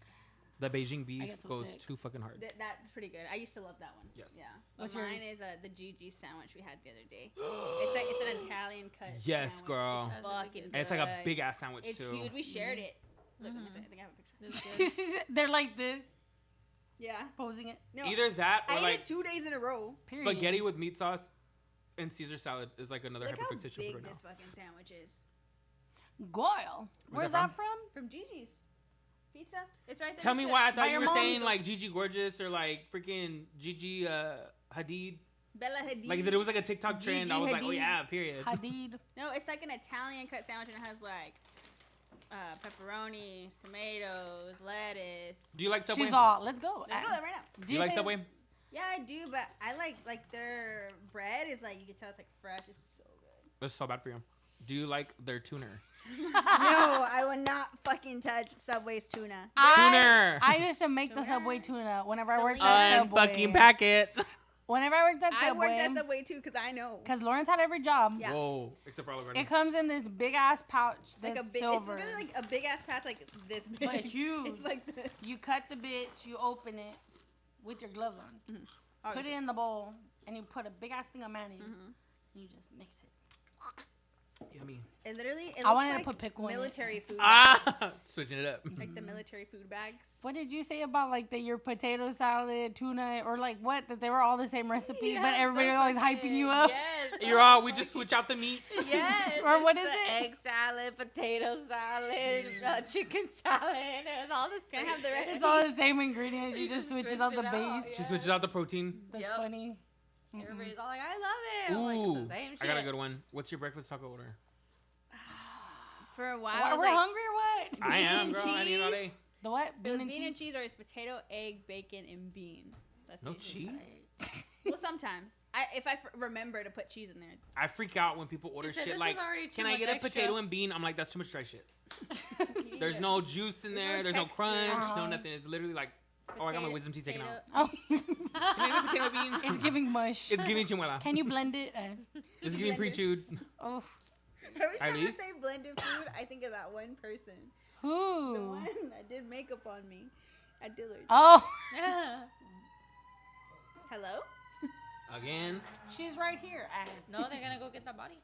The Beijing beef get so goes sick. too fucking hard. That's pretty good. I used to love that one. Yes. Yeah. What's But mine yours? is the GG sandwich we had the other day. It's an Italian cut. Yes, sandwich. girl. It's fucking And it's like a good. big ass sandwich It's too. huge. We shared it. Look, Mhm. let me see. I think I have a picture. It's good. They're like this, Yeah. posing it. No, Either that I or ate like it 2 days in a row. Period. spaghetti with meat sauce and Caesar salad is like another Look how hyperfixation big food right this now. fucking sandwich is. Goyle. Where's that from? From Gigi's Pizza. It's right there. Tell me next to why I it. By thought you your were mom's. saying like Gigi Gorgeous or like freaking Gigi Hadid. Bella Hadid. Like that it was like a TikTok trend. I Gigi was like, oh Hadid. yeah, period. Hadid. No, it's like an Italian cut sandwich and it has like pepperoni, tomatoes, lettuce. Do you like Subway? She's all, let's go. Let's go there right now. Do you like say- Subway? Yeah, I do, but I like their bread is like you can tell it's like fresh. It's so good. It's so bad for you. Do you like their tuner? No, I would not fucking touch Subway's tuna. Tuner. I used to make the Tuner. Subway tuna whenever I worked Selena. at Subway. Unfucking packet. Whenever I worked at I worked at Subway, Subway too because I know. because Lawrence had every job. Yeah. Whoa. Except for Oliver. It comes in this big ass pouch that's Like a big, silver. it's literally like a big ass patch, like this big. But huge. It's like this. You cut the bitch, you open it with your gloves on. Oh, Put it in the bowl, and you put a big ass thing of mayonnaise. Mm-hmm. And you just mix it. Yummy. It literally. It I looks wanted to like put pickle in it. military food. Ah, switching it up. Like the military food bags. What did you say about like your potato salad, tuna, or like what? That they were all the same recipe, but everybody was always hyping you up? Yes. You're all. We just switch out the meats. Yes. Or what it's is the it? Egg salad, potato salad, chicken salad. It was all the Can same. I have the recipe? It's all the same ingredients. You just Switch switches out the it out, base. yeah. She switches out the protein. That's Yep. funny. Everybody's all like, I love it. I'm like, Ooh, the same shit. I got a good one. What's your breakfast taco order? For a while, I Why, was we're like, hungry or what? I am, and girl. I need it all day. The what? it was bean and cheese or it's potato, egg, bacon, and bean. That's No usually what cheese? Well, sometimes. If I remember to put cheese in there. I freak out when people order said shit this like, was already too can I much get a extra. potato and bean? I'm like, that's too much dry shit. There's no juice in There's there. no There's no texture. crunch. No Uh-huh. nothing. It's literally like, oh, I got my wisdom teeth taken out. Oh. Can I get a potato bean? It's giving mush. It's giving chimuela. Can you blend it? It's giving pre-chewed. Oh. Every time I Ilyse? say blended food, I think of that one person. The Who? one that did makeup on me at Dillard's. Oh. Yeah. Hello? Again. She's right here. No, they're gonna go get that body.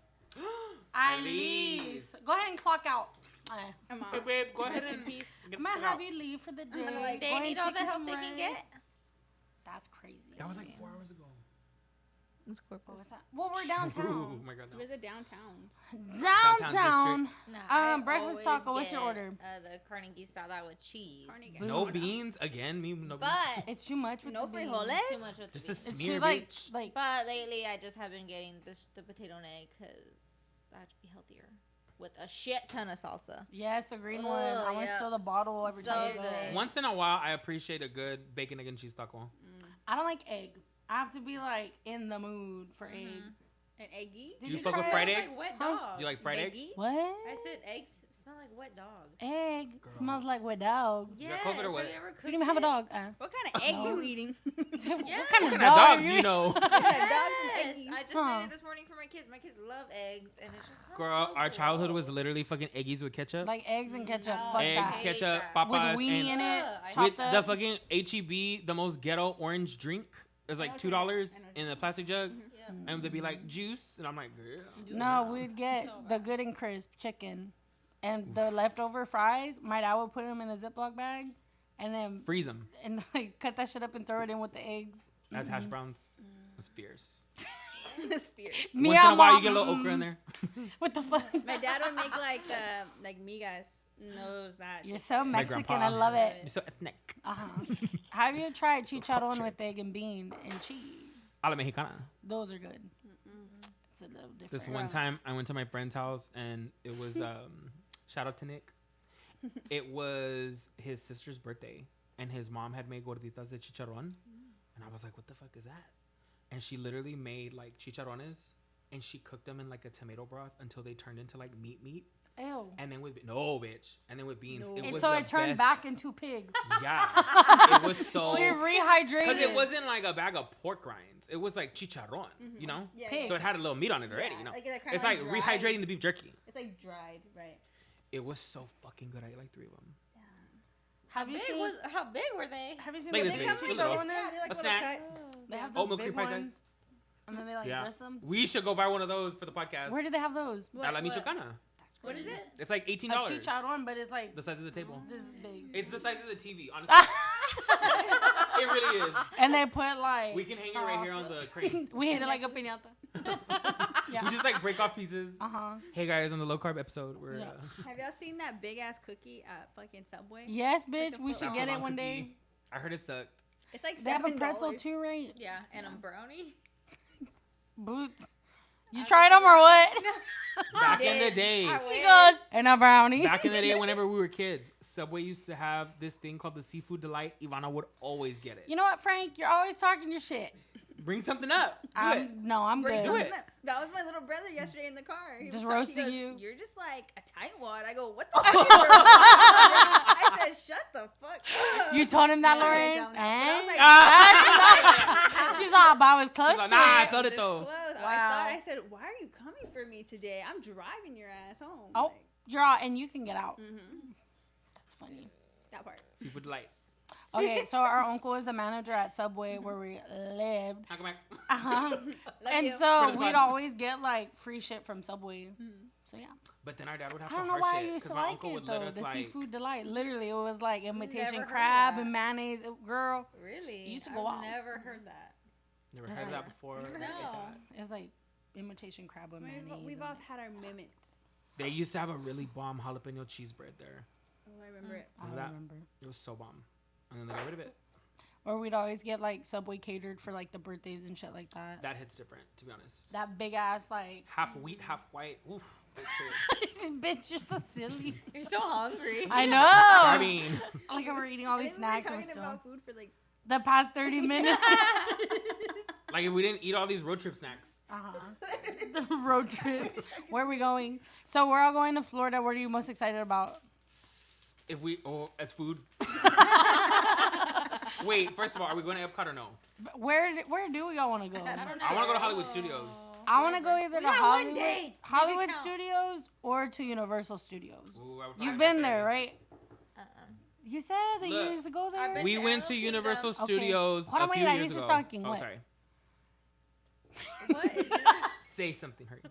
Ilyse. Go ahead and clock out. I'm Hey, on. babe, go ahead Rest in and peace. get I'm gonna the fuck have out. you leave for the day. gonna, like, Go They ahead need and all take the you help some they can rest. get. That's crazy. That was like 4 hours ago. What was that? Well, we're Oh downtown. my god, no. Where's the downtowns? Downtown. Nah, Breakfast I taco, always what's your get, order? The Carnegie salad with cheese. Carnegie. No Boo. beans again. Me no beans. But It's too much with No the beans. frijoles? too much with Just the a beans. It's smear, too like bitch. But lately, I just have been getting the potato and egg because I have to be healthier with a shit ton of salsa. yes, the green Oh, one. I want to yeah. steal the bottle every So time I go. good. Once in a while, I appreciate a good bacon, egg, and cheese taco. I don't like egg. I have to be like in the mood for egg. An eggy? Did Do you fuck with try fried it? egg? Like wet Huh? dog. Do you like fried egg? Eggy? What? I said eggs smell like wet dog. Egg Girl. smells like wet dog. You got COVID or have what? you ever You cooked don't even have a it? dog. What kind of egg No. you eating? What kind Yeah. of What kind of dog dogs are you know? Dogs and Yes, eggies. I just Huh. made it this morning for my kids. My kids love eggs, and it's just smells Girl, so our childhood was gross. literally fucking eggies with ketchup. Like eggs and ketchup. No. Fuck Eggs, that. hate ketchup, that. With Popeyes, weenie in and it. Ugh, I chopped with up. the fucking HEB, the most ghetto orange drink. It's like I know what you're $2 saying. in a plastic jug, Yeah. and they'd be like juice, and I'm like, girl. No, we'd get So the good and crisp chicken, and the leftover fries. My dad would put them in a Ziploc bag, and then Freeze them and like cut that shit up and throw it in with the eggs. as hash browns. It was fierce. It's fierce. Once in a while, you get a little Mm. okra in there. What the fuck? My dad would make like migas. Knows that. You're so My Mexican. grandpa. I love it. You're so ethnic. Uh-huh. Have you tried So chicharron cultured. with egg and bean and cheese? A la Mexicana. Those are good. It's a little different. This one time, I went to my friend's house, and it was shout out to Nick. It was his sister's birthday, and his mom had made gorditas de chicharrón, and I was like, "What the fuck is that?" And she literally made like chicharrones, and she cooked them in like a tomato broth until they turned into like meat. Ew. And then with and then with beans. No. It And was so the it turned best. back into pig. Yeah, it was so. She rehydrated. Because it wasn't like a bag of pork rinds. It was like chicharrón, you know? Yeah, Pig. So it had a little meat on it already, Yeah, you know? like that kinda It's like like dried. rehydrating the beef jerky. It's like dried, right? It was so fucking good. I ate like 3 of them. Have you seen? How big were they? Have you seen Like the this big big. chicharrones? Yeah, they're like A little snack. cuts. They have Oh, those milk big cream pie ones, size. and then they like Yeah. dress them. We should go buy one of those for the podcast. Where did they have those? A la Michoacana. What is it? It's like A $18. chicharrón, but it's like The size of the table. this big. It's the size of the TV, honestly. It really is. And they put like. We can hang it right here on the crane. We hit it like a piñata. Yeah. We just like break off pieces. Uh-huh. Hey guys, on the low carb episode, we're Yeah. Have y'all seen that big ass cookie at fucking Subway? Yes, bitch. the We fuck? should get it Alpha one cookie. day. I heard it sucked. It's like They have a $7. pretzel too, right? Yeah, and a brownie. Boots. You tried them or what? Back in the day. She goes, and a brownie. Back in the day, whenever we were kids, Subway used to have this thing called the Seafood Delight. Ivana would always get it. You know what, Frank? You're always talking your shit. Bring something up. Do it. No, I'm Bring good. Do something it. up. That was my little brother yesterday in the car. He Just was talking, he roasting goes, you. You're just like a tightwad. I go, what the fuck is your I said, shut the fuck up. You told him that, Yeah, I Lauren? told him that. But I was like, She's like, but I was close She's like, to nah, I it. felt it this though. close. Wow. I said, why are you coming for me today? I'm driving your ass home. Oh, you're out, and you can get out. Mm-hmm. That's funny. That part. Seafood Delight. Okay, so our uncle is the manager at Subway where we lived. How come I- Uh-huh. Love And you. For so the we'd pod. always get like free shit from Subway. So yeah. But then our dad would have I to don't know harsh why I it used because to my like uncle it would let though. us The like. seafood delight. Literally, it was like imitation heard crab that. and mayonnaise. Girl, Really? You used to go I've off. never heard that. Never It's had like- that before. or anything like No. that. it was like imitation crab with mayonnaise. We've and- all had our mimics. They used to have a really bomb jalapeno cheese bread there. Oh, I remember it. I don't that. remember. It was so bomb. And then they got rid of it. Or we'd always get like Subway catered for like the birthdays and shit like that. That hits different, to be honest. That big ass like. Half wheat, half white. Oof. That's good. Bitch, you're so silly. You're so hungry. I know. I mean, Like we're eating all these Didn't we be snacks and we're talking still about food for like the past 30 minutes. like if we didn't eat all these road trip snacks. The road trip. Where are we going? So we're all going to Florida. What are you most excited about? If we, as food. Wait, first of all, are we going to Epcot or no? Where do we all want to go? I don't know. I want to go to Hollywood Studios. I want to go either to got one Hollywood, day. Hollywood Make it count. Studios or to Universal Studios. Ooh, I would probably You've have been to there, say- right? You said that Look, you used to go I've there. been We to went to Animal Universal Kingdom. Studios Hold on, a wait, few I years used to ago. talking. Oh, What? sorry. What? Say something, hurry.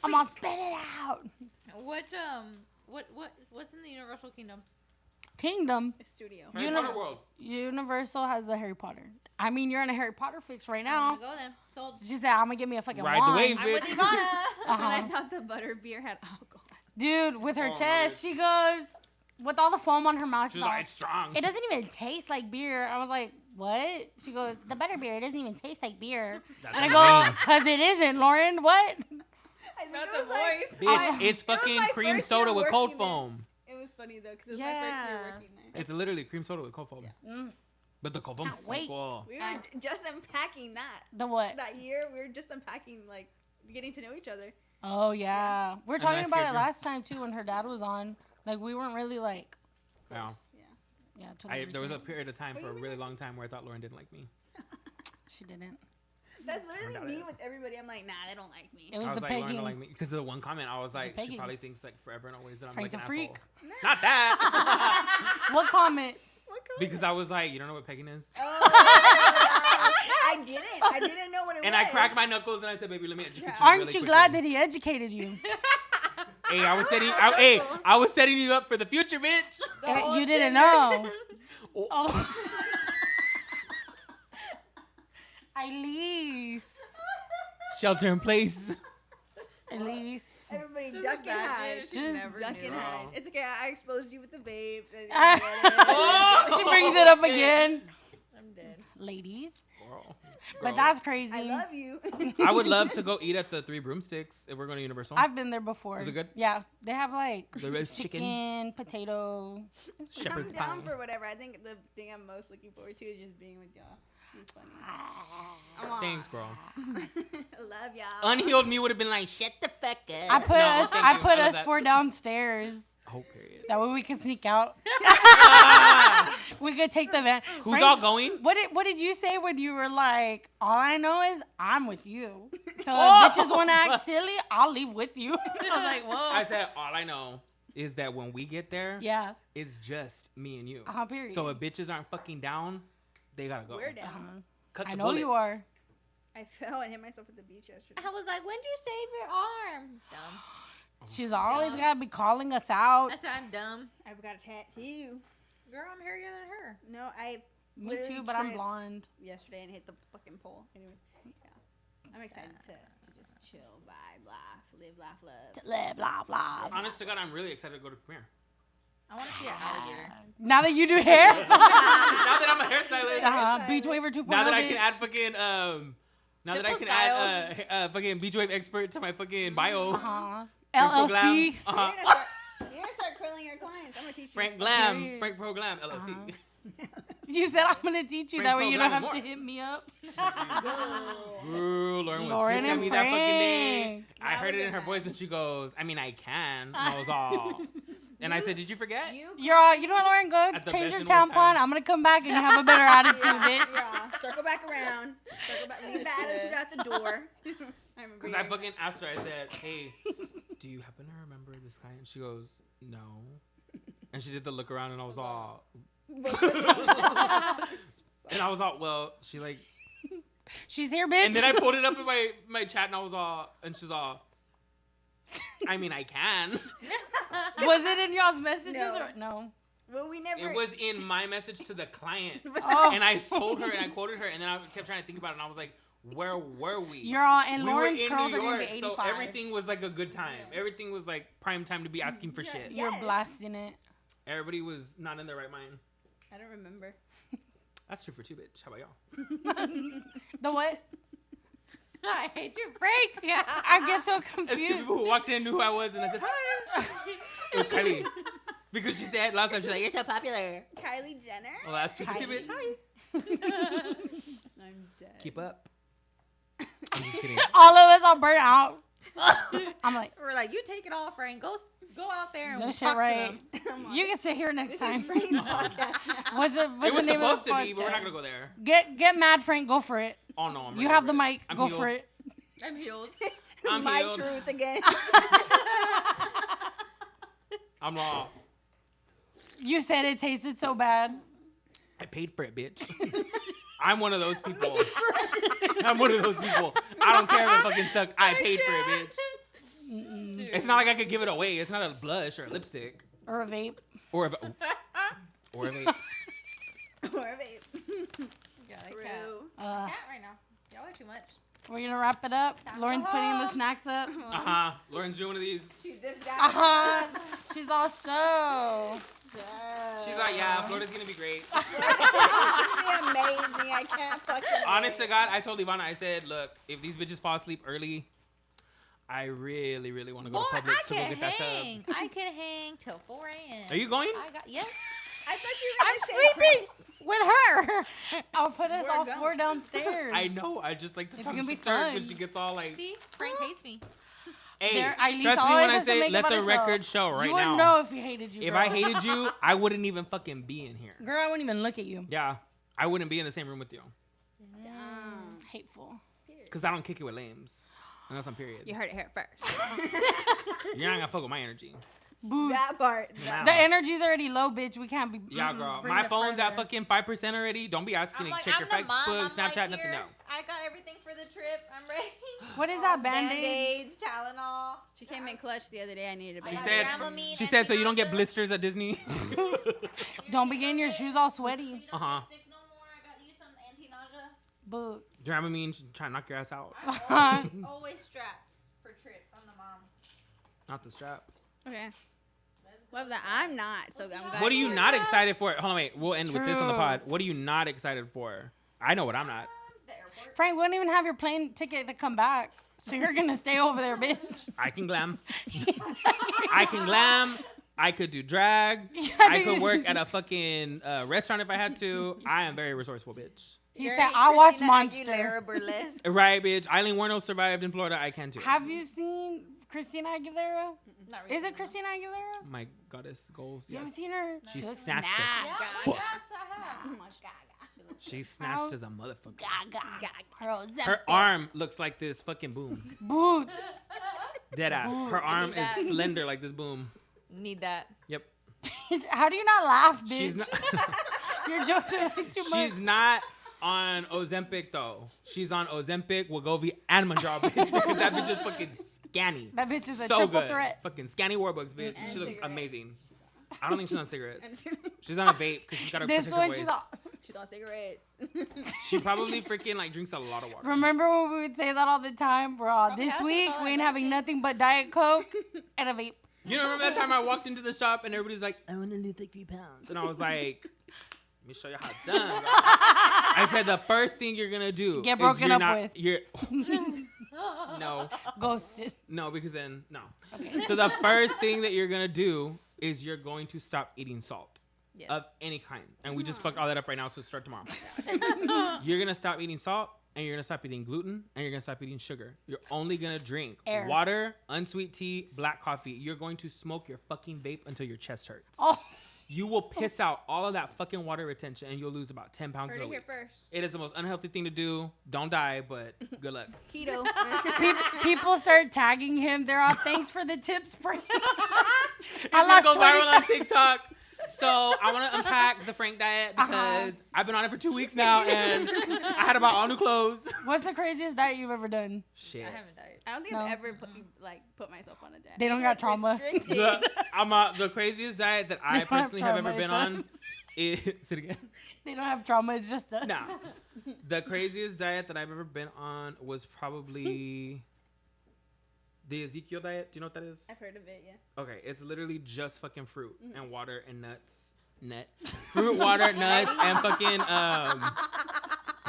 I'm gonna spit it out. What's in the Universal Kingdom? Kingdom. studio. Harry Uni- Potter World. Universal has the Harry Potter. I mean, you're in a Harry Potter fix right I'm now. gonna go then. Sold. She said, "I'm gonna give me a fucking Ride the wand." wave, I'm with bitch. Ivana. And I Uh-huh. thought the butter beer had alcohol. Dude, with her Oh, no, chest, bitch. she goes with all the foam on her mouth. She's She's like, like, it's strong. "It doesn't even taste like beer." I was like, "What?" She goes, "The butter beer. It doesn't even taste like beer." That's And I a go, ring. "Cause it isn't, Lauren. What?" I think Not it the was like, voice. Bitch, it's It was fucking my cream first soda year with cold working there. foam. it was funny though because it was my first year Yeah. working there. It's literally cream soda with cold foam. Mm. But the cold foam's Can't so wait. cool. We were just unpacking that. The what? That year, we were just unpacking, like, getting to know each other. Oh yeah, we were And talking I about scared it you. last time too when her dad was on. Like we weren't really like, Yeah. yeah. Till There was a recent. period of time Oh, for a you really long time where I thought Lauren didn't like me. She didn't. That's literally Doubt me it. with everybody. I'm like, nah, they don't like me. It was I was the like, Lauren pegging. don't like me. Because of the one comment, I was like, she pegging. probably thinks like forever and always that I'm Frank's like a an freak. asshole. Not that. What comment? What color? Because I was like, you don't know what pegging is? Oh, I didn't. I didn't know what it And was. I cracked my knuckles and I said, baby, let me educate you. Aren't really you quickly." glad that he educated you? Hey, I was I was setting you up for the future, bitch. You didn't know. Oh. Ilyse. Shelter in place. Ilyse. Everybody Just duck and imagine hide. if she Just never Duck knew. and Bro. hide. It's okay. I exposed you with the babe. Oh, she brings it up again. I'm dead. ladies. Girl. But that's crazy. I love you. I would love to go eat at the Three Broomsticks if we're going to Universal. I've been there before. Is it good? Yeah, they have like The roast chicken, potato. Shepherd's I'm down pie. for whatever. I think the thing I'm most looking forward to is just being with y'all. It's funny. Aw. Thanks, girl. Love y'all. Unhealed me would have been like, shut the fuck up. I put No, us. thank I you. put love us that. 4 downstairs. Oh, period. That way we can sneak out. We could take the van. Who's Frank, all going? What did you say when you were like, all I know is I'm with you. So Oh! if bitches want to act silly, I'll leave with you. I was like, whoa. I said, all I know is that when we get there, Yeah. it's just me and you. Period. So if bitches aren't fucking down, they gotta go. We're down. Cut I the know you bullets. are. I fell and hit myself at the beach yesterday. I was like, when did you save your arm? Dumb. She's always got to be calling us out. I said, I'm dumb. I've got a tattoo. Girl, I'm hairier than her. No, I Me literally too, but I'm tripped blonde. yesterday and hit the fucking pole. Anyway, yeah. I'm excited to just chill, vibe, laugh, live, laugh, love. Live, laugh, laugh. Honest to God, I'm really excited to go to premiere. I want to see an alligator. Now that you do hair, Now that I'm a hairstylist, Beach Waver 2.0. now that I can bitch. add fucking now that I Simple can add fucking beach wave expert to my fucking bio. LLC. Glam. You're gonna start curling your clients. I'm gonna teach you. Frank Glam, Period. Frank Pro Glam LLC. You said I'm gonna teach you. Frank That way you don't Pro have Glam to hit me up. Girl, Lauren was Lauren pissed at and me that fucking day. Frank. I heard it in her voice when she goes, I mean, I can. And I was all. And I said, did you forget? You're all, you know what, Lauren? Go At the change best your and worst tampon. time. I'm gonna come back and you have a better attitude, bitch. Yeah, circle back around. Circle back. Leave the attitude at the door. Because I fucking asked her, I said, hey, do you happen to remember this guy? And she goes, no. And she did the look around and I was all. And I was all, well, she like. She's here, bitch. And then I pulled it up in my chat and I was all, and she's all. I mean, I can. Was it in y'all's messages No. or no? Well, we never. It was in my message to the client. Oh. And I told her and I quoted her and then I kept trying to think about it and I was like, where were we? You're all, and We Lauren's were in curls New are gonna be York, 85. so everything was like a good time. Everything was like prime time to be asking for shit. You're Yes. blasting it. Everybody was not in their right mind. I don't remember. That's true for two, bitch. How about y'all? The what? I hate you, Frank. Yeah. I get so It's two confused. people who walked in knew who I was and I said, hi. It was Kylie. Because she said last time, she's like, you're so popular. Kylie Jenner. Well, that's true for two, bitch. Hi. I'm dead. Keep up. I'm just kidding. All of us are burnt out. I'm like, We're like, you take it all, Frank. Go out there and no we'll shit, talk right? to them. You can sit here next time. Frank's podcast. What's the It was name supposed of the to be, but we're not podcast? going to go there. Get mad, Frank. Go for it. Oh, no. I'm You ready have for the it. mic. I'm Go healed. for it. I'm healed. I'm My healed. truth again. I'm raw. You said it tasted so bad. I paid for it, bitch. I'm one of those people. I'm one of those people. I don't care if it fucking sucked. I paid for it, bitch. Dude. It's not like I could give it away. It's not a blush or a lipstick. Or a vape. Or a, or a vape. Or a vape. Yeah, like True. cat right now. Y'all are too much. We're gonna wrap it up. Time to Lauren's go putting the home. snacks up. Uh-huh. Lauren's doing one of these. She dipped out. Uh-huh. She's all so. She's like, yeah, Florida's going to be great. It's gonna be amazing. I can't fucking. Honest to wait. God, I told Ivana, I said, look, if these bitches fall asleep early, I really, really want to go Boy, to Publix I to go can get that sub. hang. I can hang till 4 a.m. Are you going? I got yes. I thought you I'm were gonna say sleeping with her. I'll put us We're all going. 4 downstairs. I know. I just like to It's talk gonna be shit to her fun. because she gets all like, See, Frank hates me. hey, There- Ilyse trust me always when I has to say make let about the herself. record show right You wouldn't now. know if he hated you. If girl. I hated you, I wouldn't even fucking be in here. Girl, I wouldn't even look at you. Yeah. I wouldn't be in the same room with you. Hateful. Because I don't kick it with lames. Unless I'm period. You heard it here first. You're not going to fuck with my energy. Boo. That part. Nah. The energy's already low, bitch. We can't be. Yeah, girl. bringing My it phone's at further. fucking 5% already. Don't be asking I'm to like, check I'm your the mom. Facebook, I'm Snapchat, like, nothing. here, No. I got everything for the trip. I'm ready. What is that Band-Aid? Band-Aids, Tylenol. She came in clutch the other day. I needed a She band. said, Dramamine, she said, so you don't get Antinata. blisters at Disney? Don't be getting your shoes all sweaty. Uh-huh. Sick no more. I got you some anti-nausea. Boo. Dramamine, trying to knock your ass out. Always strapped for trips. I'm the mom. Not the strap. Okay. Love that. I'm not. So I'm glad. What are you not excited for? Hold on, wait. We'll end with this on the True. pod. What are you not excited for? I know what I'm not. Frank, we don't even have your plane ticket to come back. So you're going to stay over there, bitch. I can glam. I can glam. I could do drag. I could work at a fucking restaurant if I had to. I am very resourceful, bitch. He said, I watch Monster. Aguilera burlesque. Right, bitch. Eileen Wuornos survived in Florida. I can too. Have you seen Christina Aguilera? Not Is recently. it Christina Aguilera? My goddess goals. You Yes. haven't seen her? She looks snatched us. snapped. Fuck. Yes, I have. She snatched as a motherfucker. Her Her arm looks like this fucking boom. boots. Dead ass. Her arm that. is slender like this boom. Need that. Yep. How do you not laugh, bitch? She's not. Your jokes are like too much. She's not on Ozempic though. She's on Ozempic, Wegovy, and Mounjaro, bitch, because that bitch is fucking scanny. That bitch is a So triple good. threat. Fucking scanny Warbucks, bitch. And She looks cigarettes. amazing. I don't think she's on cigarettes. She's on a vape because she's got to This protect her one, waist. she's all. She's on cigarettes. She probably freaking like drinks a lot of water. Remember when we would say that all the time, bro? Probably This has week some we ain't medicine. having nothing but Diet Coke and a vape. You know, remember that time I walked into the shop and everybody's like, I want to lose like 3 pounds. And I was like, let me show you how it's done. Bro. I said, the first thing you're going to do Get is broken you're up not, with. You're, no, Ghosted. no, because then, no. Okay. So the first thing that you're going to do is you're going to stop eating salt. Yes. Of any kind. And we just fucked all that up right now, so start tomorrow. You're going to stop eating salt, and you're going to stop eating gluten, and you're going to stop eating sugar. You're only going to drink Air. water, unsweet tea, black coffee. You're going to smoke your fucking vape until your chest hurts. Oh, You will piss out all of that fucking water retention, and you'll lose about 10 pounds in Heard a it here week. first. It is the most unhealthy thing to do. Don't die, but good luck. Keto. people start tagging him. They're all, thanks for the tips, Frank. It's gonna go viral on TikTok. So I want to unpack the Frank diet because I've been on it for 2 weeks now, and I had to buy all new clothes. What's the craziest diet you've ever done? Shit. I haven't died. I don't think No. I've ever put myself on a diet. They don't got trauma. Restricted. The craziest diet that I They don't have personally have ever trauma, been it on does. is sit again. They don't have trauma. It's just us. Nah. The craziest diet that I've ever been on was probably the Ezekiel diet. Do you know what that is? I've heard of it, yeah. Okay, it's literally just fucking fruit and water and nuts. Fruit, water, nuts, and fucking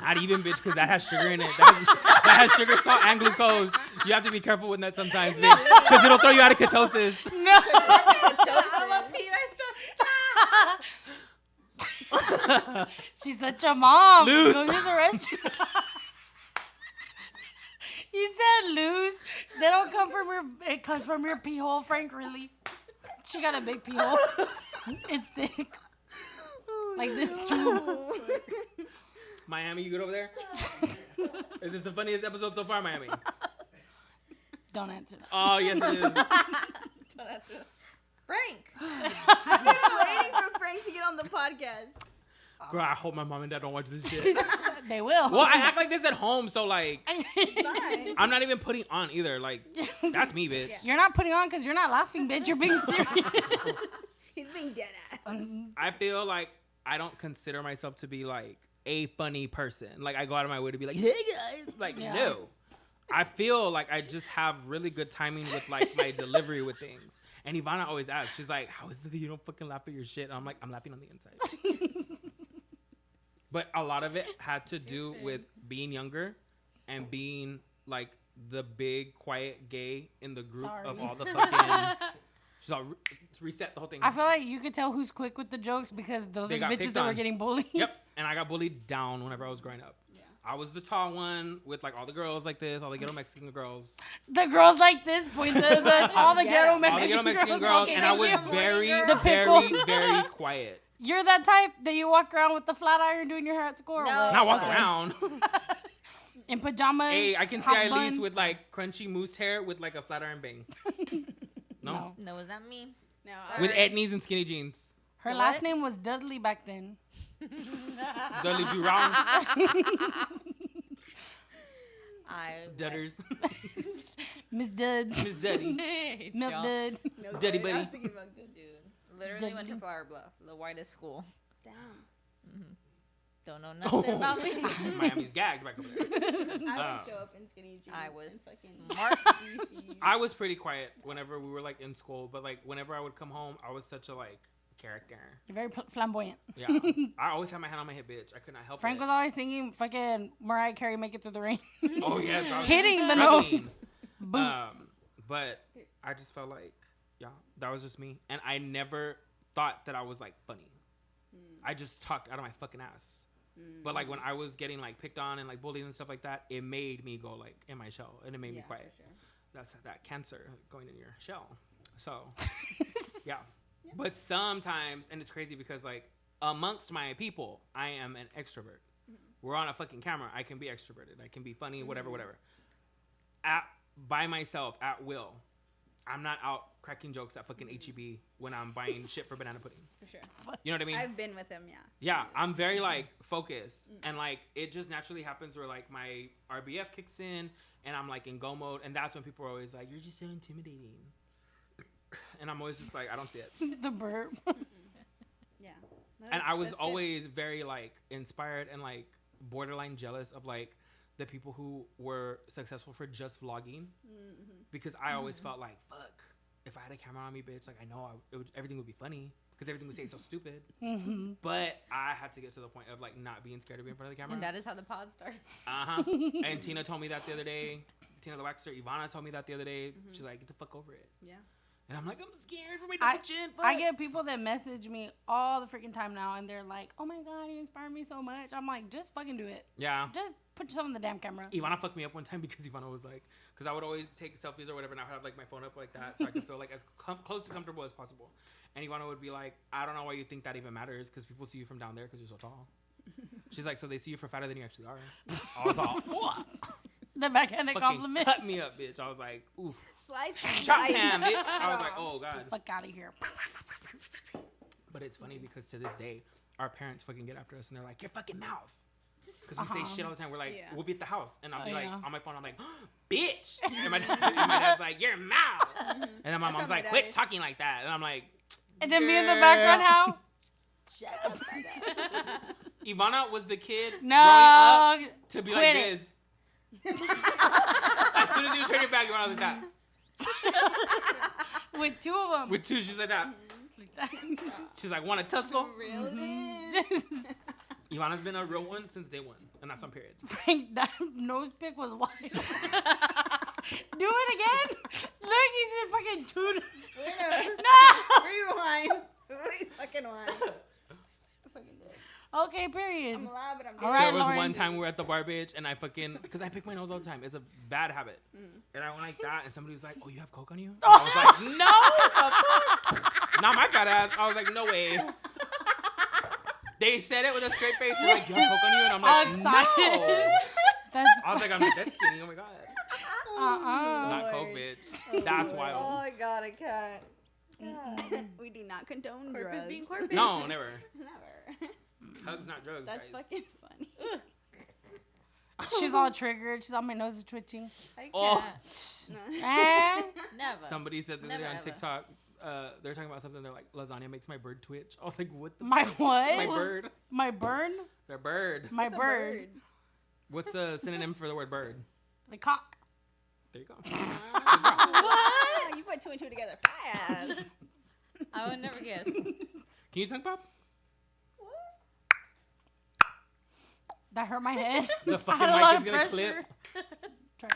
not even, bitch, because that has sugar in it. That has sugar, salt, and glucose. You have to be careful with nuts sometimes, bitch, because it'll throw you out of ketosis. No. I'm a pee myself. She's such a mom. Loose. Go use the restroom. You said loose. They don't come from your. It comes from your pee hole, Frank. Really? She got a big pee hole. It's thick. Like this tube. Miami, you good over there? Is this the funniest episode so far, Miami? Don't answer that. Oh, yes, it is. Frank. I've been waiting for Frank to get on the podcast. Girl, I hope my mom and dad don't watch this shit. They will. Well, I act like this at home, so, like, Fine. I'm not even putting on either. Like, that's me, bitch. You're not putting on because you're not laughing, bitch. You're being serious. He's being dead ass. I feel like I don't consider myself to be, like, a funny person. Like, I go out of my way to be like, hey, guys. Like, Yeah. no. I feel like I just have really good timing with, like, my delivery with things. And Ivana always asks, she's like, how is it that you don't fucking laugh at your shit? And I'm like, I'm laughing on the inside. But a lot of it had to do with being younger and being, like, the big, quiet gay in the group of all the fucking... She's all, reset the whole thing. I feel like you could tell who's quick with the jokes because those They are the got bitches picked that were on. getting bullied. Yep, and I got bullied down whenever I was growing up. Yeah. I was the tall one with, like, all the girls like this, all the ghetto Mexican girls. The girls like this point to us, all the ghetto All the Mexican, ghetto Mexican girls, Okay, and I thank was you. very, The very, Pickles. very quiet. You're that type that you walk around with the flat iron doing your hair at school? or No. what? Not walk Why? around. In pajamas. Hey, I can see half Ilyse bun. with, like, crunchy mousse hair with, like, a flat iron bang. No? No, is that me? No, With Sorry. etnies and skinny jeans. Her The last what? name was Dudley back then. Dudley do wrong. Dudders. Miss Duds. Miss Duddy. Milk Dud. no Daddy good. I buddy. was thinking about good. Dude, literally went to Flower Bluff, the whitest school. Damn. Don't know nothing about me. Miami's gagged back over there. I would show up in skinny jeans. I was and fucking smart. CCs. I was pretty quiet whenever we were, like, in school, but, like, whenever I would come home, I was such a, like, character. You're very flamboyant. Yeah. I always have my hand on my hip, bitch. I could not help Frank it. was always singing fucking Mariah Carey, Make It Through the Rain. Oh, yes. I was Hitting the struggling. notes. Boots. But I just felt like, yeah, that was just me. And I never thought that I was, like, funny. I just talked out of my fucking ass. But, like, when I was getting, like, picked on and, like, bullied and stuff like that, it made me go, like, in my shell. And it made me quiet. For sure. That's that cancer going in your shell. So, yeah. But sometimes, and it's crazy because, like, amongst my people, I am an extrovert. We're on a fucking camera. I can be extroverted. I can be funny, whatever. By myself, at will. I'm not out cracking jokes at fucking H-E-B when I'm buying shit for banana pudding. For sure. You know what I mean? I've been with him, yeah. Yeah, I'm very, like, focused. And, like, it just naturally happens where, like, my RBF kicks in and I'm, like, in go mode. And that's when people are always like, you're just so intimidating. And I'm always just like, I don't see it. The burp. Yeah. And I was That's good. always very, like, inspired and, like, borderline jealous of, like, the people who were successful for just vlogging. Because I always felt like, fuck, if I had a camera on me, bitch, like, I know everything would be funny. Because everything would say so stupid. But I had to get to the point of, like, not being scared to be in front of the camera. And that is how the pod started. And Tina told me that the other day. Tina the Waxer, Ivana told me that the other day. She's like, get the fuck over it. Yeah. And I'm like, I'm scared for my double chin. Fuck. I get people that message me all the freaking time now, and they're like, oh my God, you inspire me so much. I'm like, just fucking do it. Yeah. Just put yourself in the damn camera. Ivana fucked me up one time because Ivana was like, because I would always take selfies or whatever, and I would have like my phone up like that so I could feel like as close to comfortable as possible. And Ivana would be like, I don't know why you think that even matters because people see you from down there because you're so tall. She's like, so they see you for fatter than you actually are. I was all, what? The backhanded Fucking compliment. cut me up, bitch. I was like, oof. Slice Chop hand, bitch. I was like, oh God. Fuck out of here. But it's funny because to this day, our parents fucking get after us and they're like, your fucking mouth. Because we say shit all the time. We're like, we'll be at the house. And I'll be like, on my phone, I'm like, bitch. And my dad's like, your mouth. And then my mom's like, quit talking like that. And I'm like, And then me in the background, how? Shut up, Ivana was the kid growing No. up to be Quit like it. this. As soon as you turn your back, Ivana was like that. With two of them. With two, she's like that. She's like, want to tussle? Ivana's been a real one since day one. And that's on periods. Frank, that nose pick was wild. Do it again. Look, he's in fucking tuna. No. Rewind. Fucking one. Okay, period. I'm alive, but I'm dead. All right, There was Lauren. one time we were at the bar, bitch, and I fucking, because I pick my nose all the time. It's a bad habit. And I went like that, and somebody was like, oh, you have Coke on you? And I was like, no! The fuck? Not my fat ass. I was like, no way. They said it with a straight face. They're like, you have Coke on you? And I'm like, Excited. no. That's I was like, I'm like, that's skinny. Oh my God. Not Coke, Lord. bitch. That's Oh wild. my God, I can't. We do not condone Corpus drugs. being corpus. No, never. Never. Hugs, not drugs, That's guys. fucking funny. she's all triggered. She's on my nose is twitching. I Oh. can't. Eh? Never. Somebody said the other day Never on ever. TikTok, they're talking about something. They're like, lasagna makes my bird twitch. I was like, what the My what? My bird. My burn? Their bird. My It's a bird. What's a synonym for the word bird? The cock. There you go. What? You put two and two together fast. I would never guess. Can you tongue pop? That hurt my head. The I fucking had a lot mic is of gonna pressure. clip. Try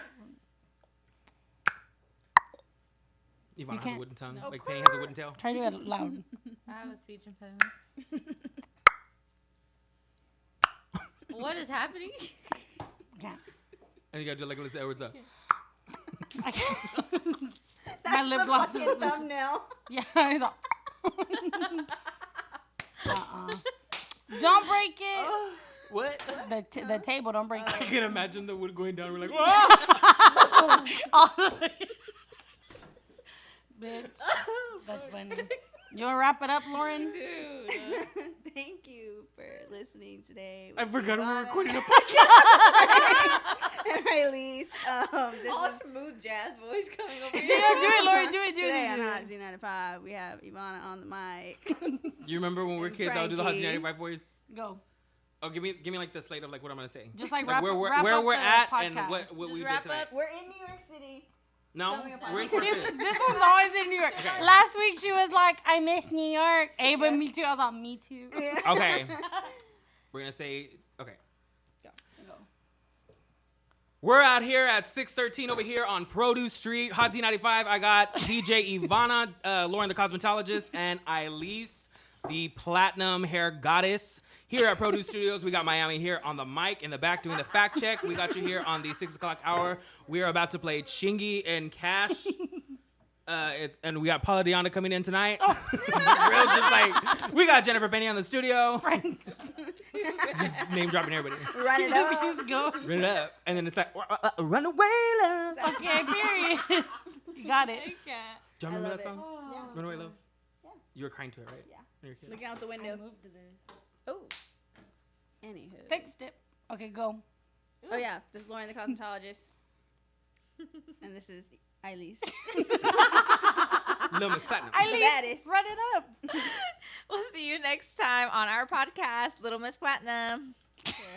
it. Ivana has a can't- wooden tongue. No. Like Penny has a wooden tail. Try to do it loud. I have a speech impediment. What is happening? Can't. And you gotta do like Alyssa Edwards up. I can't. That's My lip the gloss fucking is- thumbnail. Yeah, he's all. Don't break it. What? The table, don't break I it. can imagine the wood going down. We're like, whoa! All the way. Bitch. That's funny. You want to wrap it up, Lauren? Dude. Thank you for listening today. I forgot we were Ivana recording a podcast. and Ilyse. This All was smooth jazz voice coming over Do here. it, Lauren. Do it. today on Hot Z95. We have Ivana on the mic. You remember when we were kids? I would do the Hot Frankie. Z95 voice. Go. Oh, give me like the slate of like what I'm gonna say. Just like Like wrap where up we're the at and podcast. what we did wrap tonight. up. We're in New York City. No, we're in This Corpus. one's always in New York. Okay. Last week she was like, I miss New York. Hey, but me too. I was like, me too. Okay. We're going to say, okay. Go. We're out here at 613 over here on Produce Street, Hot D95. I got DJ Ivana, Lauren the cosmetologist, and Ilyse, the platinum hair goddess. Here at Produce Studios, we got Miami here on the mic in the back doing the fact check. We got you here on the 6 o'clock hour. We are about to play Chingy and Cash. And we got Paula Deanna coming in tonight. Real just like, we got Jennifer Penny on the studio. Just name dropping everybody. Run it up. Run it up. And then it's like, run away, love. Okay, period. You got it. I can't. Do you remember love that song? Yeah. Run away, love? Yeah. You were crying to it, right? Yeah. When you were a kid. Looking out the window. Moved to this. Oh. Anywho. Fixed it. Okay, go. Oh yeah, this is Lauren the cosmetologist, and this is Ilyse. Little Miss Platinum. Ilyse, baddest. run it up. We'll see you next time on our podcast, Little Miss Platinum.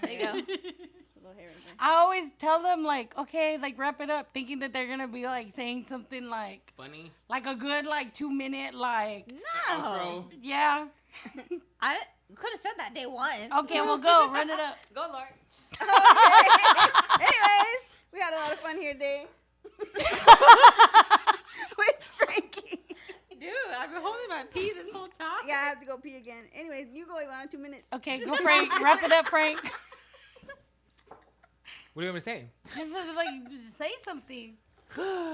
There you go. Little hair right there. I always tell them like, okay, like wrap it up, thinking that they're gonna be like saying something like Funny. a good like 2-minute like Outro. yeah. I could have said that day one. Okay, we'll go. Run it up. Go, Lauren. Anyways, we had a lot of fun here today with Frankie. Dude, I've been holding my pee this whole time. Yeah, I have to go pee again. Anyways, you go Ivana, 2 minutes. Okay, go Frank. Wrap it up, Frank. What do you want me to say? Just like say something.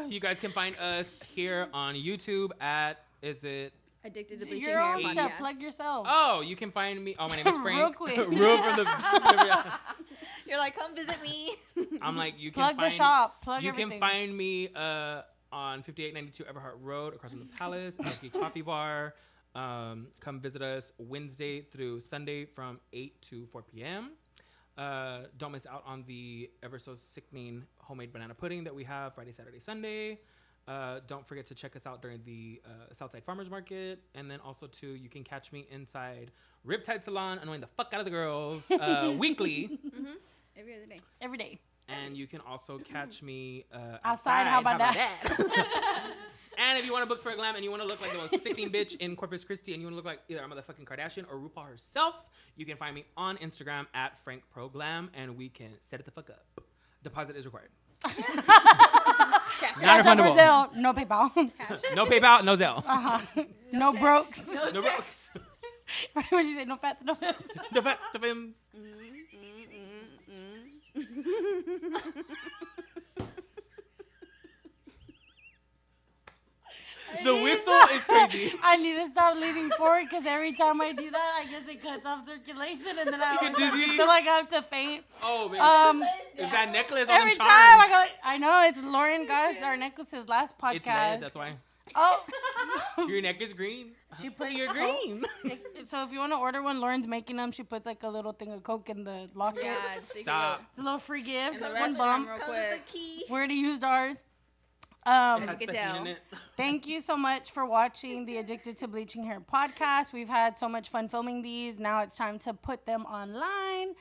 You guys can find us here on YouTube at, is it? Addicted to Bleaching Your Hair own Podcast. stuff. Plug yourself. Oh, you can find me. Oh, my name is Frank. Real quick. Real from the. You're like, come visit me. I'm like, you can Plug find the shop. Plug You everything. can find me on 5892 Everhart Road, across from the Palace, Milky Coffee Bar. Come visit us Wednesday through Sunday from 8 to 4 p.m. Don't miss out on the ever so sickening homemade banana pudding that we have Friday, Saturday, Sunday. Don't forget to check us out during the Southside Farmers Market. And then also, too, you can catch me inside Riptide Salon annoying the fuck out of the girls weekly. Every other day. Every day. And you can also catch me Outside, how about that? And if you want to book for a glam and you want to look like the most sickening bitch in Corpus Christi and you want to look like either a motherfucking Kardashian or RuPaul herself, you can find me on Instagram at FrankProGlam and we can set it the fuck up. Deposit is required. Non-refundable. Brazil, no PayPal. No PayPal, no Zelle. No brokes. No brokes. What did you say? No fats, no fats. The fat, the fims. The whistle is crazy. I need to stop leaning forward because every time I do that, I guess it cuts off circulation and then I You get dizzy? feel like I have to faint. Oh, man. Is that necklace on Every them time charms? I go, I know it's Lauren got us our necklaces last podcast. It's red, that's why. Oh, Your neck is green. she put You're green. So if you want to order one, Lauren's making them. She puts like a little thing of Coke in the locker. Yeah, just Stop. It's a little free gift. In the One restroom bump. real Come with quick. the key. We already used ours. It has could the tell. heat in it. Thank you so much for watching the Addicted to Bleaching Hair podcast. We've had so much fun filming these. Now it's time to put them online.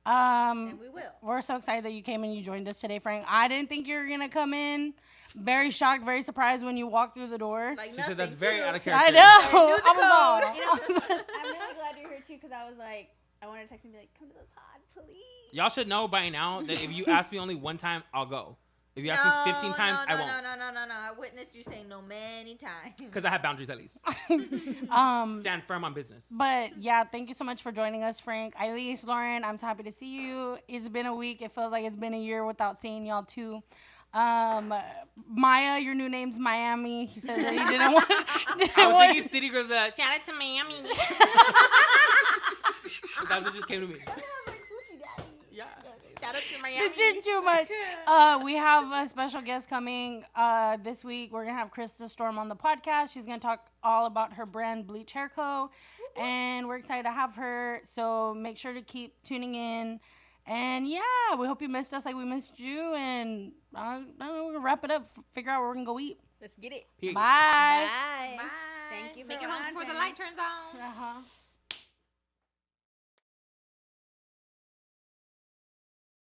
And we will. We're so excited that you came and you joined us today, Frank. I didn't think you were going to come in. Very shocked, very surprised when you walked through the door. Like She nothing, said that's very too. out of character. I know. knew the I code. was all. I'm really glad you're here too because I was like, I wanted to text and be like, come to the pod, please. Y'all should know by now that if you ask me only one time, I'll go. If you ask me 15 times, I won't. No. I witnessed you saying no many times. Because I have boundaries at least. Stand firm on business. But yeah, thank you so much for joining us, Frank. Ilyse, Lauren, I'm so happy to see you. It's been a week. It feels like it's been a year without seeing y'all too. Maya, your new name's Miami. He said that he didn't want. I was thinking City Girls. Shout out to Miami. That's what just came to me. Yeah. Shout out to Miami. But you're too much. We have a special guest coming this week. We're gonna have Krista Storm on the podcast. She's gonna talk all about her brand Bleach Hair Co. And we're excited to have her. So make sure to keep tuning in. And yeah, we hope you missed us like we missed you. And I don't know, we're gonna wrap it up. Figure out where we're gonna go eat. Let's get it. Period. Bye. Bye. Bye. Thank you for Make it home before the watching. light turns on. Uh-huh.